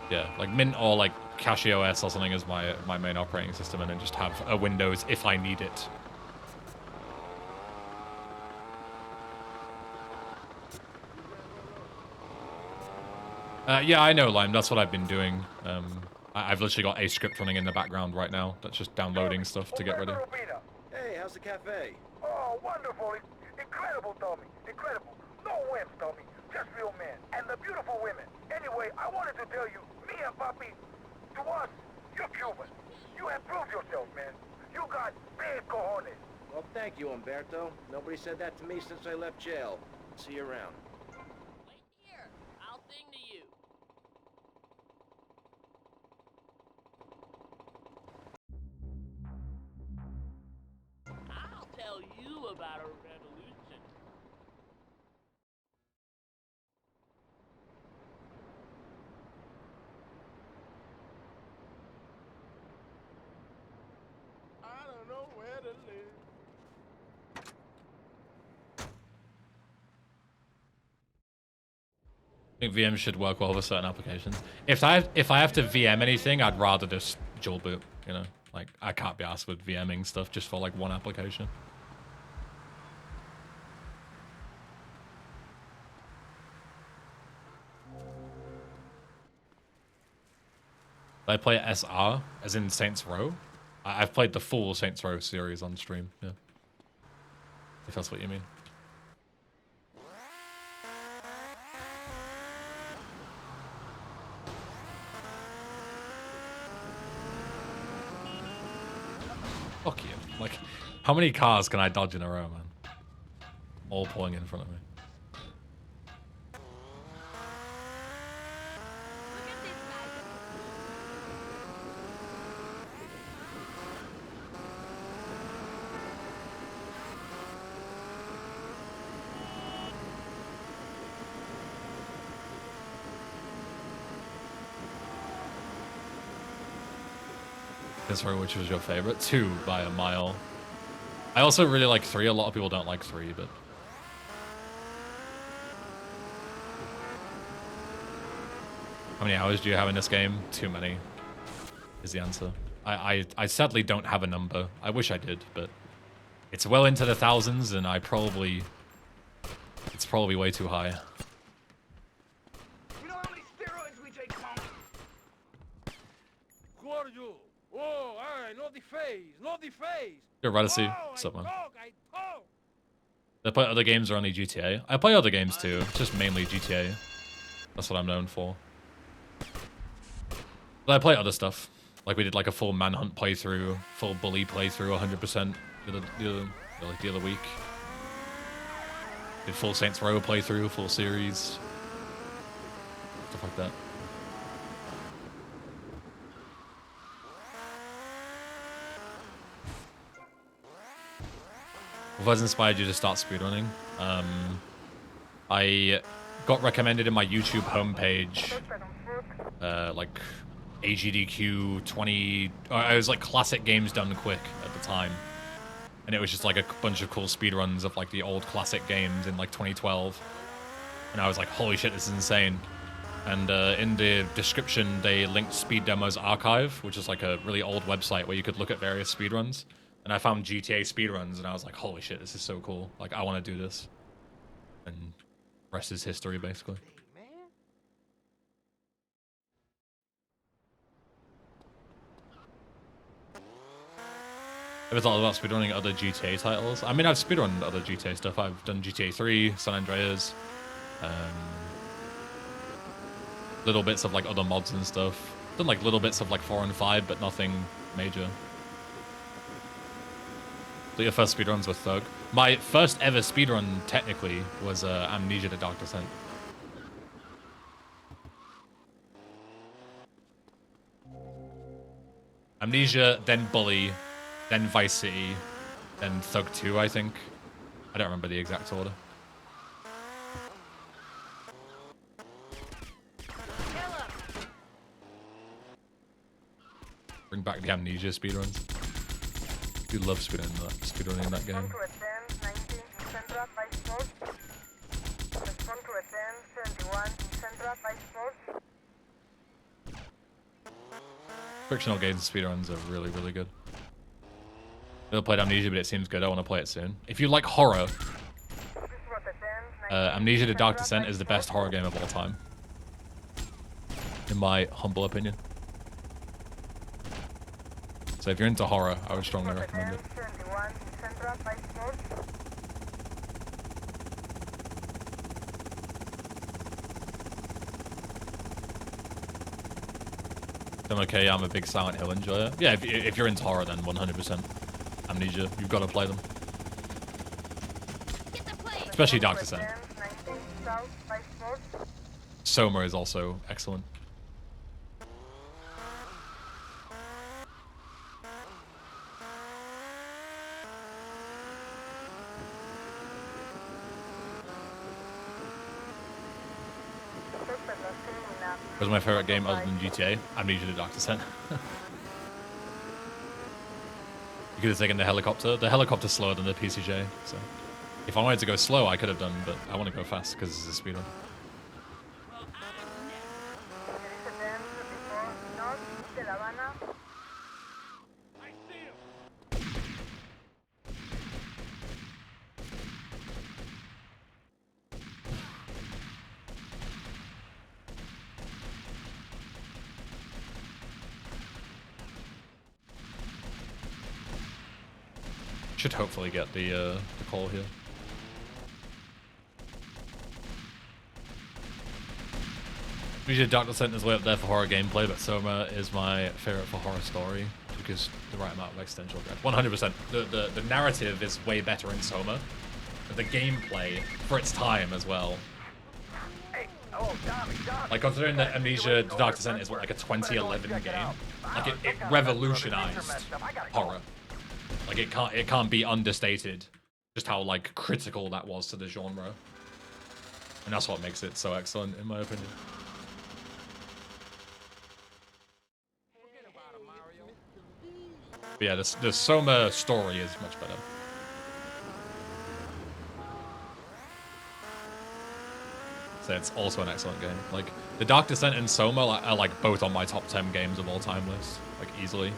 Yeah, like Mint or like CachyOS or something as my main operating system, and then just have a Windows if I need it. Yeah, I know, Lime. That's what I've been doing. I've literally got a script running in the background right now that's just downloading stuff to get ready. Hey, how's the cafe? Oh, wonderful. Incredible, Tommy. Incredible. No wimps, Tommy. Just real men. And the beautiful women. Anyway, I wanted to tell you, me and Papi, to us, you're Cuban. You have proved yourself, man. You got big cojones. Well, thank you, Umberto. Nobody said that to me since I left jail. See you around. Wait here. I'll sing to you. I'll tell you about a revolution. I don't know where to live. I think VM should work well with certain applications. If I have to VM anything, I'd rather just dual boot, you know? Like, I can't be asked with VMing stuff just for like one application. Did I play SR, as in Saints Row? I've played the full Saints Row series on stream, yeah. If that's what you mean. Fuck you. Like, how many cars can I dodge in a row, man? All pulling in front of me. Sorry, which was your favorite? 2 by a mile. I also really like 3. A lot of people don't like 3, but... How many hours do you have in this game? Too many, is the answer. I sadly don't have a number. I wish I did, but... It's well into the thousands, and I probably... It's probably way too high. You know how many steroids we take, Punk? Who are you? Oh, aye, no the face, no the face. Yo, Radicy, what's up, man? I play other games or only GTA? I play other games too, just mainly GTA. That's what I'm known for. But I play other stuff. Like we did like a full Manhunt playthrough, full Bully playthrough, 100% the other week. Did full Saints Row playthrough, full series. Stuff like that. What has inspired you to start speedrunning? I got recommended in my YouTube homepage, like AGDQ 20. It was like classic games done quick at the time, and it was just like a bunch of cool speedruns of like the old classic games in like 2012. And I was like, holy shit, this is insane. And in the description, they linked Speed Demos Archive, which is like a really old website where you could look at various speedruns. And I found GTA speedruns, and I was like, holy shit, this is so cool. Like, I want to do this. And rest is history, basically. Ever thought about speedrunning other GTA titles? I mean, I've speedrun other GTA stuff. I've done GTA 3, San Andreas, little bits of like other mods and stuff. Done like little bits of like 4 and 5, but nothing major. So your first speedruns were Thug. My first ever speedrun, technically, was Amnesia: The Dark Descent. Amnesia, then Bully, then Vice City, then Thug 2, I think. I don't remember the exact order. Bring back the Amnesia speedruns. You love speedrunning that game. Frictional games speedruns are really, really good. Never played Amnesia, but it seems good. I want to play it soon. If you like horror, Amnesia: The Dark Descent is the best horror game of all time. In my humble opinion. So if you're into horror, I would strongly recommend it. I'm okay, yeah, I'm a big Silent Hill enjoyer. Yeah, if you're into horror, then 100% Amnesia. You've got to play them. Especially Dark Descent. Soma is also excellent. What was my favorite game other than GTA? Amnesia: The Dark Descent. You could have taken the helicopter. The helicopter's slower than the PCJ, so if I wanted to go slow, I could have done, but I want to go fast because this is a speedrun. Should hopefully get the call here. Usually Dark Descent is way up there for horror gameplay, but Soma is my favorite for horror story because the right amount of existential dread. 100%. The narrative is way better in Soma, but the gameplay for its time as well. Like considering that Amnesia: The Dark Descent is what, like a 2011 game, like it revolutionized horror. Like it can't be understated just how like critical that was to the genre. And that's what makes it so excellent in my opinion. But yeah, the Soma story is much better. So it's also an excellent game. Like, The Dark Descent and Soma are like both on my top 10 games of all time list. Like, easily.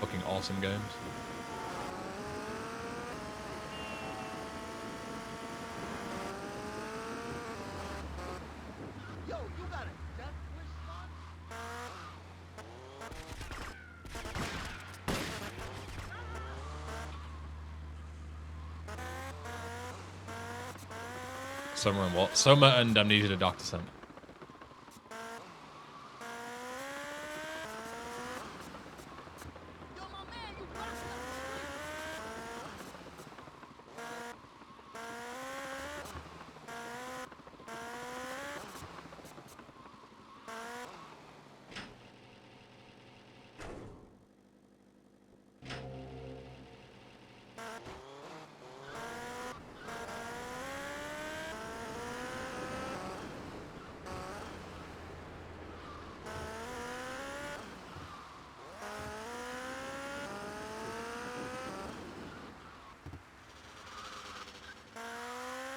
Fucking awesome games. Yo, you got a death wish, son? Soma and what? Soma and Amnesia: The Dark Descent.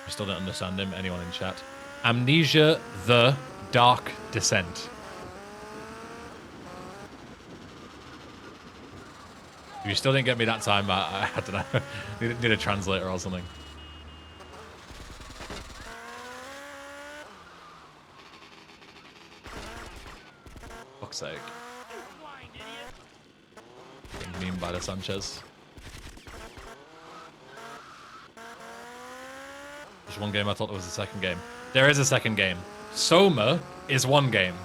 I still don't understand him. Anyone in chat? Amnesia: The Dark Descent. If you still didn't get me that time, I don't know. Need a translator or something. Fuck's sake. Getting memed by the Sanchez. There's one game I thought there was a second game. There is a second game. Soma is one game.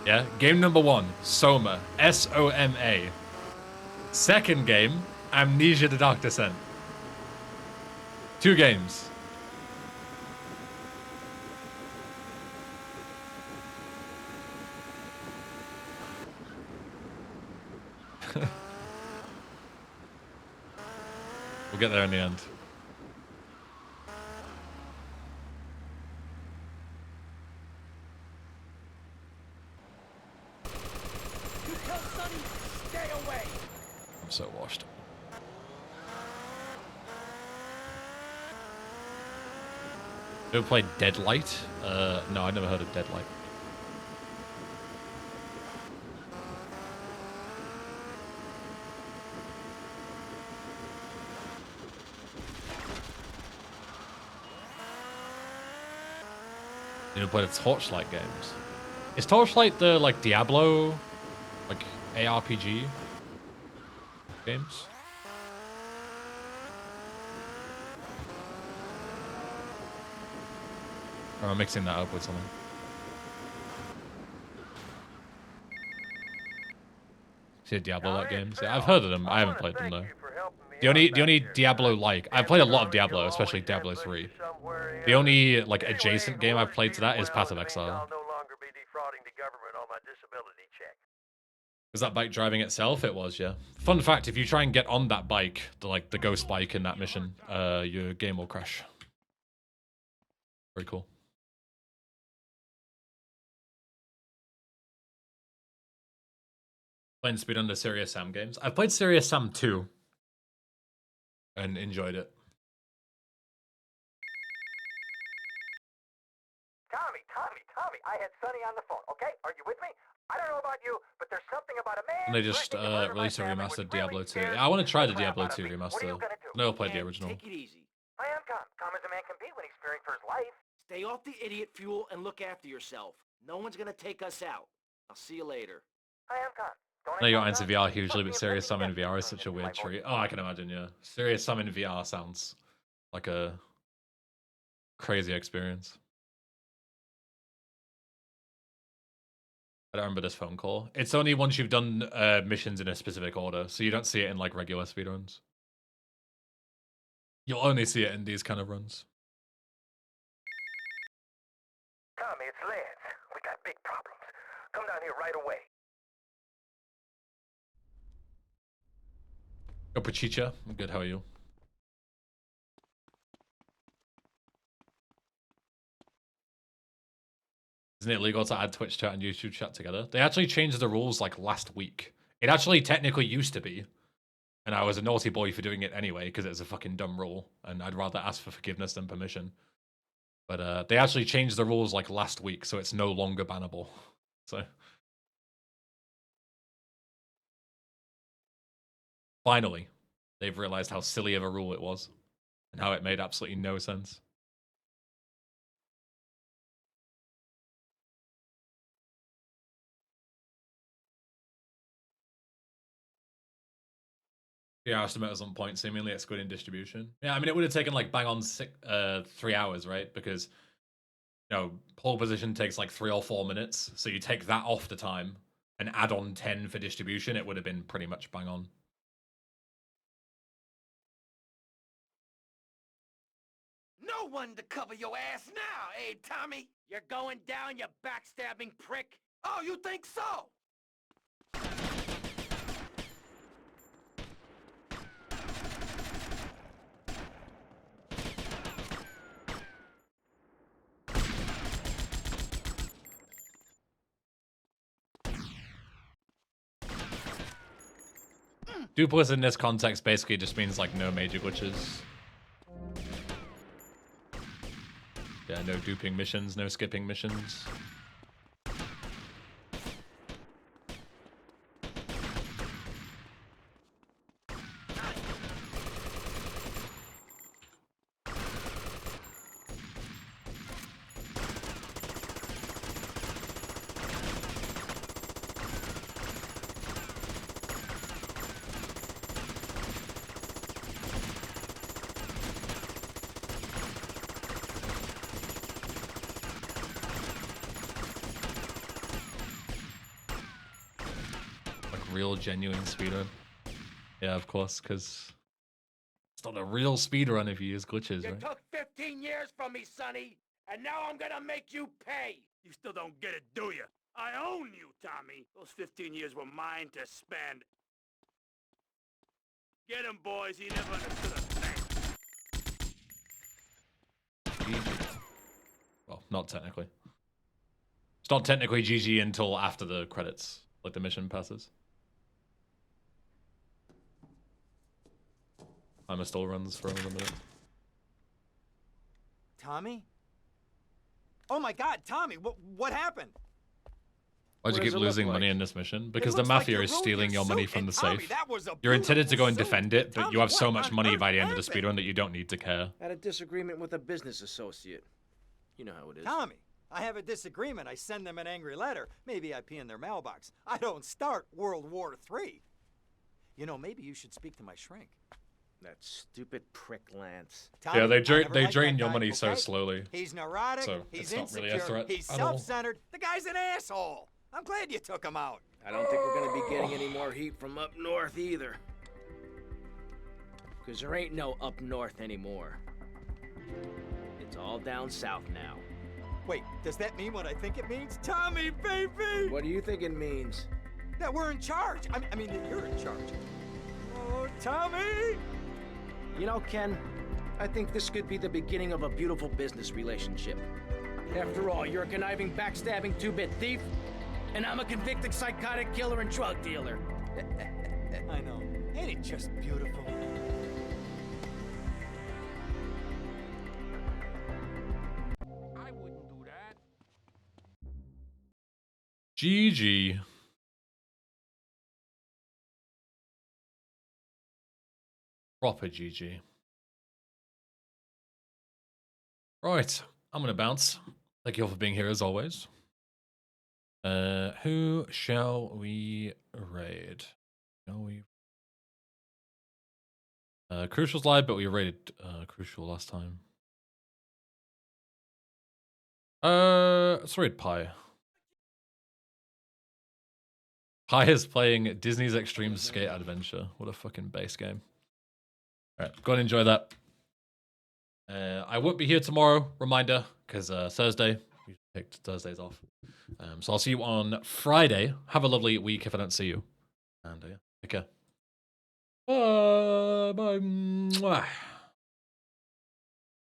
Yeah? Game number 1, Soma. S-O-M-A. Second game, Amnesia: The Dark Descent. 2 games. We'll get there in the end. You tell Sonny, stay away. I'm so washed. Ever played Deadlight? No, I never heard of Deadlight. You never played the Torchlight games? Is Torchlight the, like, Diablo, like, ARPG games? Or am I mixing that up with something? See Diablo-like games? Yeah, I've heard of them. I haven't played them though. The only Diablo-like, I've played a lot of Diablo, especially Diablo 3. The only like adjacent game I've played to that is Path of Exile. Was that bike driving itself? It was, yeah. Fun fact: if you try and get on that bike, the ghost bike in that mission, your game will crash. Very cool. Playing Speedrun the Serious Sam games. I've played Serious Sam 2 and enjoyed it. Tommy, I had Sonny on the phone, okay? Are you with me? I don't know about you, but there's something about a man... And they just released a remastered Diablo 2. Yeah, I want to try the Diablo 2 remaster. No, played the original. Take it easy. I am calm. Calm as a man can be when he's fearing for his life. Stay off the idiot fuel and look after yourself. No one's gonna take us out. I'll see you later. I am calm. I know you're into VR hugely, but Serious Sam in VR is such a weird treat. Oh, I can imagine, yeah. Serious Sam in VR sounds like a crazy experience. I don't remember this phone call. It's only once you've done missions in a specific order, so you don't see it in like regular speedruns. You'll only see it in these kind of runs. Tommy, it's Lance. We got big problems. Come down here right away. Oh, Pachicha. I'm good, how are you? Isn't it illegal to add Twitch chat and YouTube chat together? They actually changed the rules like last week. It actually technically used to be. And I was a naughty boy for doing it anyway, because it's a fucking dumb rule. And I'd rather ask for forgiveness than permission. But they actually changed the rules like last week, so it's no longer bannable. So finally, they've realized how silly of a rule it was. And how it made absolutely no sense. Yeah, estimate was on point. Seemingly, it's good in distribution. Yeah, I mean, it would have taken like bang on 3 hours, right? Because pole position takes like 3 or 4 minutes. So you take that off the time and add on 10 for distribution, it would have been pretty much bang on. No one to cover your ass now, eh, Tommy? You're going down, you backstabbing prick. Oh, you think so? Dupless in this context basically just means like no major glitches. Yeah, no duping missions, no skipping missions. Real genuine speedrun. Yeah, of course, because it's not a real speedrun if you use glitches, You right? took 15 years from me, Sonny, and now I'm gonna make you pay. You still don't get it, do you? I own you, Tommy. Those 15 years were mine to spend. Get him, boys. He never understood a thing. GG. Well, not technically. It's not technically GG until after the credits, like the mission passes. Timer still runs for another minute. Tommy? Oh my God, Tommy! What happened? Why'd you keep losing money in this mission? Because the mafia is stealing your money from the safe. You're intended to go and defend it, but you have so much money by the end of the speedrun that you don't need to care. Had a disagreement with a business associate. You know how it is. Tommy, I have a disagreement. I send them an angry letter. Maybe I pee in their mailbox. I don't start World War III. You know, maybe you should speak to my shrink. That stupid prick Lance. Tommy, Yeah, they liked drain that your guy, money okay? so slowly. He's neurotic, So he's it's not insecure, really a threat he's at all. self-centered. The guy's an asshole. I'm glad you took him out. I don't think we're gonna be getting any more heat from up north either. Because there ain't no up north anymore. It's all down south now. Wait, does that mean what I think it means? Tommy, baby! What do you think it means? That we're in charge. I mean that you're in charge. Oh, Tommy! You know, Ken, I think this could be the beginning of a beautiful business relationship. After all, you're a conniving, backstabbing two-bit thief, and I'm a convicted psychotic killer and drug dealer. I know. Ain't it just beautiful? I wouldn't do that. GG. Proper GG. Right, I'm gonna bounce. Thank you all for being here as always. Who shall we raid? Shall we? Crucial's live, but we raided Crucial last time. Let's raid Pi. Pi is playing Disney's Extreme Skate Adventure. What a fucking base game. Alright, go and enjoy that. I won't be here tomorrow, reminder, because Thursday, we picked Thursdays off. So I'll see you on Friday. Have a lovely week if I don't see you. And yeah, take care. Bye. Bye. Mwah.